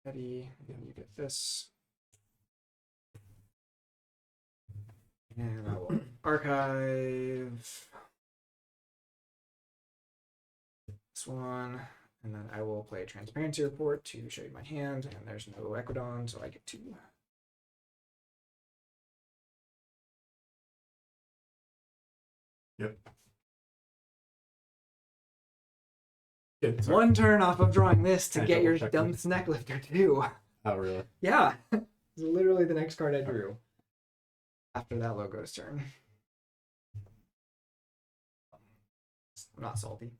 Ready, and you get this. And I will archive this one, and then I will play Transparency Report to show you my hand, and there's no Equidon, so I get 2.
Yep. Good. Sorry.
1 turn off of drawing this to
Can I
get your
double check
dumb
this?
Snack Lifter too.
Oh really?
Yeah, it's literally the next card I drew. after that logo's turn. I'm not salty.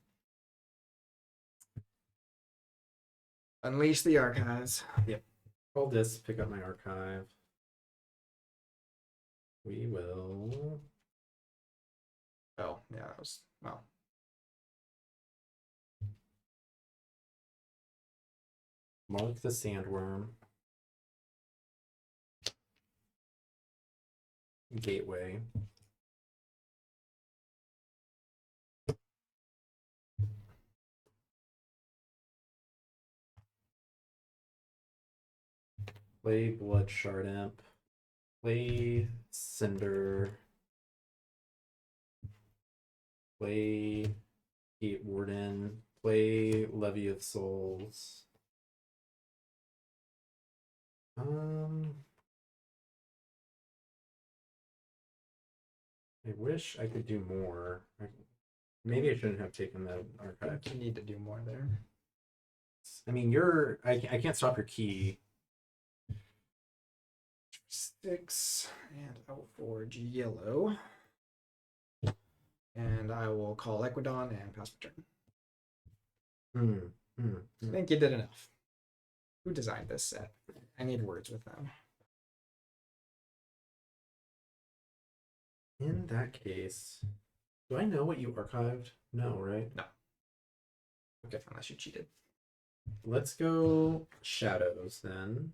Unleash the archives.
Call this, pick up my archive. We will.
Oh, yeah, that was well.
Mark the sandworm. Gateway. Play Blood Shard Imp. Play Cinder. Play Gate Warden. Play Levy of Souls. I wish I could do more. Maybe I shouldn't have taken the
I
archive.
think you need to do more there.
I mean, I can't stop your key.
6, and I will forge yellow. And I will call Equidon and pass my turn. I think you did enough. Who designed this set? I need words with them.
In that case, do I know what you archived? No, right?
No. Okay, unless you cheated.
Let's go Shadows then.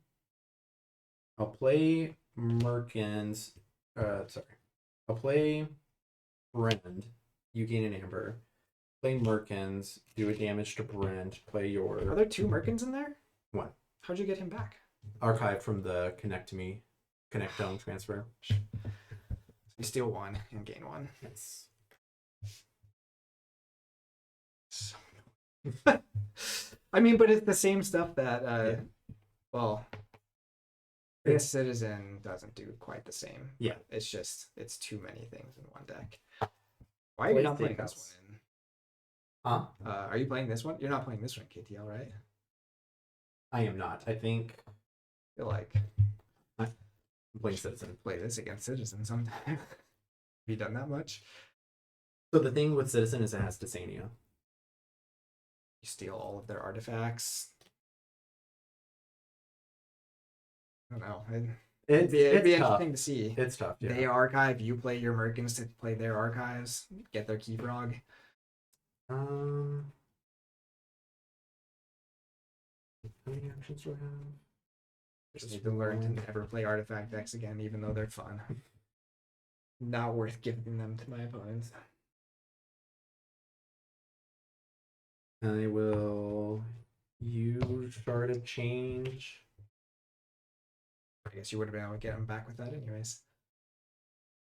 I'll play Merkins. Sorry. I'll play Brand. You gain an Amber. Play Merkins. Do a damage to Brand. Play your
Are there 2 Merkins in there?
one.
How'd you get him back?
Archive from the Connect Dome transfer.
You steal 1 and gain 1.
Yes.
I mean, but it's the same stuff that, well, this Citizen doesn't do quite the same.
Yeah.
It's just, it's too many things in one deck. Why are you not playing this one? Are you playing this one? You're not playing this one, KTL, right?
I am not. I think
I feel like
I'm playing Citizen.
play this against Citizen sometime. Have you done that much?
So the thing with Citizen is it has Dysania.
You steal all of their artifacts. I don't know. It'd be
It's tough.
interesting to see.
It's tough. Yeah.
They archive, you play your Merkins to play their archives, get their key frog.
How many actions do I have?
Just need to learn to never play artifact decks again, even though they're fun. Not worth giving them to my opponents.
I will use Shard of Change.
I guess you would have been able to get them back with that anyways.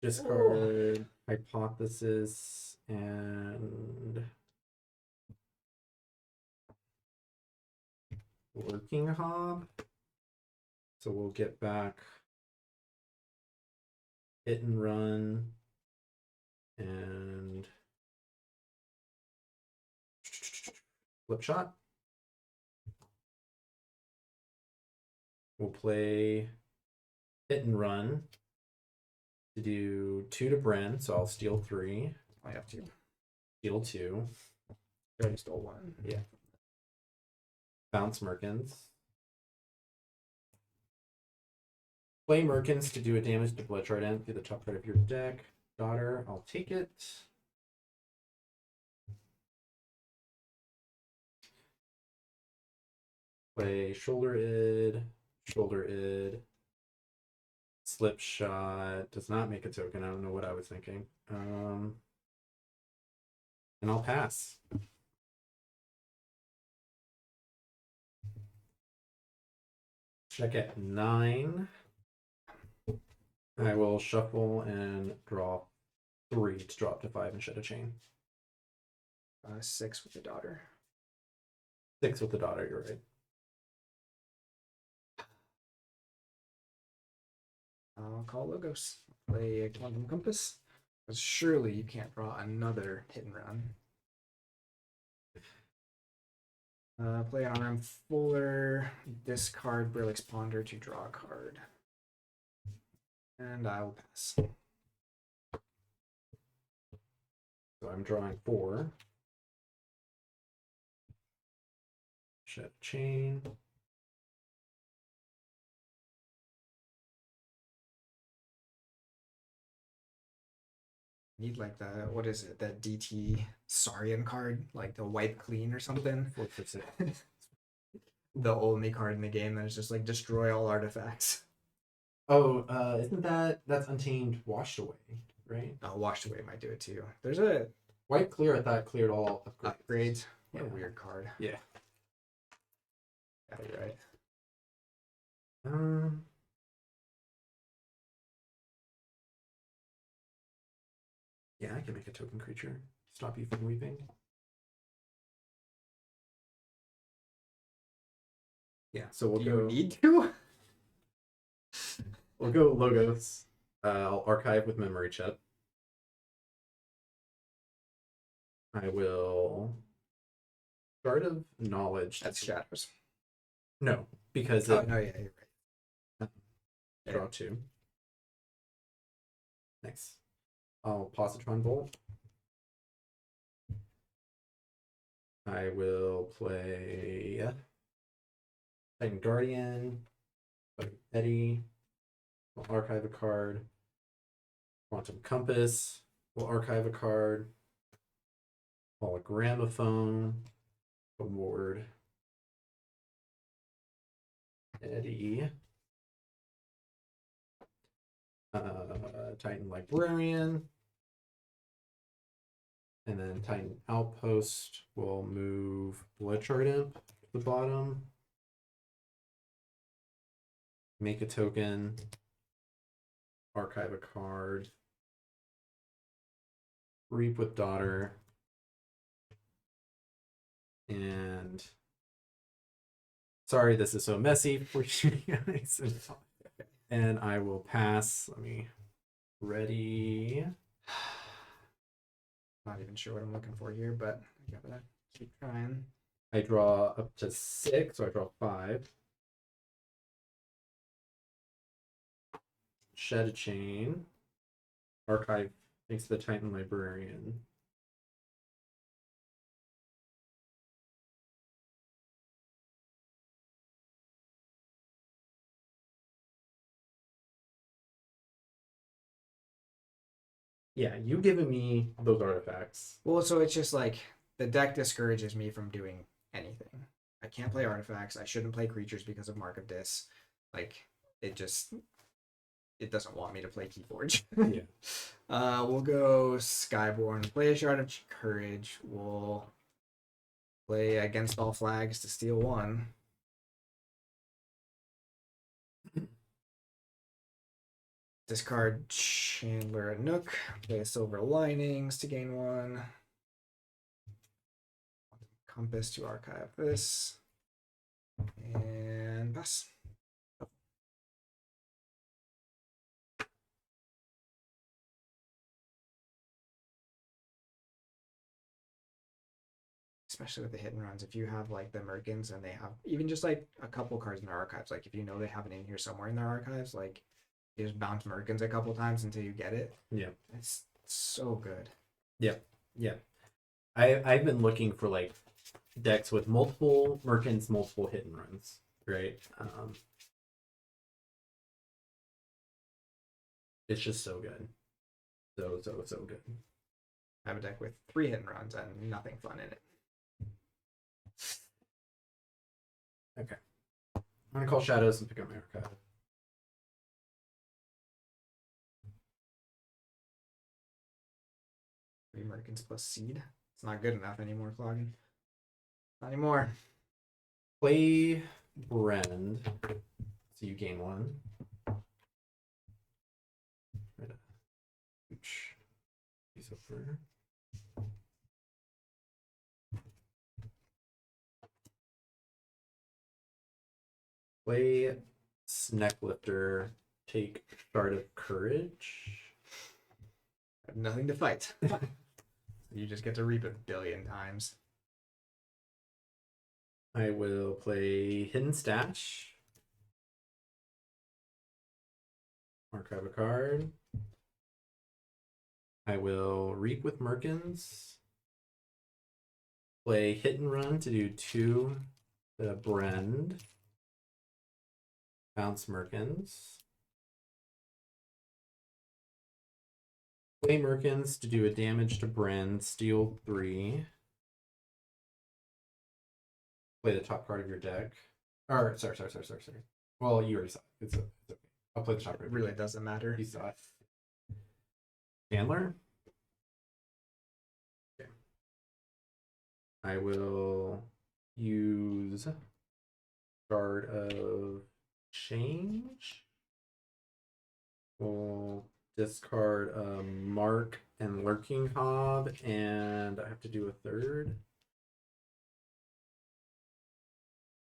Discard Hypothesis and Working Hob. So we'll get back Hit and Run and Flip Shot. We'll play Hit and Run to do 2 to Bren, so I'll steal 3.
I have to.
Steal 2.
I already stole 1.
Yeah. Bounce Merkins. Play Merkins to do a damage to Blood Shard Imp through the top part of your deck. Daughter, I'll take it. Play Shoulder Id. Shoulder Id. Slip Shot. Does not make a token. I don't know what I was thinking. And I'll pass. Check at 9. I will shuffle and draw 3 to drop to 5 and shed a chain.
6 with the daughter.
6 with the daughter, you're right.
I'll call Logos. Play a Quantum Compass. Because surely you can't draw another hit and run. Play Arm Fuller. Discard Brilix Ponder to draw a card. And I will pass.
So I'm drawing 4. Shed chain.
Need like the, what is it, that DT Saurian card, like the wipe clean or something.
4 for 6.
The only card in the game that is just like destroy all artifacts.
Oh, isn't that's Untamed Washed Away, right?
Washed Away might do it too. There's a
Wipe Clear, I thought cleared all upgrades.
upgrade. What a
Yeah.
weird card.
Yeah.
Yeah, you're right.
Yeah, I can make a token creature. Stop you from weeping. Yeah, so we'll
Do
go.
you need to?
We'll go Logos. I'll archive with memory chip. I will. Guard of Knowledge.
That's shadows.
No, because
Oh
it,
no, yeah, you're right.
draw 2. Nice. I'll Positron Bolt. I will play Titan Guardian, Eddie. We'll archive a card. Quantum Compass. We'll archive a card. Hologramophone. Award. Eddie. Titan Librarian. And then Titan Outpost will move Bloodshard Imp to the bottom. Make a token. Archive a card. Reap with Daughter. And sorry, this is so messy for you guys. And I will pass. Let me ready.
Not even sure what I'm looking for here, but I gotta keep trying.
I draw up to 6, so I draw 5. Shed a chain. Archive thanks to the Titan Librarian. Yeah, you giving me those artifacts.
Well, so it's just like the deck discourages me from doing anything. I can't play artifacts. I shouldn't play creatures because of Mark of Dis. Like it just it doesn't want me to play Keyforge.
Yeah.
We'll go Skyborn. Play a Shard of Courage. We'll play Against All Flags to steal 1. Discard Chandler and Nook. Play Silver Linings to gain 1. Compass to archive this. And pass. Especially with the hit and runs, if you have like the Merkins and they have even just like a couple cards in their archives, like if you know they have it in here somewhere in their archives, like you just bounce Merkins a couple times until you get it.
Yeah.
It's so good.
Yeah. Yeah. I've been looking for like decks with multiple Merkins, multiple hit and runs, right? It's just so good. So good.
I have a deck with 3 hit and runs and nothing fun in it.
Okay. I'm gonna call Shadows and pick up my archive.
Three Merkins plus Seed. It's not good enough anymore, Clogging. Not anymore.
Play Brand. So you gain 1. Ooch. He's over. Play Snecklifter. Take Shard of Courage.
I have nothing to fight. You just get to reap 1 billion times.
I will play Hidden Stash. archive a card. I will Reap with Merkins. Play Hit and Run to do 2 the Brend. Bounce Merkins. Play Merkins to do a damage to Brend, steal 3. Play the top card of your deck. Or, sorry. Well, you already saw it. It's okay. I'll play the top card.
It really doesn't matter.
You saw it. Chandler. Okay. I will use Guard of Change. We'll discard Mark and Lurking Hob, and I have to do a third.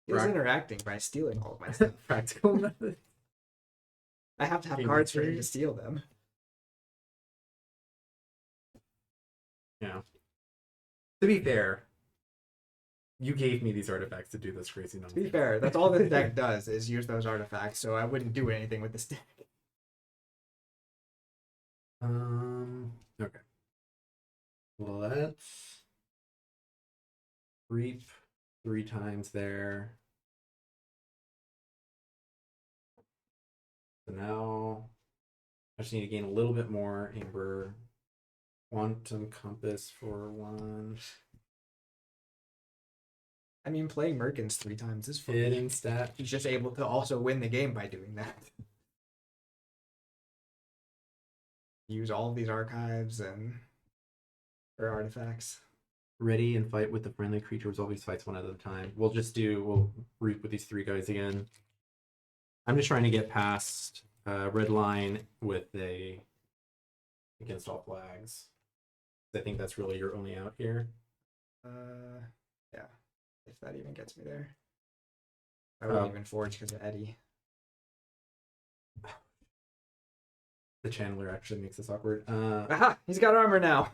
He's interacting by stealing all of my stuff.
Practical method.
I have to have
Game
cards for him
three.
to steal them.
Yeah. To be fair, you gave me these artifacts to do this crazy
To be
nonsense.
fair, that's all this deck does is use those artifacts, so I wouldn't do anything with this deck.
Okay. Let's reap 3 times there. So now I just need to gain a little bit more Amber. Quantum Compass for 1.
I mean, playing Merkins 3 times is fun.
Hidden stat.
He's just able to also win the game by doing that. Use all of these archives and or artifacts.
Ready and fight with the friendly creature. Resolve these fights one at a time. We'll reap with these 3 guys again. I'm just trying to get past red line with a against all flags. I think that's really your only out here.
Yeah, if that even gets me there. I wouldn't even forge because of Eddie.
The Chandler actually makes this awkward.
Aha! He's got armor now.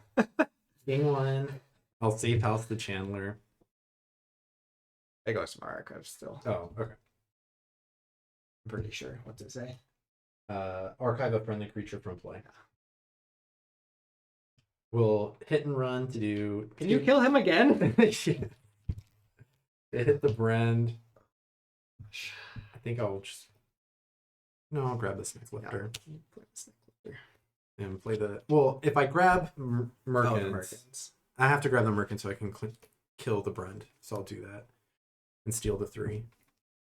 Game 1. I'll safe house the Chandler.
It goes to my archives still.
Oh, okay.
I'm pretty sure. What's it say?
Archive a friendly creature from play. We'll hit and run to do.
Can you kill him again?
Yeah. To hit the Brend. I think I'll just. No, I'll grab the Snake Lifter and play the. Well, if I grab Merkins, I have to grab the Merkin so I can kill the Brend. So I'll do that and steal the 3.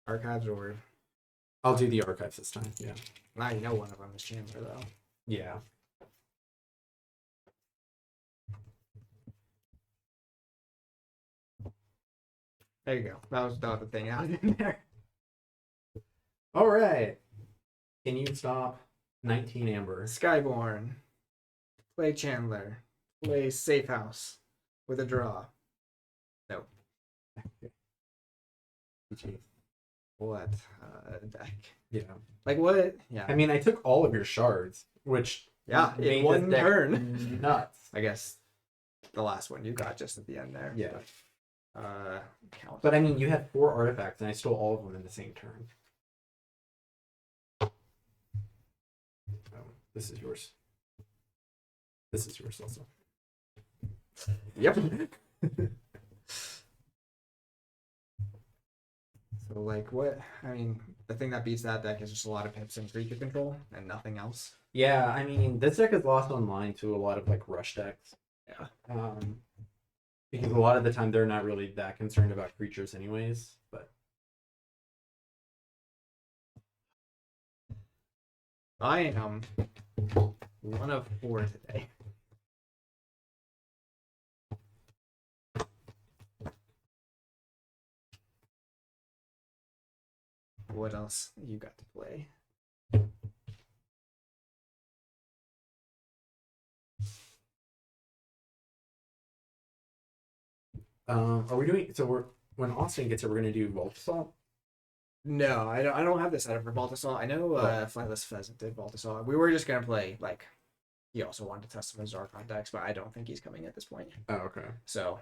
Archives or.
I'll do the archives this time. Yeah.
Now you know one of them is Chandler though.
Yeah.
There you go. That was the thing out in there.
All right. Can you stop 19 Amber?
Skyborn. Play Chandler. Play Safe House with a draw. Nope. What deck?
Yeah.
Like what? Yeah.
I mean, I took all of your shards, which
Yeah,
made
in one
this deck
turn.
nuts.
I guess the last one you got just at the end there.
Yeah.
Count.
But I mean, you had 4 artifacts, and I stole all of them in the same turn. Oh, this is yours. This is yours also.
Yep. So like what? I mean, the thing that beats that deck is just a lot of pips and creature control and nothing else.
Yeah, I mean, this deck is lost online to a lot of like rush decks.
Yeah.
Because a lot of the time they're not really that concerned about creatures anyways, but
I am 1 of 4 today. What else you got to play?
are we doing so when Austin gets it, we're gonna do Vault Assault?
No, I don't have this set up for Vault Assault. I know Flightless Pheasant did Vault Assault. We were just gonna play like he also wanted to test some of his Zarkon decks, but I don't think he's coming at this point.
Oh, okay.
So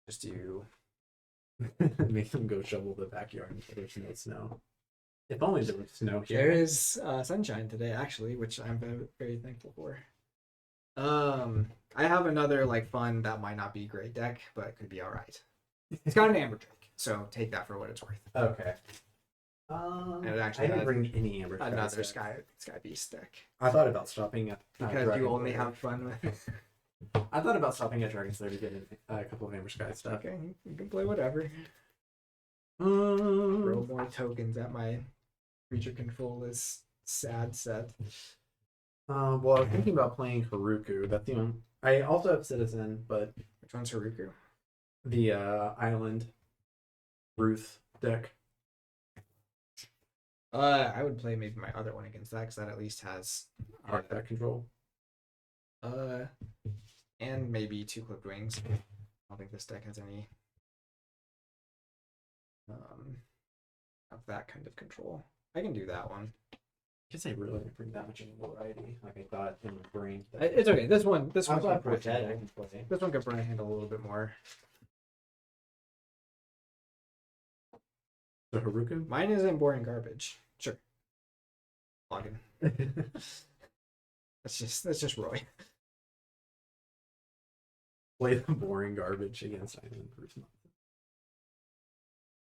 just do
Make them go shovel the backyard and there's no snow. If only there was snow here.
There is sunshine today, actually, which I'm very, very thankful for. I have another like fun that might not be a great deck, but it could be all right. It's got an Amber Drake, so take that for what it's worth.
Okay.
And it actually
I didn't
had
bring any Amber.
Another
Skies.
Sky Beast deck
I thought about stopping at
because
Dragon
you only
Slayer.
have fun with it.
I thought about stopping at Dragon Slayer to get a couple of Amber Sky stuff.
Okay, you can play whatever. Throw
Um,
more tokens at my creature control is sad set.
well, I was thinking about playing Haruku. That's the one. I also have Citizen, but
Which one's Haruku?
the Island Ruth deck.
I would play maybe my other one against that because that at least has
Artifact control.
and maybe 2 clipped wings. I don't think this deck has any of that kind of control. I can do that one.
I guess I really didn't bring that much in variety. Like I thought in my brain.
It's okay. This one
I also have
can probably
Portet I
handle.
can play.
This one could probably handle a little bit more.
The Haruku?
Mine isn't boring garbage. Sure. Login. That's just Roy.
Play the boring garbage against Island Ruth.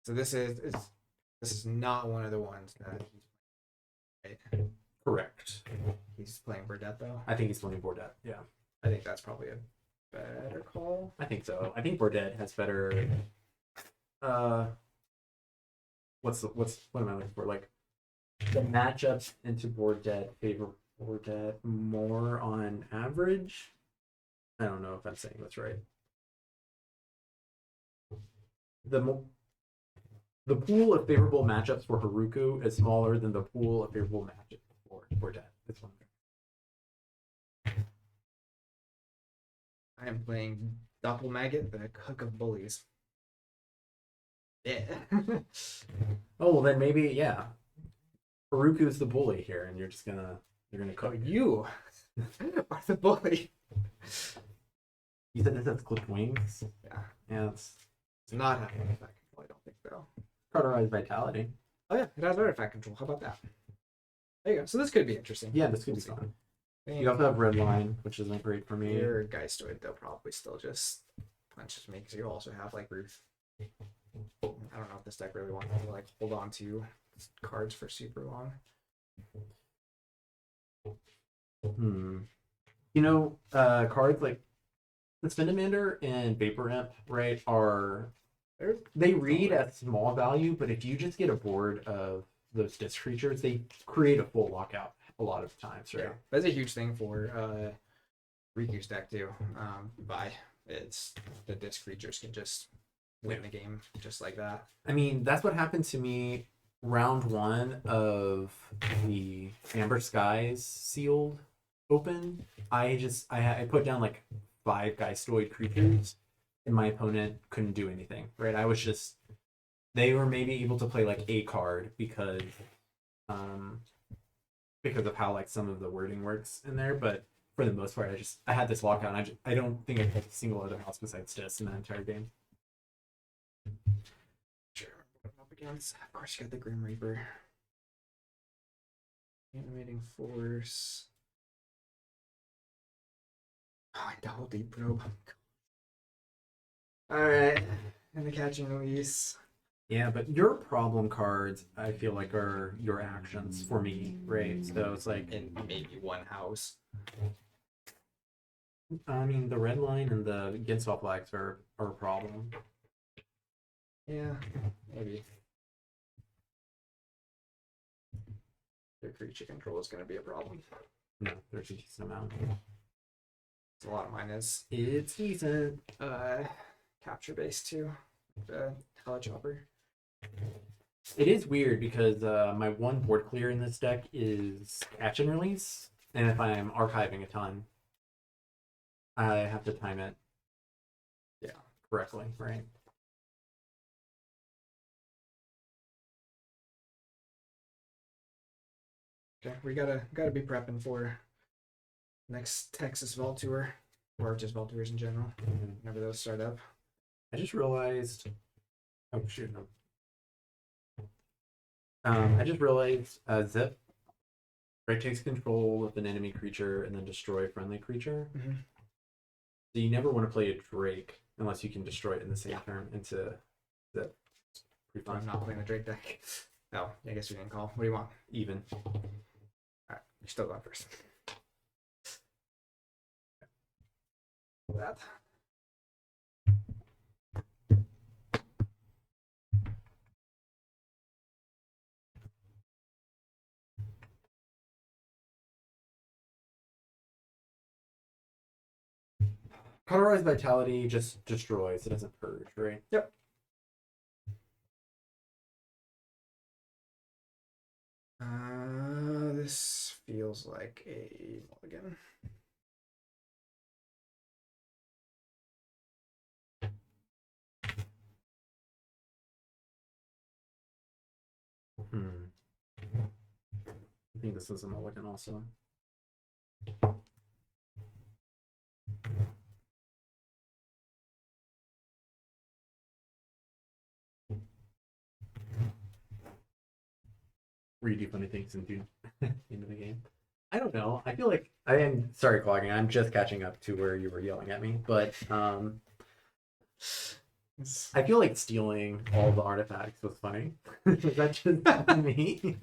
So this is not one of the ones that
Correct.
he's playing Burdette though.
I think he's playing Bordet. Yeah.
I think that's probably a better call.
I think so. I think Bordet has better what am I looking for? Like the matchups into Bordet favor Bordet more on average. I don't know if I'm saying that's right. The pool of favorable matchups for Haruku is smaller than the pool of favorable matchups for Bordet. This one.
I am playing Doppel Maggot, the Cook of Bullies. Yeah.
Oh well, then maybe yeah. Haruku's the bully here, and you're gonna
Oh,
cook.
you are the bully.
You said this has clipped wings.
Yeah.
Yeah, it's
It's not having artifact control, I don't think though.
cauterized vitality.
Oh yeah, it has artifact control. How about that? There you go. So this could be interesting.
Yeah, this could be
We'll see.
fun.
I
You also have red line, which isn't great for me.
Your Geistoid, they'll probably still just punches me because you also have like Ruth. I don't know if this deck really wants to like hold on to cards for super long.
You know, cards like the Spindamander and Vapor Imp, right, they read at small value, but if you just get a board of those disc creatures, they create a full lockout a lot of times, right?
Yeah, that's a huge thing for Riku's deck too. It's the disc creatures can just win the game just like that.
I mean, that's what happened to me round 1 of the Amber Skies sealed open. I put down like 5 Geistoid creatures and my opponent couldn't do anything, right? They were maybe able to play like a card because of how like some of the wording works in there, but for the most part I had this lockout and I don't think I picked a single other house besides this in that entire game.
Sure. What I'm up against. Of course, you got the Grim Reaper. Animating Force. Oh, I double deep probe. Alright. And the Catching Release.
Yeah, but your problem cards I feel like are your actions for me, right? So it's like
In maybe one house.
I mean the red line and the against all flags are a problem.
Yeah, maybe. Their creature control is going to be a problem.
No, there's a decent amount.
A lot of mine is
It's decent.
capture based too. The Telechopper.
It is weird because my one board clear in this deck is catch and release, and if I'm archiving a ton, I have to time it, correctly, right?
Okay, we gotta be prepping for next Texas Vault Tour, or just Vault Tours in general. Whenever those start up.
I just realized. Oh shoot! No. I just realized Zip, right, takes control of an enemy creature and then destroy a friendly creature.
Mhm.
So you never want to play a Drake unless you can destroy it in the same
Yeah.
turn into Zip. Pretty
I'm
fun.
not playing the Drake deck. Oh, I guess we didn't call. What do you want?
Even.
Alright, you're still going first. That.
Cauterized Vitality just destroys. It doesn't purge, right?
Yep. This feels like a mulligan.
I think this is a mulligan also. Where you do funny things into into the game. I don't know. I feel like I am sorry, clogging. I'm just catching up to where you were yelling at me, but I feel like stealing all the artifacts was funny. Was that just me?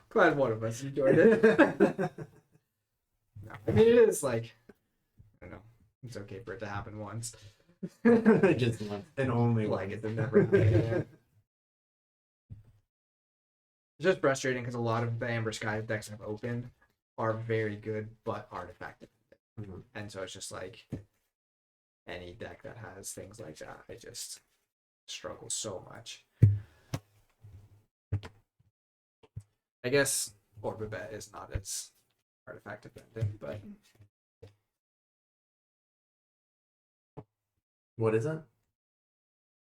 Glad one of us enjoyed it. No, I mean, it is like, I don't know. It's okay for it to happen once.
Just once and only
Like
once.
it to never happen again. It's just frustrating because a lot of the Amber Skies decks I've opened are very good, but artifact dependent. And so it's just like any deck that has things like that, I just struggle so much. I guess Orbibet is not as artifact dependent, but
What is it?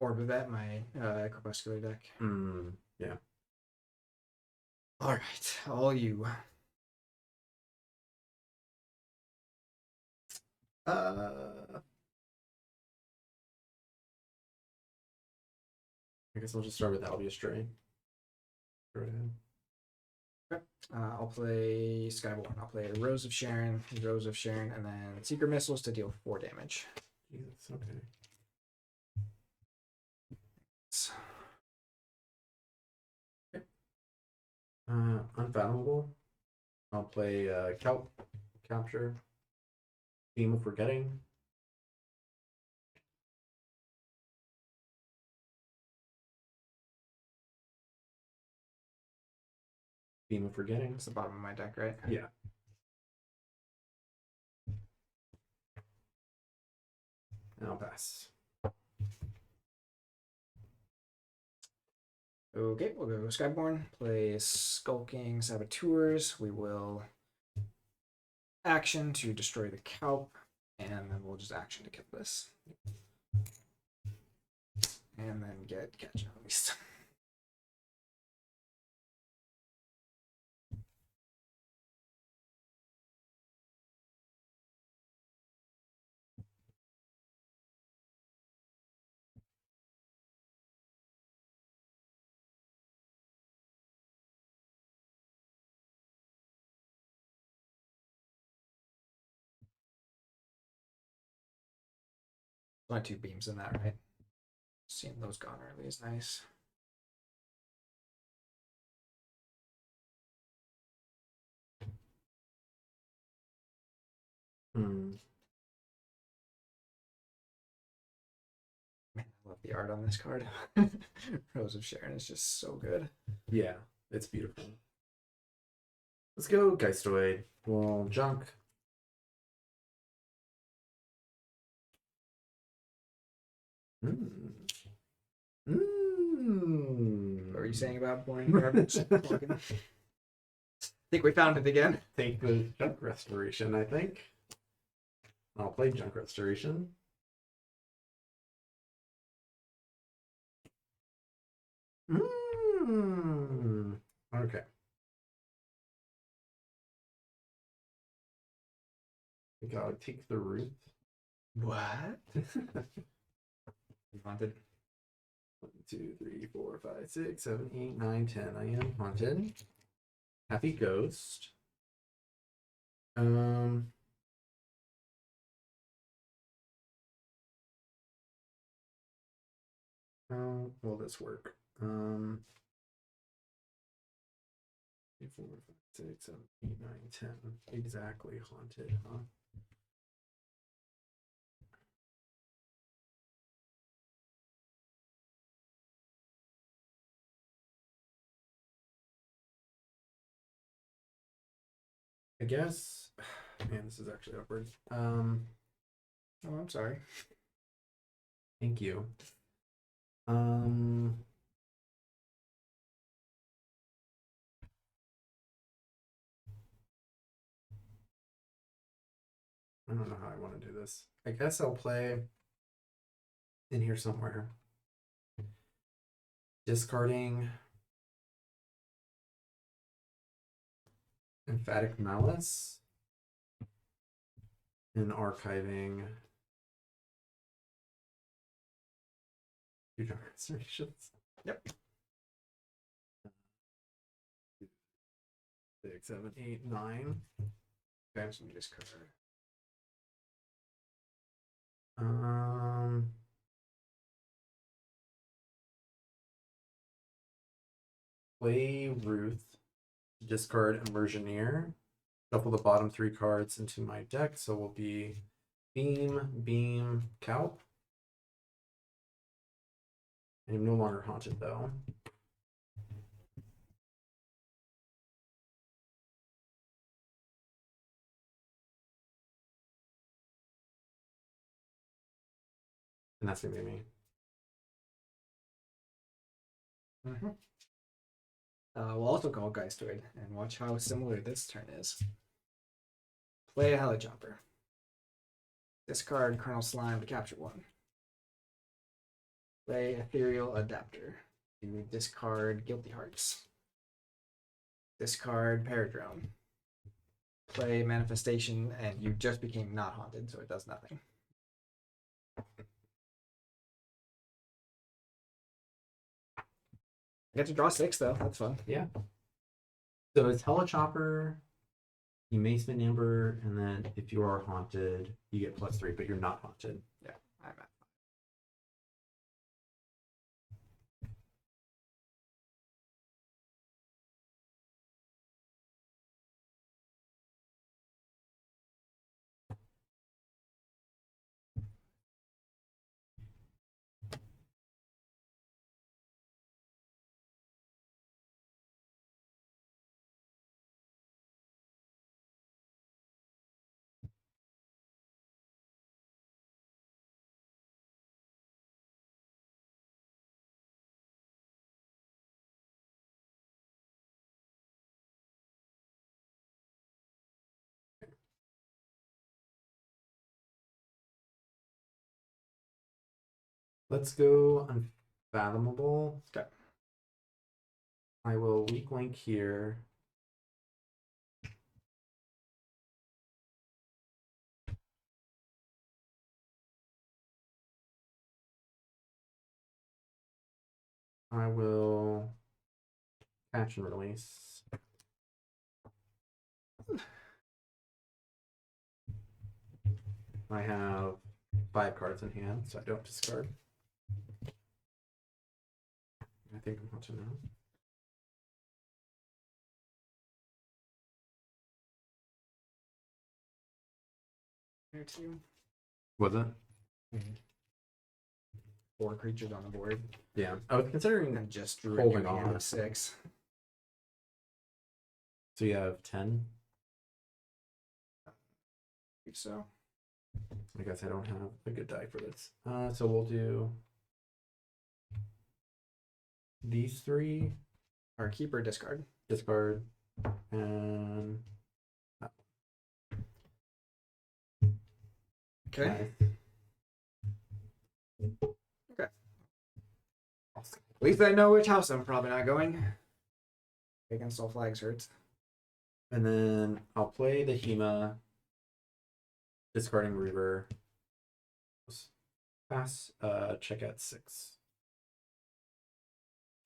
Orbibet, my Crepuscular deck.
Yeah.
All right, all you.
I guess I'll just start with Albius Stray. Go ahead.
I'll play Skyborn. I'll play Rose of Sharon, and then Secret Missiles to deal 4 damage.
Jesus, okay. Unfathomable. I'll play Kelp, Capture, Theme of Forgetting. Theme of Forgetting.
It's the bottom of my deck, right?
Yeah. And I'll pass.
Okay, we'll go Skyborn. Play Skulking Saboteurs. We will action to destroy the Kelp, and then we'll just action to kill this. And then get Catch at least. My 2 beams in that, right? Seeing those gone early is nice. Man, I love the art on this card. Rose of Sharon is just so good.
Yeah, it's beautiful. Let's go, Geistoid. Well, junk.
What were you saying about boring garbage? I think we found it again.
Take the junk restoration, I think. I'll play junk restoration. Okay. We gotta take the root.
What? You wanted?
1, 2, 3, 4, 5, 6, 7, 8, 9, 10. I am haunted. Happy ghost. How will this work? 3, 4, 5, 6, 7, 8, 9, 10. Exactly haunted, huh? I guess, man, this is actually awkward.
Oh, I'm sorry.
Thank you. I don't know how I want to do this. I guess I'll play in here somewhere. Discarding Emphatic Malice and archiving Future Restorations.
Yep.
6, 7, 8, 9.
Okay, so discard.
Play Ruth. Discard Immersioneer. Shuffle the bottom 3 cards into my deck, so we'll be Beam, Calp. I'm no longer haunted though. And that's gonna be me.
Mm-hmm. We'll also call Geistoid and watch how similar this turn is. Play a Helichopper. Discard Colonel Slime to capture 1. Play Ethereal Adapter. You discard Guilty Hearts. Discard Paradrone. Play Manifestation, and you just became not haunted, so it does nothing. I get to draw 6 though. That's fun.
Yeah. So it's Helichopper, you Mace Maneuver, and then if you are haunted, you get +3, but you're not haunted.
Yeah, I'm at 5.
Let's go Unfathomable.
Okay.
I will weak link here. I will catch and release. I have 5 cards in hand, so I don't discard. I think I'm haunted now.
Here too.
Was it?
4 creatures on the board.
Yeah. I was considering
And just drew
holding
a hand
on.
of 6.
So you have 10.
So
I guess I don't have a good die for this. So we'll do these 3,
our keeper discard.
discard, and
Okay.
nice.
Okay. At least I know which house I'm probably not going. Against all flags hurts.
And then I'll play the Hema, discarding Reaver. Pass, check at 6.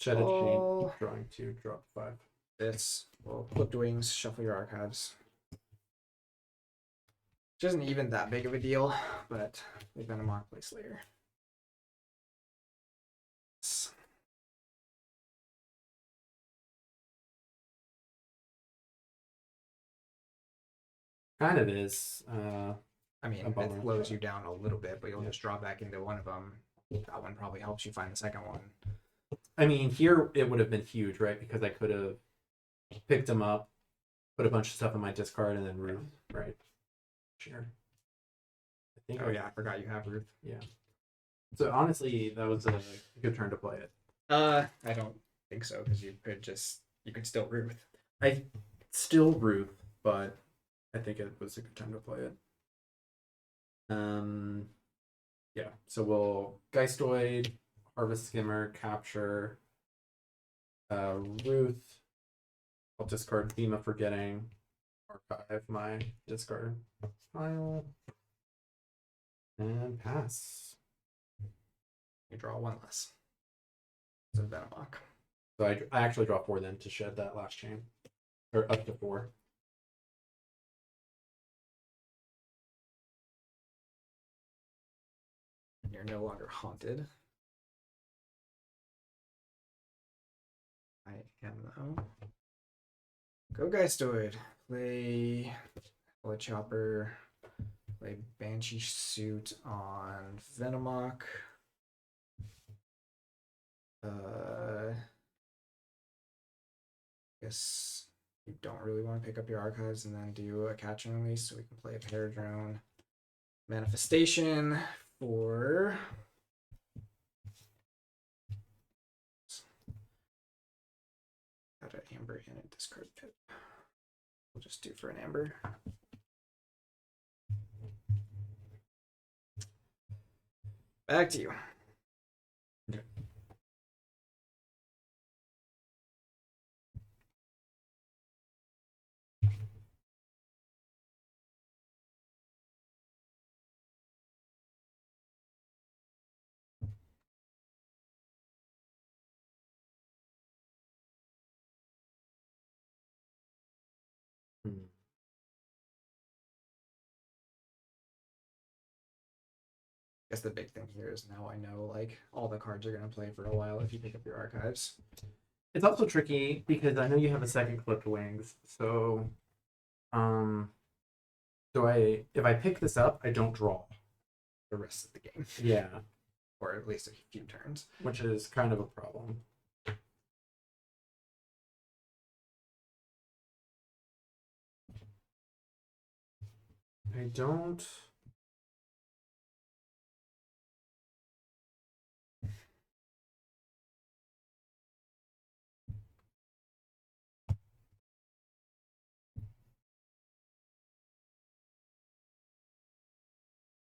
Shed a
Oh.
chain, drawing 2, drop 5.
This will clipped wings, shuffle your archives. Which isn't even that big of a deal, but they've been a mock place later.
Kind of is.
I mean,
A
it
bummer.
slows you down a little bit, but you'll
Yeah.
just draw back into one of them. That one probably helps you find the second one.
I mean, here it would have been huge, right? Because I could have picked them up, put a bunch of stuff in my discard, and then Ruth, right? Sure. I think.
Oh yeah, I forgot you have Ruth.
Yeah. So honestly, that was a good turn to play it.
I don't think so, because you could still Ruth.
I still Ruth, but I think it was a good time to play it. Yeah. So we'll Geistoid, Harvest Skimmer, Capture, Ruth. I'll discard Theme of Forgetting, archive my discard pile, and pass.
You draw one less. So Venomock.
So I actually draw 4 then to shed that last chain, or up to 4.
You're no longer haunted. I am though. Go Geistoid. Play Bullet Chopper. Play Banshee Suit on Venomock. Guess you don't really want to pick up your archives and then do a catch and release, so we can play a Paradrone Manifestation for got an Amber and a discard pit. We'll just do for an Amber. Back to you.
Okay.
I guess the big thing here is now I know like all the cards are gonna play for a while if you pick up your archives.
It's also tricky because I know you have a second Clipped Wings, so if I pick this up, I don't draw.
The rest of the game,
Yeah,
or at least a few turns.
which is kind of a problem. I don't.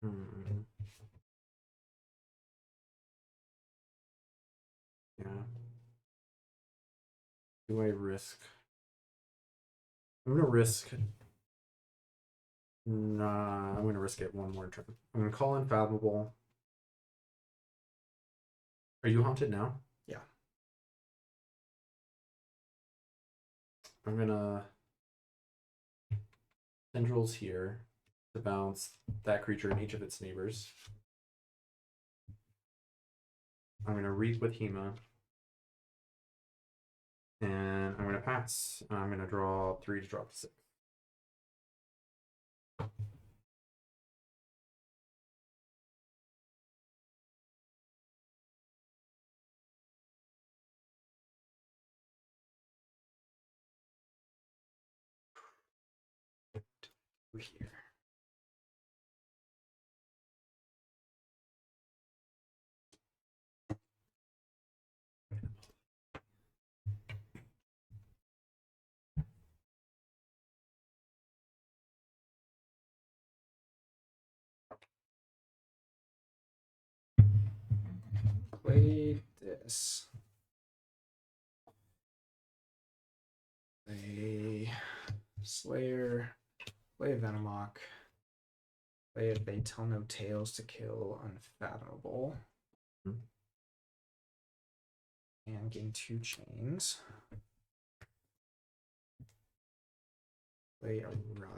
Hmm. Yeah. Do I risk? I'm gonna risk. Nah, I'm gonna risk it one more turn. I'm gonna call Unfathomable. Are you haunted now?
Yeah.
I'm gonna tendrils here to bounce that creature and each of its neighbors. I'm gonna reap with Hema. And I'm gonna pass. I'm gonna draw 3 to drop to 6.
Here. Play this. Play Slayer. Play Venomock. Play a They Tell No Tales to kill Unfathomable.
Hmm.
And and gain 2 chains. Play a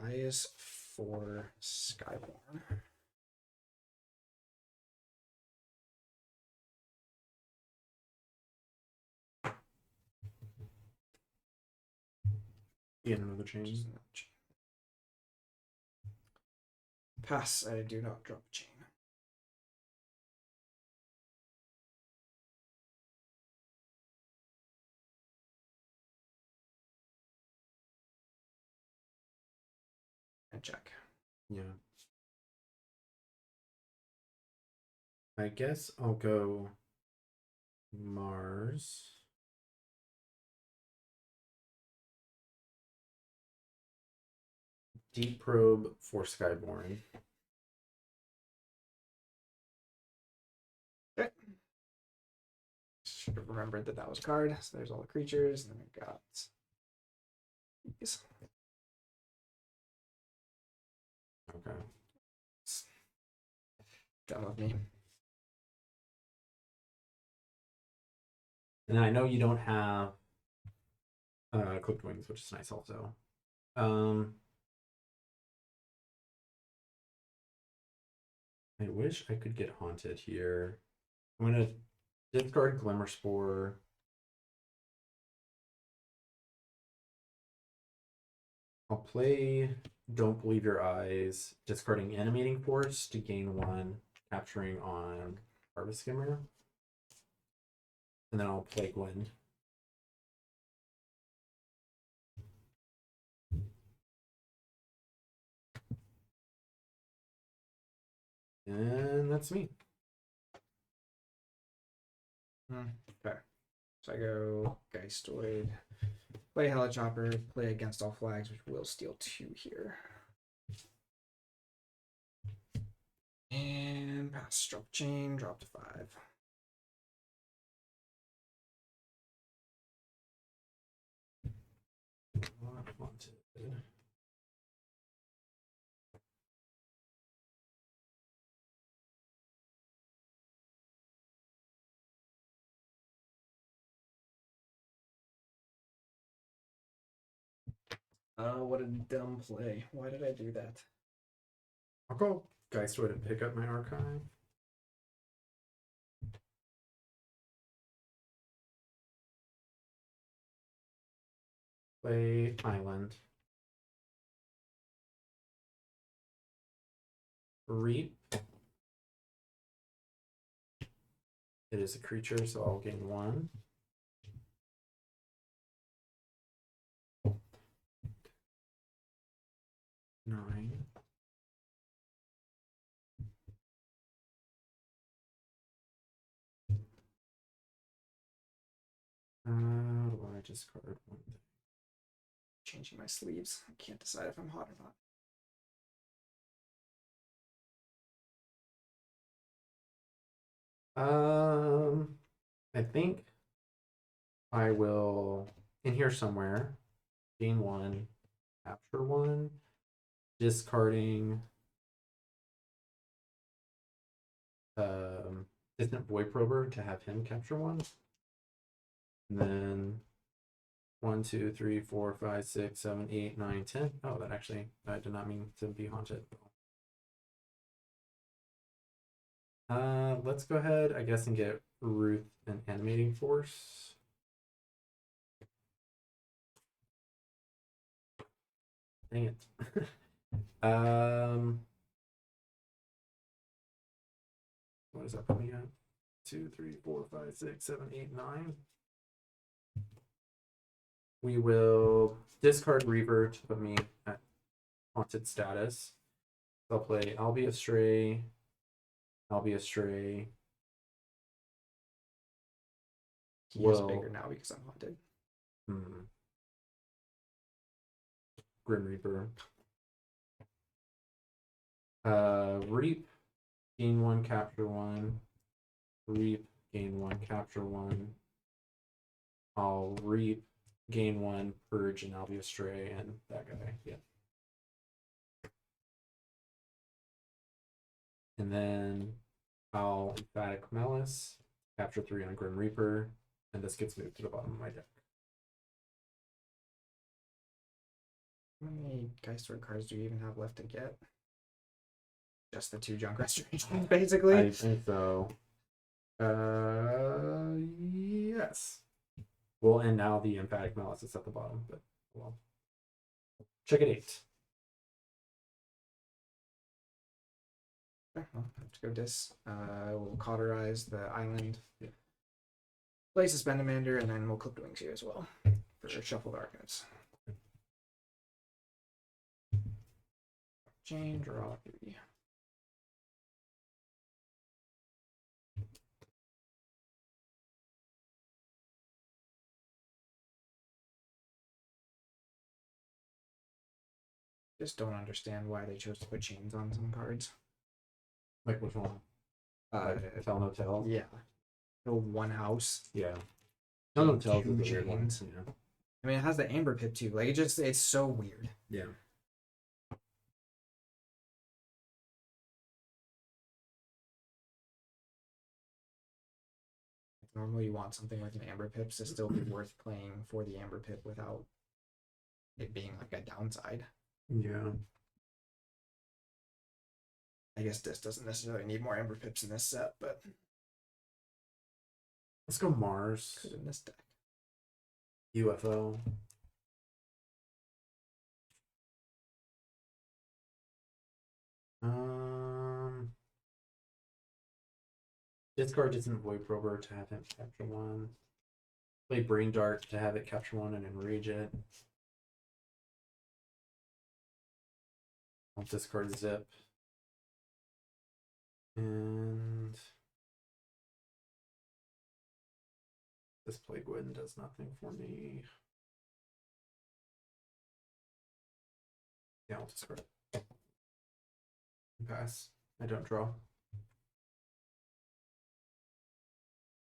Rise for Skyborn.
Get another change.
Pass. I do not drop a chain. And check.
Yeah. I guess I'll go Mars. Deep Probe for Skyborn.
Okay. Should have remembered that that was a card. So there's all the creatures, and then we got these.
Okay.
Done with me.
And then I know you don't have clipped wings, which is nice also. I wish I could get haunted here. I'm gonna discard Glimmer Spore. I'll play Don't Believe Your Eyes, discarding Animating Force to gain 1, capturing on Harvest Skimmer. And then I'll play Gwen. And that's me.
Okay. So I go Geistoid, play Helichopper, play against all flags, which will steal 2 here. And pass. Drop chain, drop to 5.
Not wanted.
What a dumb play. Why did I do that?
I'll go Geistoid and pick up my archive. Play Island. Reap. It is a creature, so I'll gain 1. Nine. Do I discard 1 thing?
Changing my sleeves. I can't decide if I'm hot or not.
I think I will in here somewhere gain 1, capture 1, discarding Distant Void Prober to have him capture 1. And then 1, 2, 3, 4, 5, 6, 7, 8, 9, 10. Oh, that actually, I did not mean to be haunted. Let's go ahead, I guess, and get Ruth and Animating Force. Dang it. What is that coming at? 2, 3, 4, 5, 6, 7, 8, 9. We will discard Reaver to put me at haunted status. I'll play I'll Be Astray. I'll Be Astray.
He is bigger now because I'm haunted.
Grim Reaper. Reap, gain 1, capture 1. Reap, gain 1, capture 1. I'll Reap, gain 1, purge, and I'll be astray, and that guy. Yeah. And then I'll Emphatic Malice, capture 3 on Grim Reaper. and this gets moved to the bottom of my deck.
How many Geistword cards do you even have left to get? Just the 2 junk restorations, basically.
I think so. Yes. Well, and now the emphatic malice is at the bottom, but well. Check it 8.
Okay, well, let's go dis. We'll cauterize the island. Yeah. Play Suspend Commander, and then we'll clip the wings here as well for shuffled archives. Chain, draw 3. Just don't understand why they chose to put chains on some cards.
Like which one? Tell No Tales?
Yeah. The one house.
Yeah. Tell No Tales is
Two
the weird one.
chains.
Yeah.
I mean, it has the Amber Pip too. Like, it's so weird.
Yeah.
Normally, you want something like an Amber Pip to still be worth playing for the Amber Pip without it being like a downside.
Yeah.
I guess this doesn't necessarily need more Amber Pips in this set, but
Let's go Mars.
could in this deck.
UFO. Discard Distant Void Prober to have him capture 1. Play Brain Dart to have it capture 1 and enrage it. I'll discard Zip. And this Plague Wind does nothing for me. Yeah, I'll discard it. Pass. I don't draw.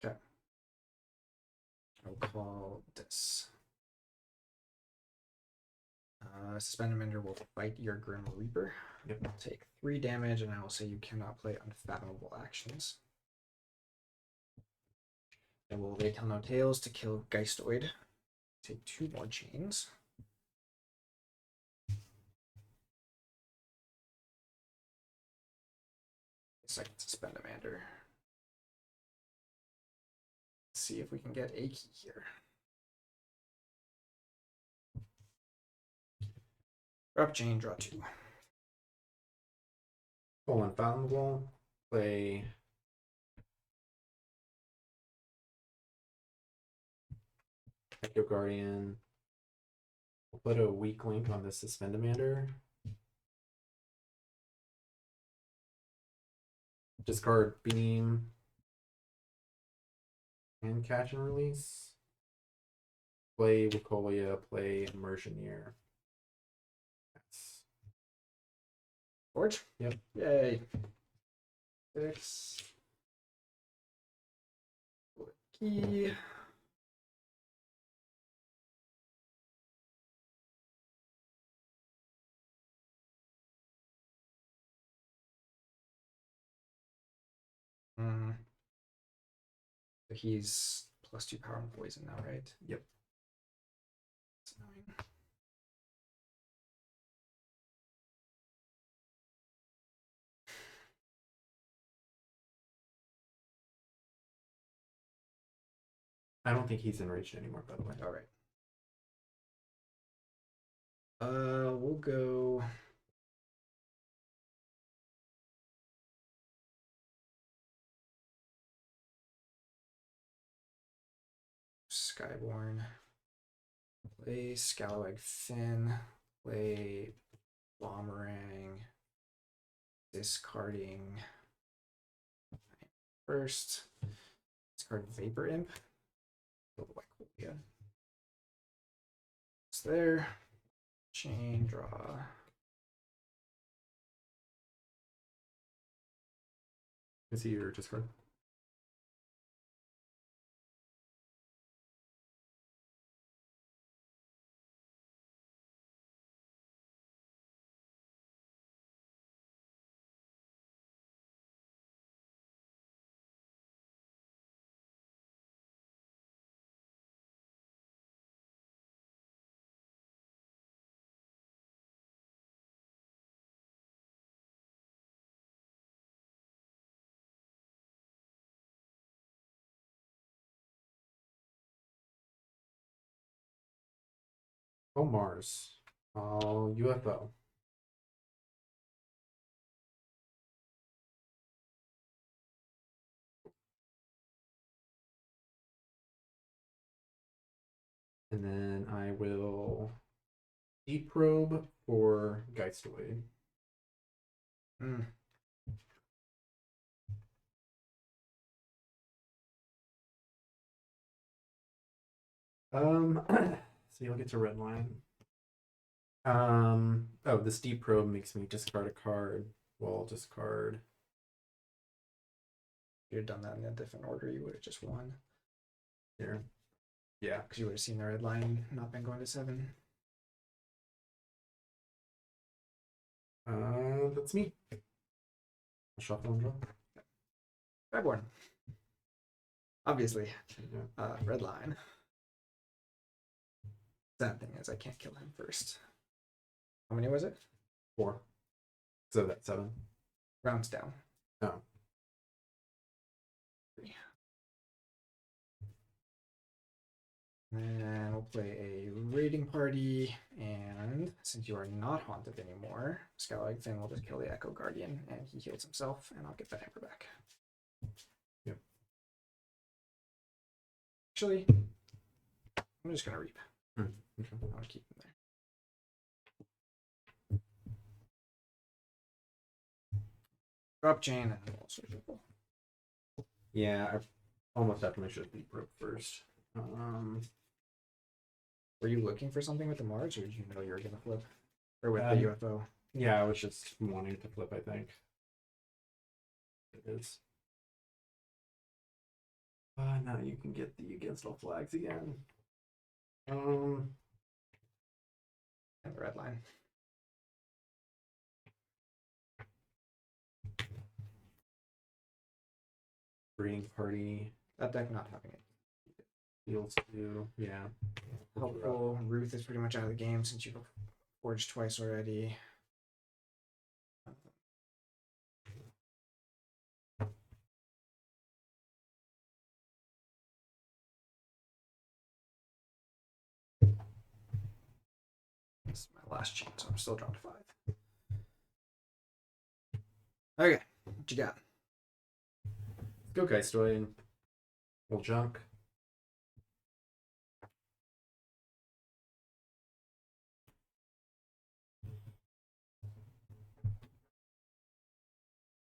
Okay. I'll call this. Suspend Commander will fight your Grim Reaper.
Yep.
Take 3 damage, and I will say you cannot play Unfathomable Actions. And will They Tell No Tales to kill Geistoid. Take 2 more chains. Second Suspend Commander. Let's see if we can get a key here. Drop chain, draw 2.
Full Unfathomable. Play Echo Guardian. We'll put a weak link on the Suspend Commander. Discard Beam. And Catch and Release. Play Wicolia, play Immersioneer. That's
Forge?
Yep.
Yay. 6. Key. So he's +2 power and poison now, right?
Yep.
That's annoying.
I don't think he's enraged anymore, by the way.
All right. We'll go. Skyborn. Play Scalawag Fin. Play Bomberang. Discarding first. Discard Vapor Imp. Yeah. It's there. Chain draw.
Is he your discard? Oh, Mars. Oh, UFO. And then I will deep probe for Geistoid.
Mm.
So you'll get to red line. Oh, this deep probe makes me discard a card. Well, discard.
If you had done that in a different order, you would have just won.
Here. Yeah.
Because you would have seen the red line not been going to 7.
That's me. I'll shuffle and draw.
Skyborn. Obviously.
Yeah.
Red line. Sad thing is I can't kill him first. How many was it?
4. So that's 7.
Rounds down.
Oh.
3. And we'll play a raiding party, and since you are not haunted anymore, Skylark Finn will just kill the Echo Guardian, and he heals himself, and I'll get that hamper back.
Yep.
Actually, I'm just gonna reap.
Okay.
I'll keep him there. Drop chain and we'll switch people.
Yeah, I almost definitely should be broke first.
Were you looking for something with the Mars, or did you know you were gonna flip? Or with the UFO?
Yeah, I was just wanting to flip, I think. It is. Now you can get the against all flags again.
And the red line.
Breeding party.
That deck not having it.
Fields too. Yeah.
Helpful. Ruth is pretty much out of the game since you've forged twice already. This is my last chain, so I'm still down to 5. Okay, what you got?
Let's go, Geistoid. Little junk.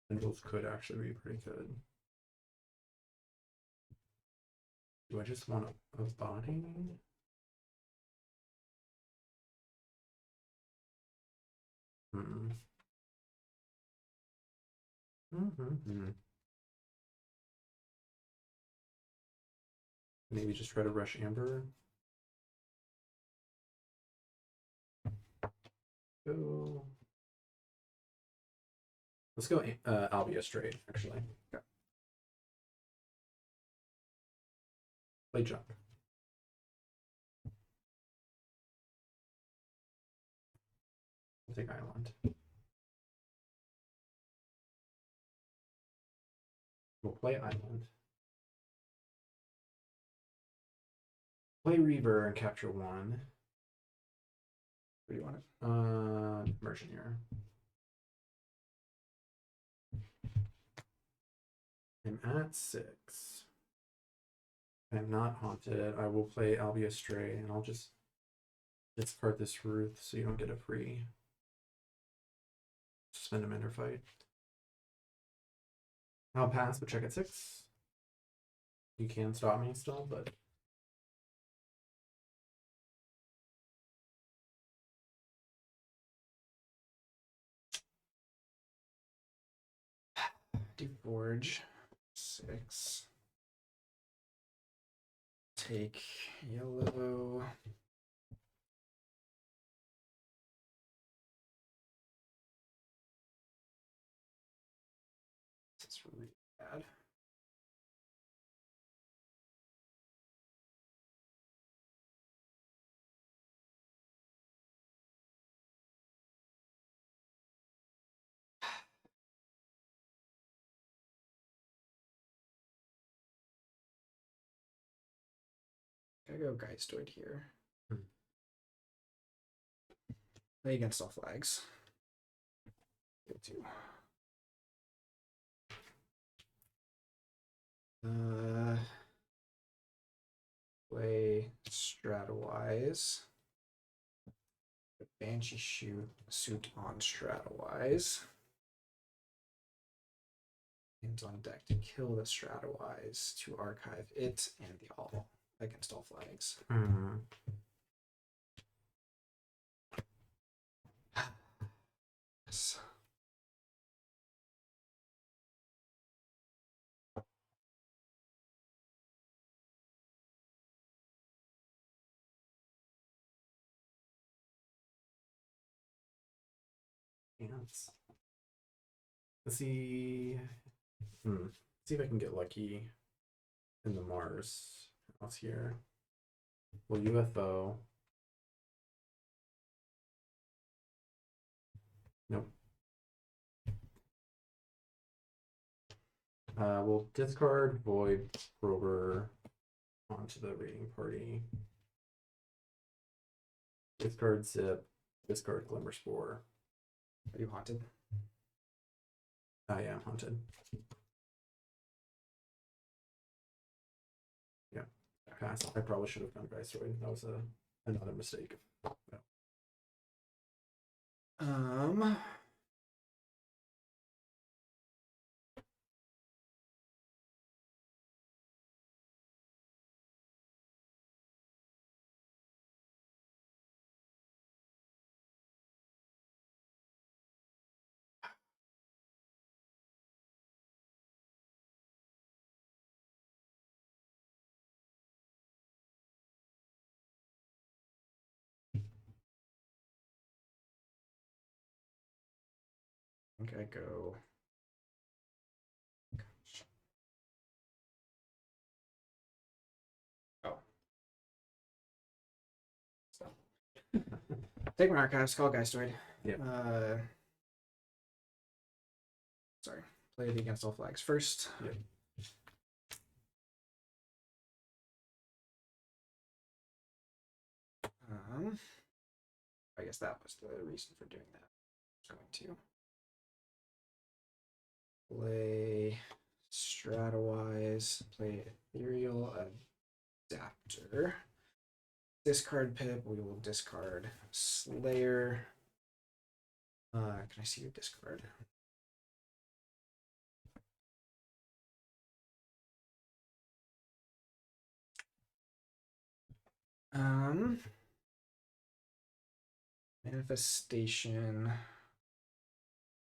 Tendrils could actually be pretty good. Do I just want a body? Maybe just try to rush Amber. Go. Let's go Albia straight, actually.
Okay.
Play jump. I'll take Island. We'll play Island. Play Reaver and capture 1.
What do you want?
Mercenaire. I'm at 6. I'm not haunted. I will play Albia Stray, and I'll just discard this Ruth so you don't get a free suspend a Mender fight. I'll pass, but check at 6. You can stop me still, but
Keyforge 6. Take yellow. This is really bad. Gotta go Geistoid here. Play against all flags. Go to. Play Stratawise. Banshee suit on Stratawise. Hands on deck to kill the Stratawise to archive it and the all against all flags. Yes.
Ants. Let's see. See if I can get lucky in the Mars house here. Well, UFO. Nope. We'll discard Void Rover onto the raiding party. Discard Zip. Discard Glimmer Spore.
Are you haunted?
I am haunted. Yeah, pass. I probably should have gone Geistoid. That was another mistake.
I think I go. Oh. Stop. Take my archives, call Geistoid.
Yep.
Sorry. Play it against all flags first.
Yep.
I guess that was the reason for doing that. I was going to play Stratawise, play Ethereal Adapter. Discard Pip, we will discard Slayer. Can I see your discard? Manifestation,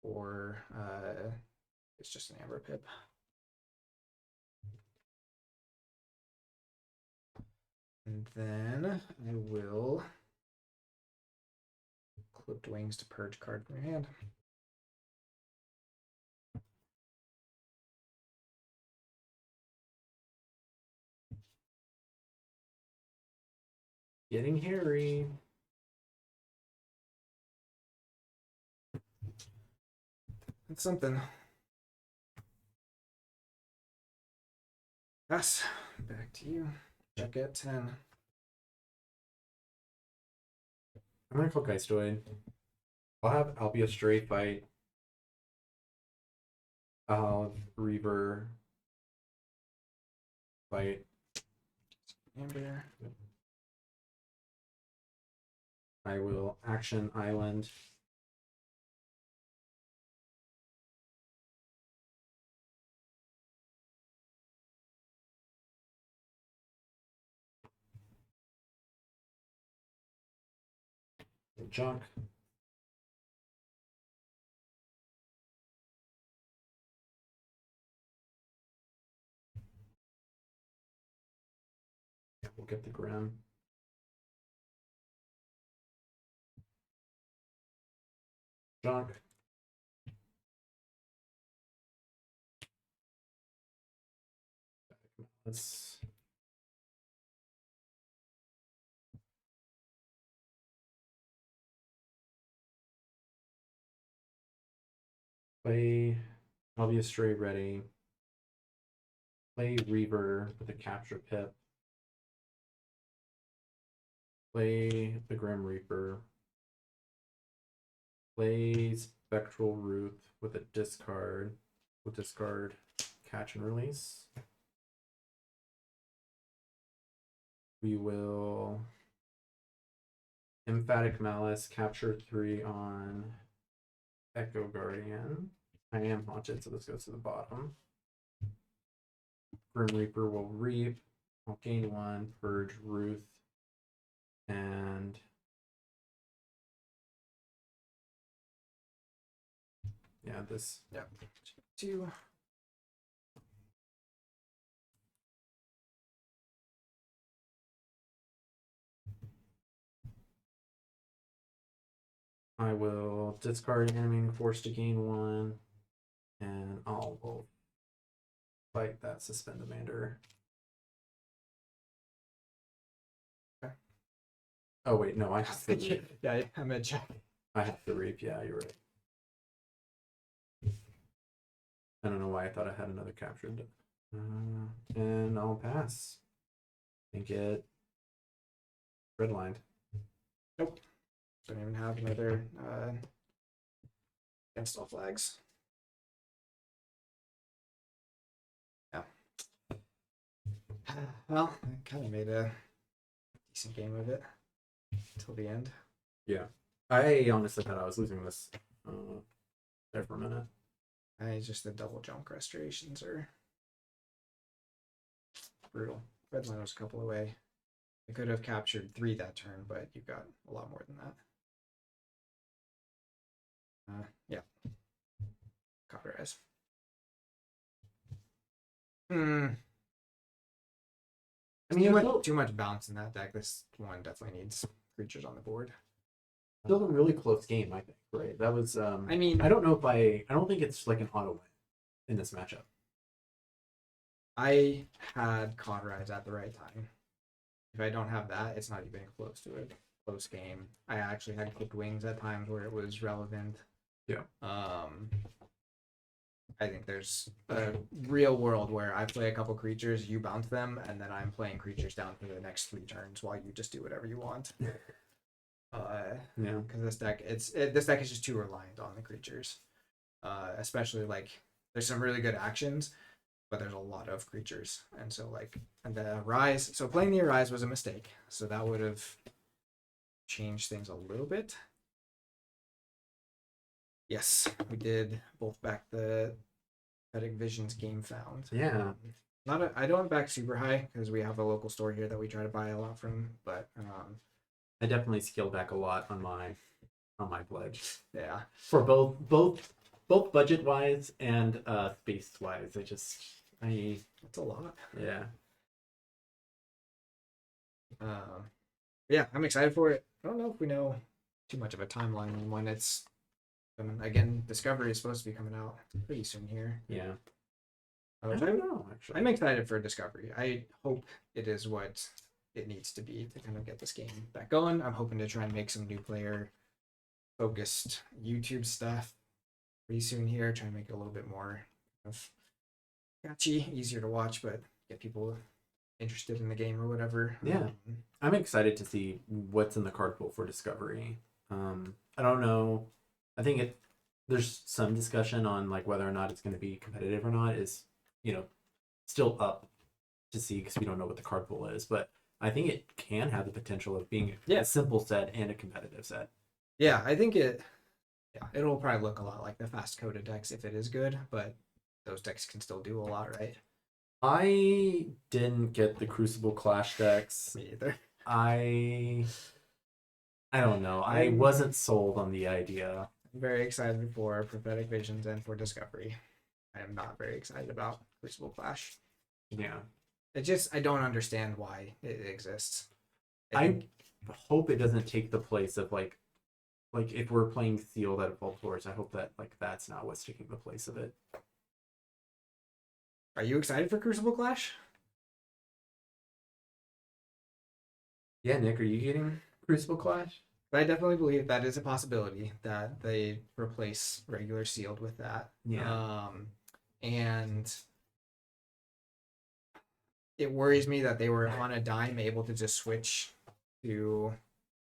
or it's just an Amber Pip. And then I will Clipped Wings to purge card from your hand.
Getting hairy.
That's something. Yes, back to you. Check at 10.
I'm gonna call Geistoid. I'll be a stray fight. I'll have Reaver fight.
Amber.
I will action Island. Junk. Yeah, we'll get the Grim. Junk. Let's play. I'll be a stray ready. Play Reaver with a capture pip. Play the Grim Reaper. Play Spectral Ruth with a discard. We'll discard Catch and Release. We will Emphatic Malice, capture 3 on Echo Guardian. I am haunted, so this goes to the bottom. Grim Reaper will reap. I'll gain 1, purge Ruth, and yeah, this.
Yep. 2.
I will discard animating force to gain 1, and will fight that suspend demander.
Okay.
Oh wait, no, I have to reap.
Yeah, I'm gonna check.
I have to reap. Yeah, you're right. I don't know why I thought I had another captured. And I'll pass. And get redlined.
Nope. Don't even have another against all flags. Yeah. Well, I kind of made a decent game of it until the end.
Yeah. I honestly thought I was losing this there for a minute.
Just the double junk restorations are brutal. Red line was a couple away. I could have captured 3 that turn, but you got a lot more than that. Yeah. Cauterize. I mean, too much bounce in that deck. This one definitely needs creatures on the board.
Still a really close game, I think. Right. That was.
I mean,
I don't know if I don't think it's like an auto win in this matchup.
I had Cauterize at the right time. If I don't have that, it's not even close to a close game. I actually had clipped wings at times where it was relevant.
Yeah.
I think there's a real world where I play a couple creatures, you bounce them, and then I'm playing creatures down for the next 3 turns while you just do whatever you want.
Yeah.
Because this deck, this deck is just too reliant on the creatures. Especially like there's some really good actions, but there's a lot of creatures, and so like the Rise. So playing the Rise was a mistake. So that would have changed things a little bit. Yes, we did both back the Prophetic Visions game found.
Yeah.
I don't back super high because we have a local store here that we try to buy a lot from, but
I definitely scaled back a lot on my pledge.
Yeah.
For both budget wise and space wise.
It's a lot.
Yeah.
Yeah, I'm excited for it. I don't know if we know too much of a timeline on when it's. Again, Discovery is supposed to be coming out pretty soon here.
Yeah.
I
don't know, actually.
I'm excited for Discovery. I hope it is what it needs to be to kind of get this game back going. I'm hoping to try and make some new player focused YouTube stuff pretty soon here. Try and make it a little bit more of catchy, easier to watch, but get people interested in the game or whatever.
Yeah. I'm excited to see what's in the card pool for Discovery. I don't know. I think there's some discussion on like whether or not it's going to be competitive or not is, still up to see because we don't know what the card pool is. But I think it can have the potential of being a simple set and a competitive set.
Yeah, I think it'll probably look a lot like the fast coded decks if it is good, but those decks can still do a lot, right?
I didn't get the Crucible Clash decks.
Me either.
I don't know. I wasn't sold on the idea.
I'm very excited for Prophetic Visions and for Discovery. I am not very excited about Crucible Clash.
Yeah.
I don't understand why it exists.
I hope it doesn't take the place of like if we're playing Sealed at Vault Wars, I hope that that's not what's taking the place of it.
Are you excited for Crucible Clash?
Yeah, Nick, are you getting Crucible Clash?
I definitely believe that is a possibility that they replace regular Sealed with that.
Yeah.
And it worries me that they were on a dime able to just switch to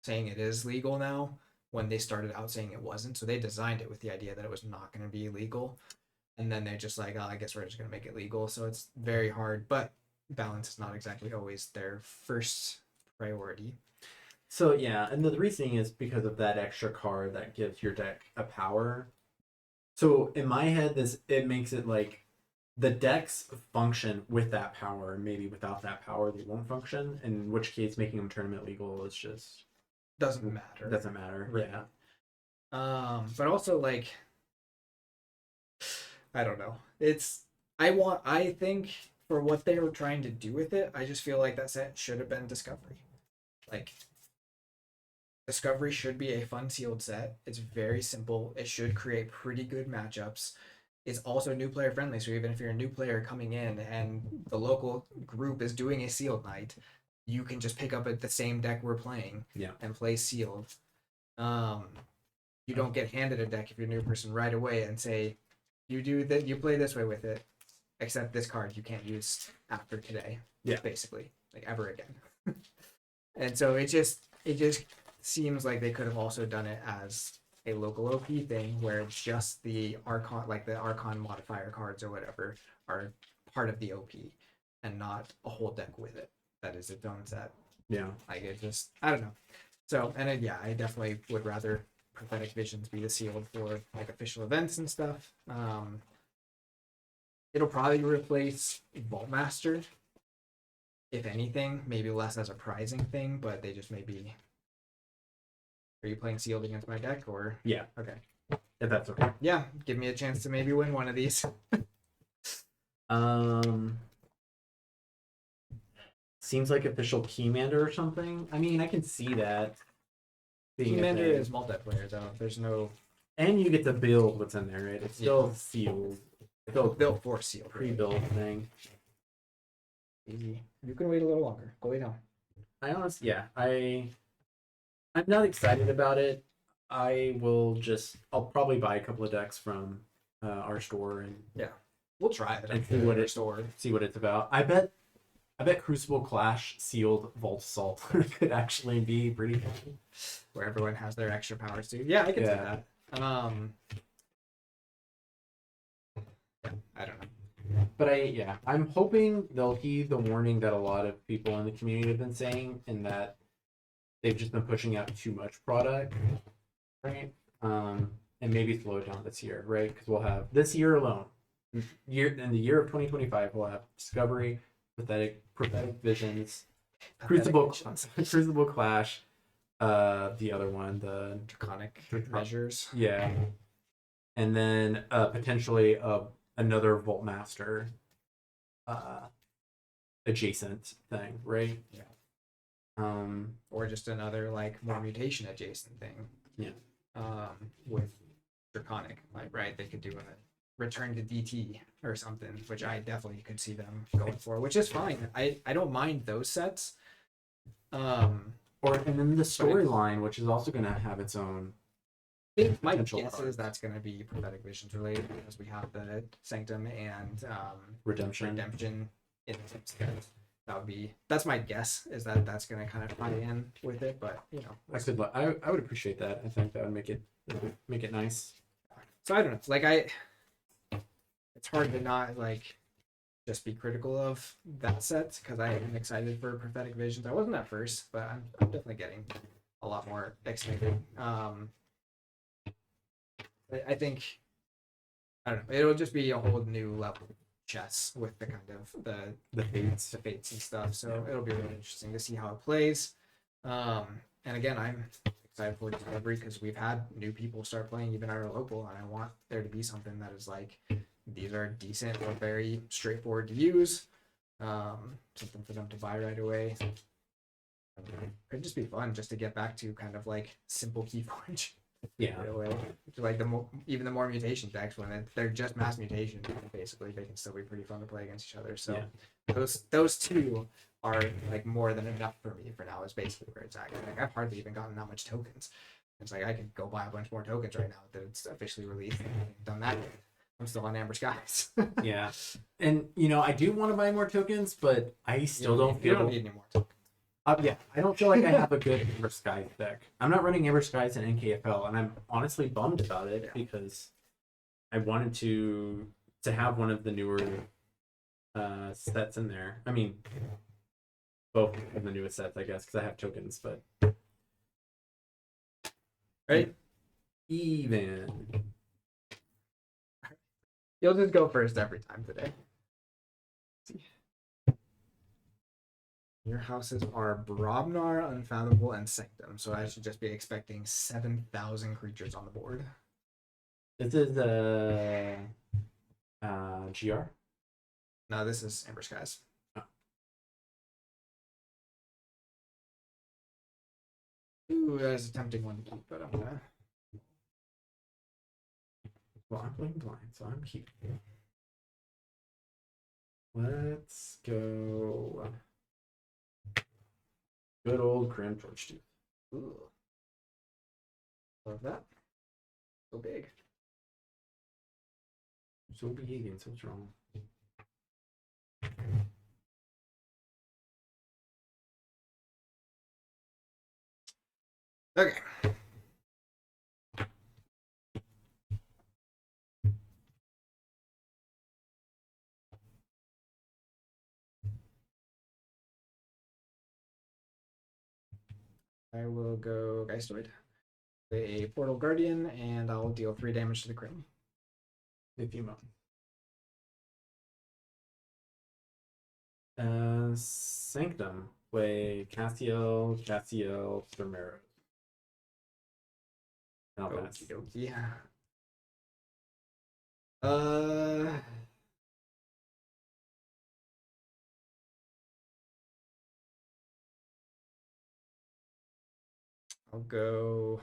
saying it is legal now, when they started out saying it wasn't. So they designed it with the idea that it was not going to be illegal. And then they're just like, oh, I guess we're just going to make it legal. So it's very hard, but balance is not exactly always their first priority.
So yeah, and the reasoning is because of that extra card that gives your deck a power. So in my head, it makes it like the decks function with that power. Maybe without that power, they won't function. In which case, making them tournament legal is just
Doesn't matter.
doesn't matter.
Right.
Yeah.
But also like, I don't know. I think for what they were trying to do with it, I just feel like that set should have been Discovery. Like, Discovery should be a fun sealed set. It's very simple. It should create pretty good matchups. It's also new player friendly, so even if you're a new player coming in and the local group is doing a sealed night, you can just pick up the same deck we're playing and play sealed. You don't get handed a deck if you're a new person right away and say, you do that, you play this way with it, except this card you can't use after today.
Yeah.
Basically, like ever again. And so it just seems like they could have also done it as a local OP thing where it's just the Archon, like the Archon modifier cards or whatever, are part of the OP and not a whole deck with it. That is its own set.
Yeah.
Like it just, I don't know. So, and yeah, I definitely would rather Prophetic Visions be the sealed for like official events and stuff. It'll probably replace Vault Master, if anything, maybe less as a prizing thing, but they just maybe. Are you playing sealed against my deck or?
Yeah.
Okay.
If that's okay.
Yeah, give me a chance to maybe win one of these.
Seems like official Keymander or something. I mean, I can see that.
Keymander is multiplayer though. There's no.
And you get to build what's in there, right? It's still sealed.
Built for sealed.
Pre-built thing.
Easy. You can wait a little longer. Go lay down.
I'm not excited about it. I'll probably buy a couple of decks from our store and
We'll try it.
And see what it's about. I bet Crucible Clash sealed Vault Assault could actually be pretty fun.
Where everyone has their extra powers too. Yeah, I can see that. I don't know.
But I'm hoping they'll heed the warning that a lot of people in the community have been saying, in that they've just been pushing out too much product, right? And maybe slow it down this year, right? Because we'll have this year alone, in the year of 2025, we'll have Discovery, Prophetic Visions, Crucible Clash, the other one, the
Draconic measures.
Yeah, and then potentially another Vault Master adjacent thing, right?
Yeah. Or just another like more mutation adjacent thing.
Yeah.
With Draconic, like right, they could do a return to DT or something, which I definitely could see them going for, which is fine. I don't mind those sets.
And then the storyline, which is also going to have its own.
I think my
potential
guess
arc.
is that's going to be Prophetic Visions related because we have the Sanctum and
Redemption.
in the same set. That's my guess, is that that's going to kind of tie in with it, but you know,
I would appreciate that. I think that would make it nice.
so I don't know, like it's hard to not like just be critical of that set because I am excited for Prophetic Visions. I wasn't at first, but I'm definitely getting a lot more excited. I think, I don't know, it'll just be a whole new level of chess with the kind of the fates and stuff. So it'll be really interesting to see how it plays. And again, I'm excited for Discovery because we've had new people start playing even at our local, and I want there to be something that is like, these are decent or very straightforward to use. Something for them to buy right away. Could just be fun just to get back to kind of like simple Keyforge.
Yeah.
Right away. Like even the more mutation decks, when they're just mass mutation, basically they can still be pretty fun to play against each other. So those two are like more than enough for me for now. Is basically where it's at. Like I've hardly even gotten that much tokens. It's like I could go buy a bunch more tokens right now that it's officially released. I haven't done that yet. I'm still on Amber Skies.
Yeah, and I do want to buy more tokens, but I still don't feel.
You don't need any more tokens.
Yeah, I don't feel like I have a good Amber Skies deck. I'm not running Amber Skies in NKFL, and I'm honestly bummed about it because I wanted to have one of the newer sets in there. I mean, both of the newest sets, I guess, because I have tokens, but
Right?
even.
You'll just go first every time today. Your houses are Brobnar, Unfathomable, and Sanctum, so I should just be expecting 7,000 creatures on the board.
This is GR.
No, this is Amber Skies.
Oh.
Ooh, that's a tempting one to keep, but I'm gonna.
Well, I'm playing blind, so I'm keeping. Let's go. Good old Cram Torch Tooth.
Ooh. Love that. So big.
So big and so strong.
Okay. I will go Geistoid, play a Portal Guardian, and I'll deal 3 damage to the Crim.
If you Sanctum. Play Castiel, Thermero. I'll pass.
Okie dokie. Uh. I'll go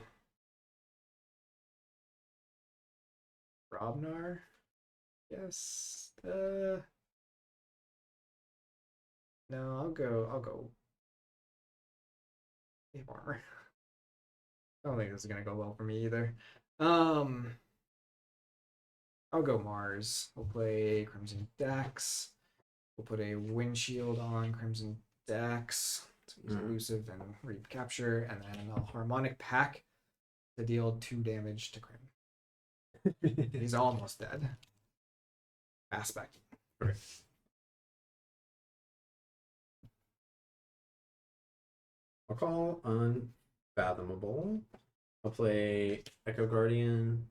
Brobnar. Yes. No, I'll go Cape Armor. I don't think this is gonna go well for me either. I'll go Mars. We'll play Crimson Dax. We'll put a Windshield on Crimson Dax. So he's elusive and reap capture, and then I'll Harmonic Pack to deal 2 damage to Crim. He's almost dead. Aspect.
Okay. I'll call Unfathomable. I'll play Echo Guardian,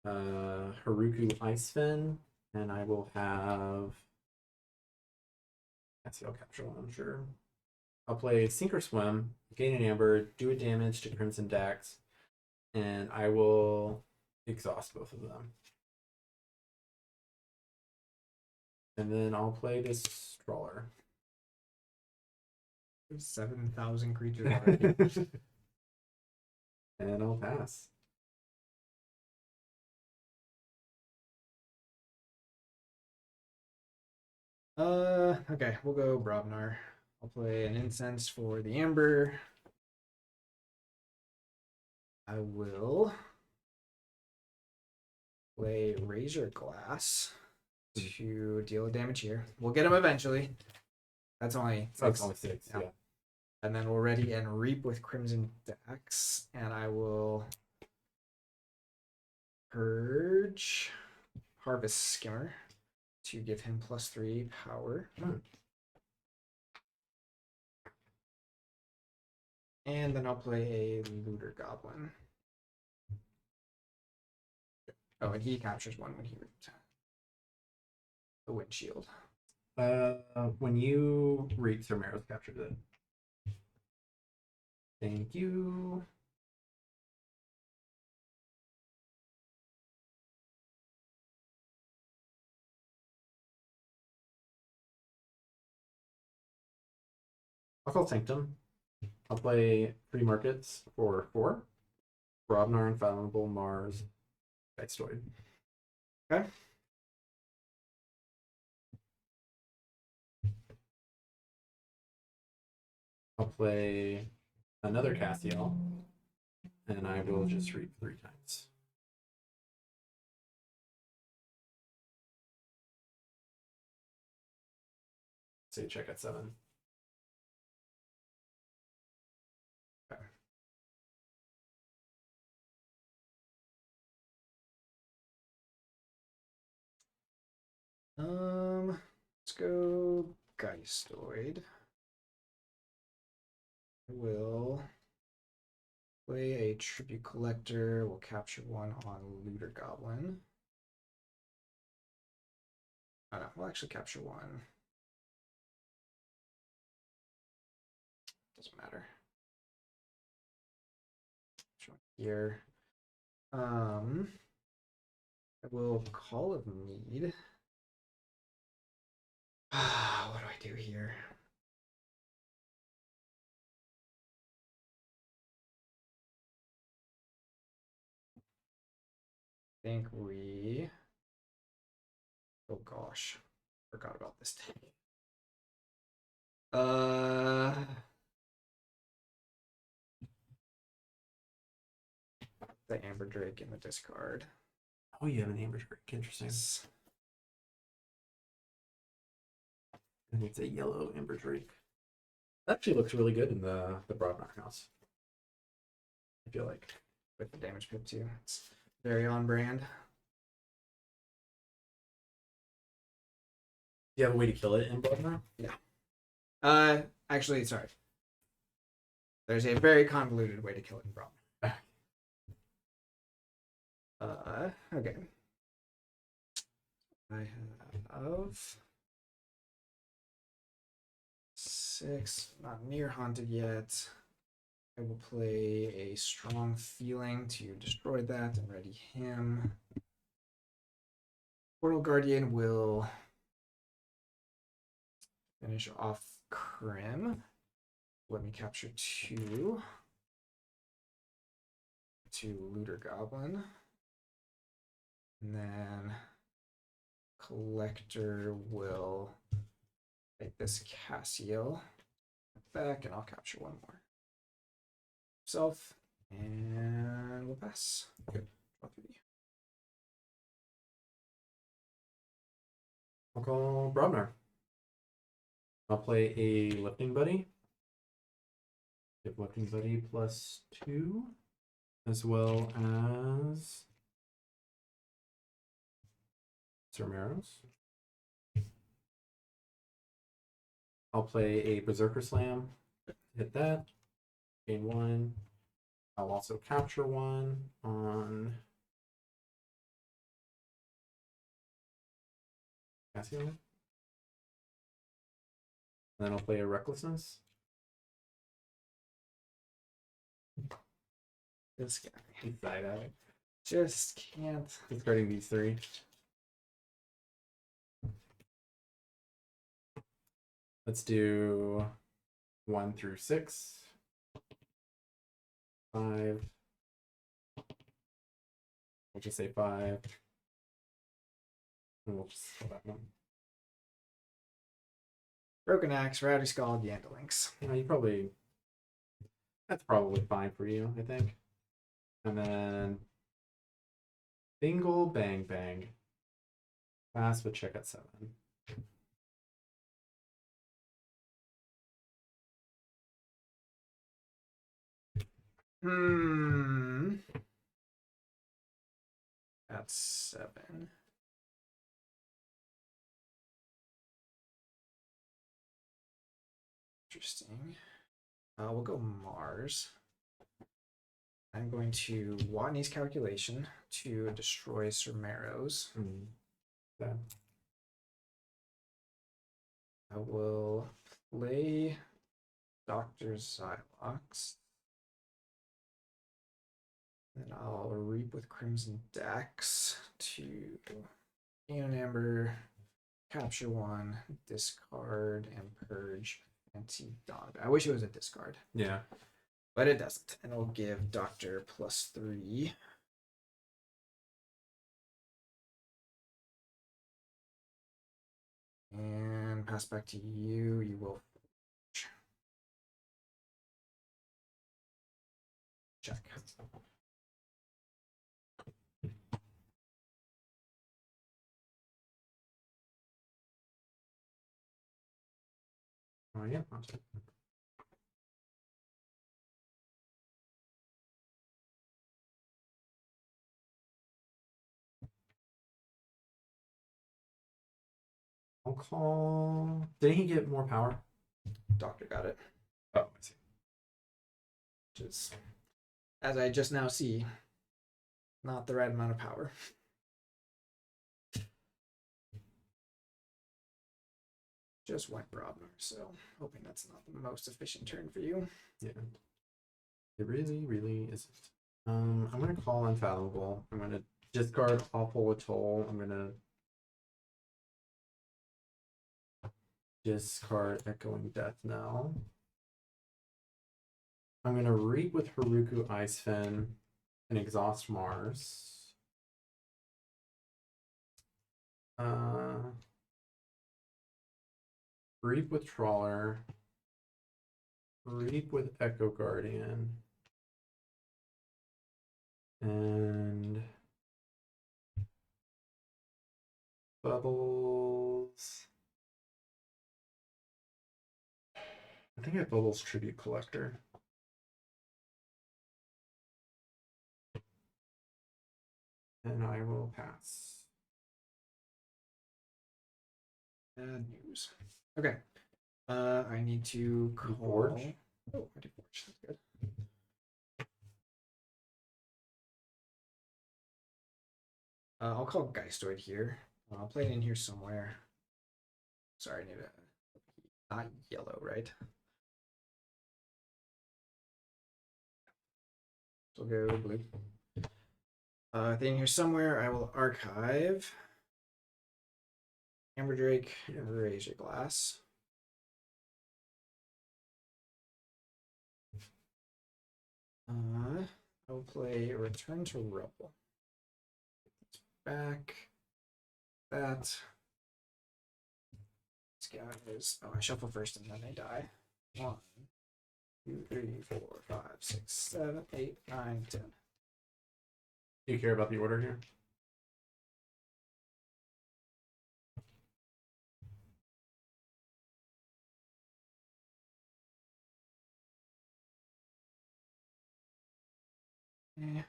Haruku Icefin, and I will have SEL Capture one, I'm sure. I'll play Sink or Swim, gain an Amber, do a damage to Crimson Dax, and I will exhaust both of them. And then I'll play this Trawler.
7,000 creatures already.
And I'll pass.
Okay, we'll go Brobnar. I'll play an Incense for the Amber. I will play Razor Glass to deal damage here. We'll get him eventually. That's only 6.
That's only 6, yeah.
And then we'll ready and reap with Crimson Dax. And I will purge Harvest Skimmer to give him +3 power. And then I'll play a Looter Goblin. Oh, and he captures 1 when he reaps. The Windshield.
When you reap, Thermero's captured it. Thank you. I'll call Sanctum. I'll play Free Markets for 4. Brobnar, Infallible, Mars, Geistoid.
Okay.
I'll play another Castiel, and I will just reap 3 times. Say check at 7.
Let's go Geistoid. Will play a tribute collector. We'll capture one on Looter Goblin. Oh no, we'll actually capture one. Doesn't matter. Here. I will Call of Need. What do I do here? I think we. Oh gosh, forgot about this thing. The Amber Drake in the discard.
Oh, you have an Amber Drake. Interesting. And it's a yellow Amber Drake. That actually looks really good in the Broadmoor house. I feel like.
With the damage pip too. It's very on brand.
Do you have a way to kill it in Broadmoor?
Actually, sorry. There's a very convoluted way to kill it in Broadmoor. Okay. I have 6, not near haunted yet. I will play a strong feeling to destroy that and ready him. Portal Guardian will finish off Crim. Let me capture 2. To Looter Goblin. And then Collector will take this Cassiel back, and I'll capture one more. Self, and we'll pass.
Good.
Draw 3.
I'll call Broadmoor. I'll play a Lifting Buddy. Give Lifting Buddy +2, as well as Cermeros. I'll play a Berserker Slam. Hit that. Gain 1. I'll also capture 1 on Cassio. And then I'll play a Recklessness.
This guy.
Side eye.
Just can't.
Discarding these 3. Let's do 1 through 6. 5. We'll just say 5. And we'll just kill that one.
Broken Axe, Rowdy Skull, Yandelinks.
You probably. That's probably fine for you, I think. And then. Bingle Bang Bang. Pass with check at 7.
That's 7. Interesting. We'll go Mars. I'm going to Watney's Calculation to destroy Cermeros.
Okay.
I will play Dr. Xylox. Then I'll Reap with Crimson Dex to gain an Amber, capture 1, discard, and purge Anti-Dawn. I wish it was a discard.
Yeah.
But it doesn't. And it'll give Doctor +3. And pass back to you. You will check.
Oh, yeah. Awesome. call. Didn't he get more power?
Doctor got it.
Oh, I see.
Which is, as I just now see, not the right amount of power. Just went Brobner, so hoping that's not the most efficient turn for you.
Yeah. It really, really isn't. I'm gonna call Unfathomable. I'm gonna discard Awful Atoll. I'm gonna discard Echoing Death now. I'm gonna Reap with Haruku Icefen and Exhaust Mars. Reap with Trawler. Reap with Echo Guardian. And Bubbles. I think I have Bubbles Tribute Collector. And I will pass.
Bad news. Okay. I need to call.
Forge?
Oh, I did Forge. That's good. I'll call Geistoid here. I'll play it in here somewhere. Sorry, I need a not yellow, right? So we'll go blue. Then here somewhere, I will archive Amber Drake, Raise Your Glass. I will play Return to Rubble. Back. That. These guys. Oh, I shuffle first and then they die. 1, 2, 3, 4, 5, 6, 7, 8, 9, 10.
Do you care about the order here?
Yeah.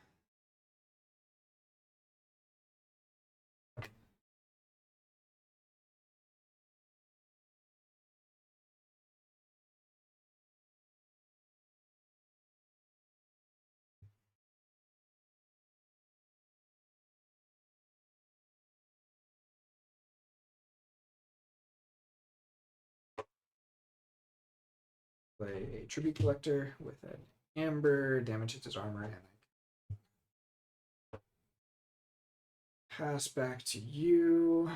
Play a Tribute Collector with an Amber, damages his armor, and I pass back to you.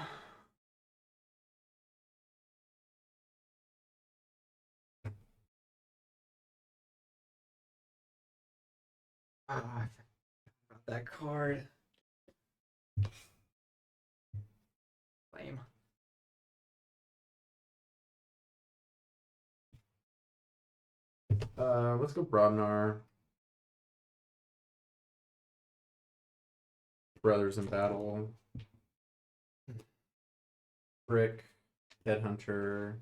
I forgot about that card. Lame.
Let's go Brobnar. Brothers in Battle. Brick. Headhunter.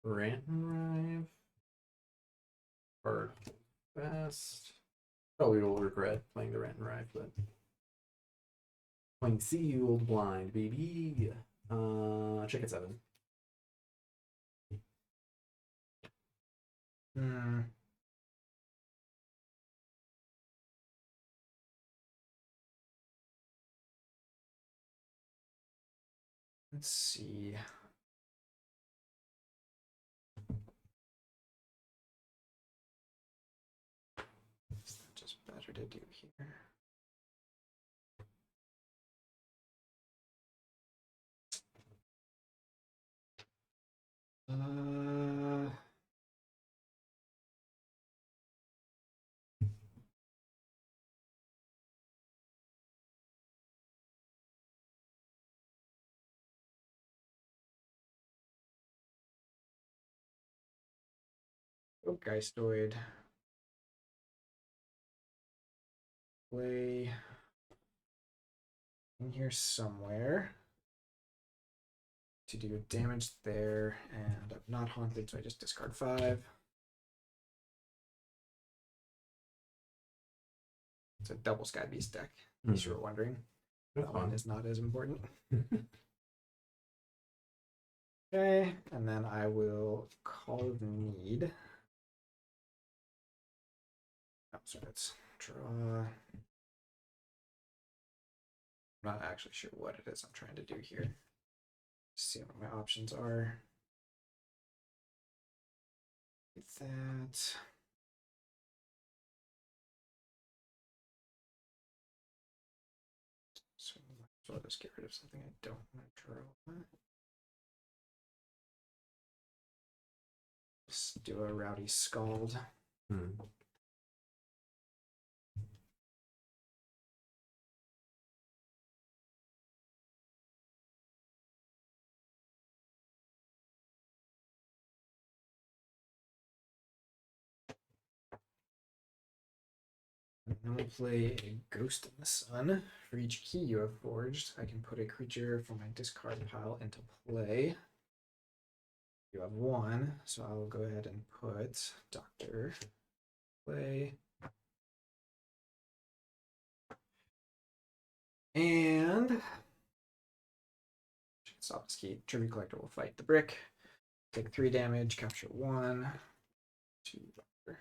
Rant and Rive. Card fast. Probably will regret playing the Rant and Rive, but playing Sealed Blind, baby. Check at 7.
Let's see. Is that just better to do here? Oh, Geistoid. Play in here somewhere to do damage there, and I'm not haunted, so I just discard 5. It's a double Sky Beast deck, in case you were wondering.
That's
That one
fun.
is not as important. Okay, and then I will call the need. Oh, sorry, let's draw. I'm not actually sure what it is I'm trying to do here. See what my options are. Get that. So I'll just get rid of something I don't want to draw. Just do a rowdy scald. And then we'll play a Ghost in the Sun. For each key you have forged, I can put a creature from my discard pile into play. You have one, so I will go ahead and put Doctor play. And stop this key. Tribute Collector will fight the brick. Take 3 damage, capture 1, 2, Doctor.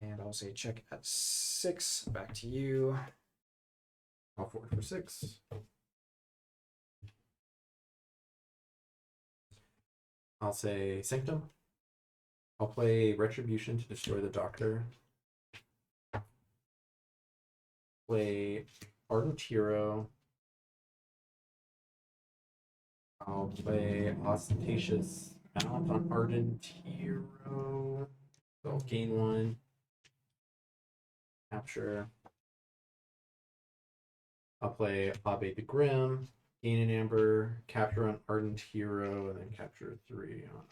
And I'll say check at 6. Back to you.
I'll forward for 6. I'll say Sanctum. I'll play Retribution to destroy the Doctor. Play Ardent Hero. I'll play Ostentatious Mount on Ardent Hero. So I'll gain 1. Capture. I'll play Abe the Grim, gain an Amber, capture on Ardent Hero, and then capture 3 on.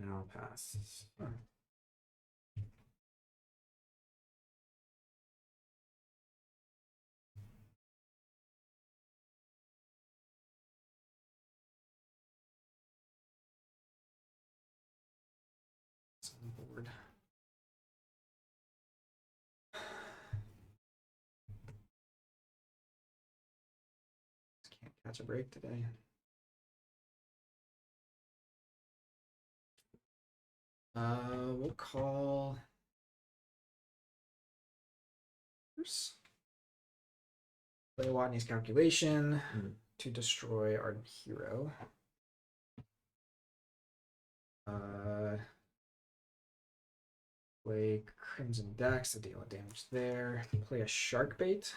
And I'll pass.
It's on the board. Just can't catch a break today. We'll call play Watney's Calculation to destroy Ardent Hero. Play Crimson Dex to deal damage there. Play a Sharkbait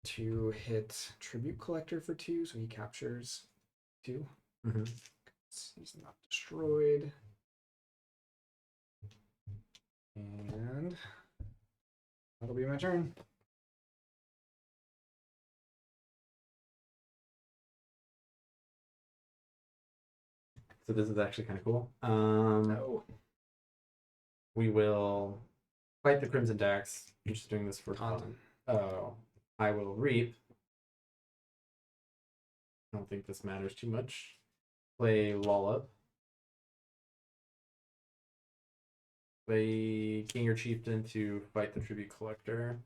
to hit Tribute Collector for 2, so he captures 2. He's not destroyed. And that'll be my turn.
So this is actually kind of cool.
No.
We will fight the Crimson Dax. I'm just doing this for fun. Oh, I will reap. I don't think this matters too much. Play Lollop. Play King or Chieftain to fight the Tribute Collector.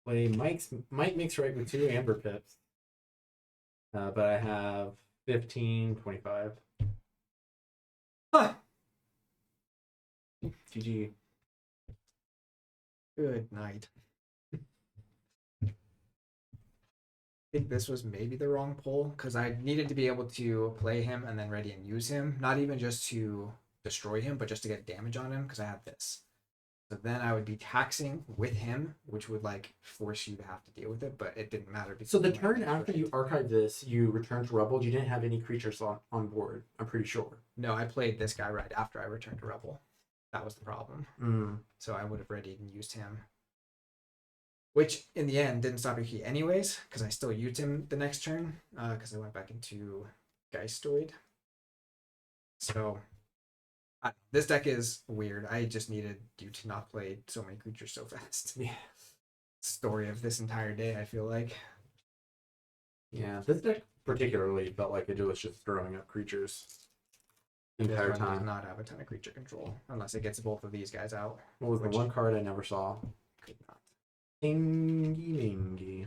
Play Mike makes right with 2 Amber Pips. But I have 15, 25.
Huh.
GG.
Good night. I think this was maybe the wrong pull because I needed to be able to play him and then ready and use him. Not even just to destroy him, but just to get damage on him because I had this. So then I would be taxing with him, which would like force you to have to deal with it, but it didn't matter.
So the turn after you archive this, you return to Rebel. You didn't have any creatures on board, I'm pretty sure.
No, I played this guy right after I returned to Rebel. That was the problem. So I would have readied and used him. Which, in the end, didn't stop your key anyways, because I still used him the next turn, because I went back into Geistoid. So, this deck is weird. I just needed you to not play so many creatures so fast.
Yeah.
Story of this entire day, I feel like.
Yeah, this deck particularly felt like it was just throwing up creatures. entire
one does
time.
not have a ton of creature control unless it gets both of these guys out.
What was the
which
one card I never saw?
could not.
Ingy Mingy.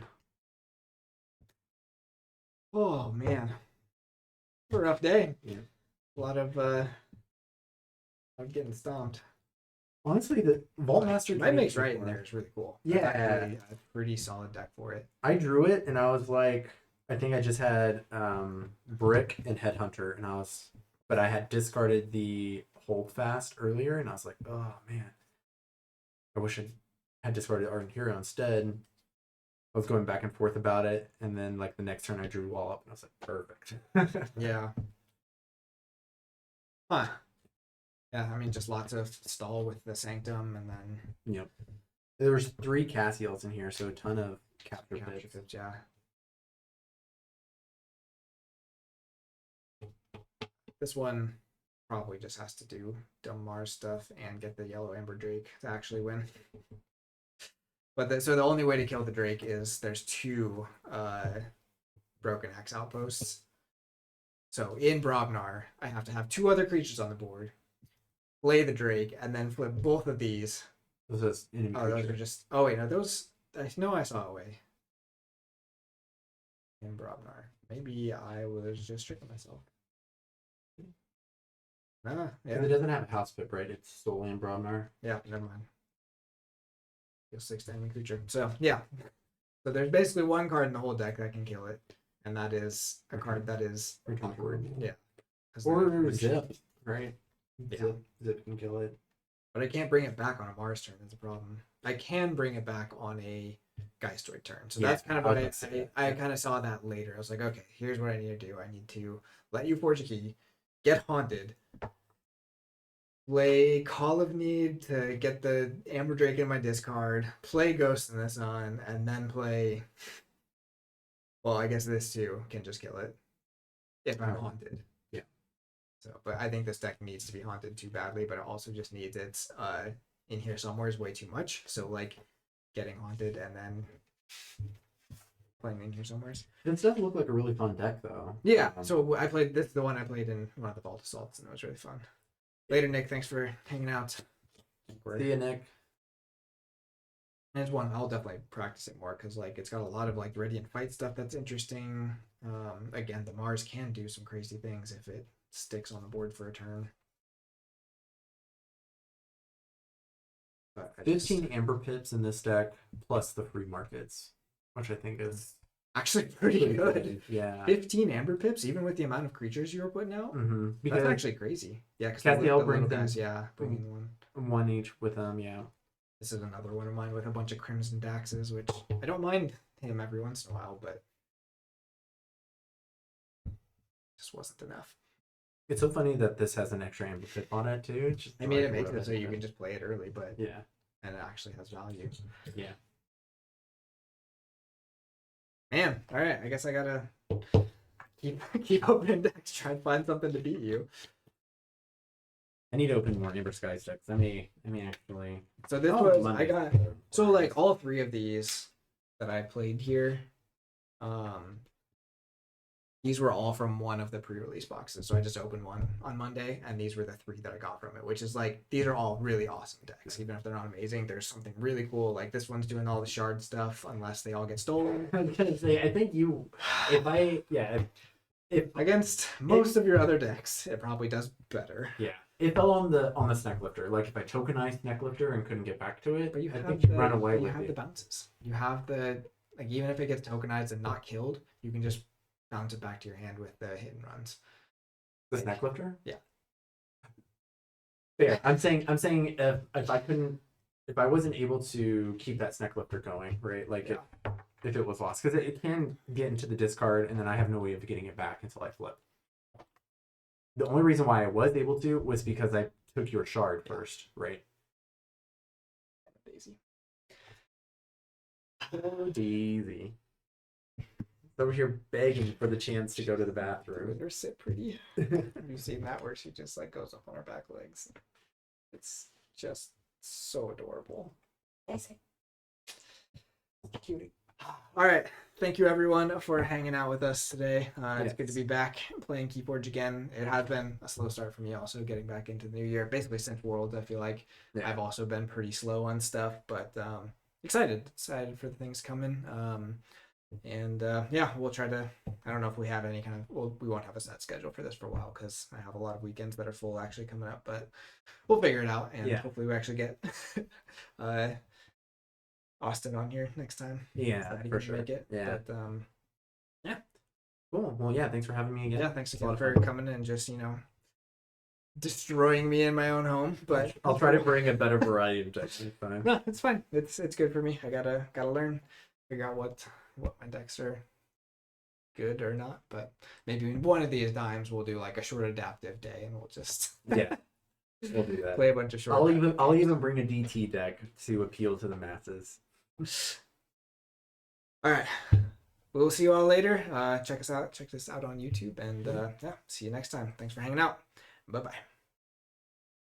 Oh man, a rough day.
Yeah.
A lot of getting stomped.
Honestly, the Vaultmaster
My mix right in there is really cool. That's
Yeah.
actually a pretty solid deck for it.
I drew it and I was like, I think I just had Brick and Headhunter, and but I had discarded the Hold Fast earlier, and I was like, oh man, I wish I had discarded Ardent Hero instead. I was going back and forth about it, and then like the next turn I drew Wall Up, and I was like, perfect.
Yeah. Huh. Yeah, I mean, just lots of stall with the Sanctum, and then
Yep. There was 3 Cassiels in here, so a ton of capture
capture
pits.
pits, yeah. This one probably just has to do dumb Mars stuff and get the yellow Amber Drake to actually win. But so the only way to kill the Drake is there's 2 Broken Axe outposts. So in Brobnar, I have to have 2 other creatures on the board, play the Drake, and then flip both of these.
Those is enemy
Oh, those
creature.
are just. Oh wait, no, those. I know I saw a way. In Brobnar, maybe I was just tricking myself. Ah,
Because
yeah,
it doesn't have a house pip, right? It's solely in Brobnar.
yeah. Never mind. Deal 6 to enemy creature. So yeah. So there's basically one card in the whole deck that can kill it, and that is a card that is
Return card.
yeah. 'Cause
Or
the-
Zip, right?
Yeah.
Zip can kill it.
But I can't bring it back on a Mars turn. That's a problem. I can bring it back on a Geistoid turn. So
Yeah,
that's kind of
I was
what
gonna say that.
I kind of saw that later. I was like, okay, here's what I need to do. I need to let you forge a key, get haunted, play Call of Need to get the Amber Drake in my discard, play Ghost in the Sun, and then play. Well, I guess this too can just kill it if I'm haunted.
Yeah.
So, but I think this deck needs to be haunted too badly, but it also just needs its in here somewhere is way too much. So like getting haunted and then playing in here somewhere.
This does look like a really fun deck, though.
Yeah. So I played this. The one I played in one of the Vault Assaults, and it was really fun. Later, Nick. Thanks for hanging out.
See ya, Nick.
And it's one I'll definitely practice it more because like it's got a lot of like Radiant Fight stuff that's interesting. Again, the Mars can do some crazy things if it sticks on the board for a turn. But I just-
15 Amber Pips in this deck, plus the free markets, which I think is
actually pretty good.
Yeah.
15 Amber Pips, even with the amount of creatures you were putting out.
Mm-hmm.
That's
Because
actually crazy. Yeah, because
Castiel
the little
brings in-
guys, yeah, bringing one.
1 each with them, yeah.
This is another one of mine with a bunch of Crimson Daxes, which I don't mind him every once in a while, but just wasn't enough.
It's so funny that this has an extra Amber Pip on it, too. It's just
I mean,
like
it makes
what
it so
I
you
did.
can just play it early, but
Yeah.
and it actually has value.
Yeah.
Man, all right, I guess I gotta keep opening decks, try and find something to beat you.
I need to open more Amber Skies decks. I may actually.
So this
Oh,
was
Monday.
I got so like all 3 of these that I played here, these were all from one of the pre-release boxes. So I just opened one on Monday, and these were the 3 that I got from it. Which is like these are all really awesome decks, even if they're not amazing. There's something really cool. Like this one's doing all the shard stuff, unless they all get stolen.
I was gonna say, I think you, if
Against most of your other decks, it probably does better.
yeah, it fell on the Snack Lifter. Like if I tokenized Snack Lifter and couldn't get back to it,
But you
I
have
think
the,
you run away
you
with
have
it.
the bounces. You have the like even if it gets tokenized and not killed, you can just bounce it back to your hand with the hit and runs.
The Snack Lifter.
Yeah.
Fair. I'm saying if I couldn't, if I wasn't able to keep that Snack Lifter going, right? Like if it was lost, because it can get into the discard, and then I have no way of getting it back until I flip. The only reason why I was able to was because I took your shard first, right?
Daisy.
Oh, Daisy. Over here begging for the chance to go to the bathroom.
They're sit pretty. Have you seen that where she just like goes up on her back legs? It's just so adorable. Cutie. All right, thank you everyone for hanging out with us today. It's good to
Yes.
be back playing Keyforge again. It has been a slow start for me also getting back into the new year. Basically since Worlds, I feel like
Yeah.
I've also been pretty slow on stuff, but excited for the things coming. Yeah, we'll try to. I don't know if we have any kind of. Well, we won't have a set schedule for this for a while because I have a lot of weekends that are full actually coming up. But we'll figure it out, and
Yeah.
hopefully we actually get Austin on here next time.
Yeah,
Glad he
for
can
sure.
make it.
Yeah.
But
Cool. Well, yeah. Thanks for having me again.
yeah, thanks
It's a lot
again
of
for
fun.
coming and just destroying me in my own home. But
I'll try to bring a better variety of decks next time.
no, it's fine. It's good for me. I gotta learn, figure out what my decks are good or not. But maybe one of these times we'll do like a short adaptive day, and we'll just
Yeah, we'll do that.
play a bunch of short.
I'll even bring a DT deck to appeal to the masses.
All right. We'll see you all later. Check us out. Check this out on YouTube, and yeah, see you next time. Thanks for hanging out. Bye bye.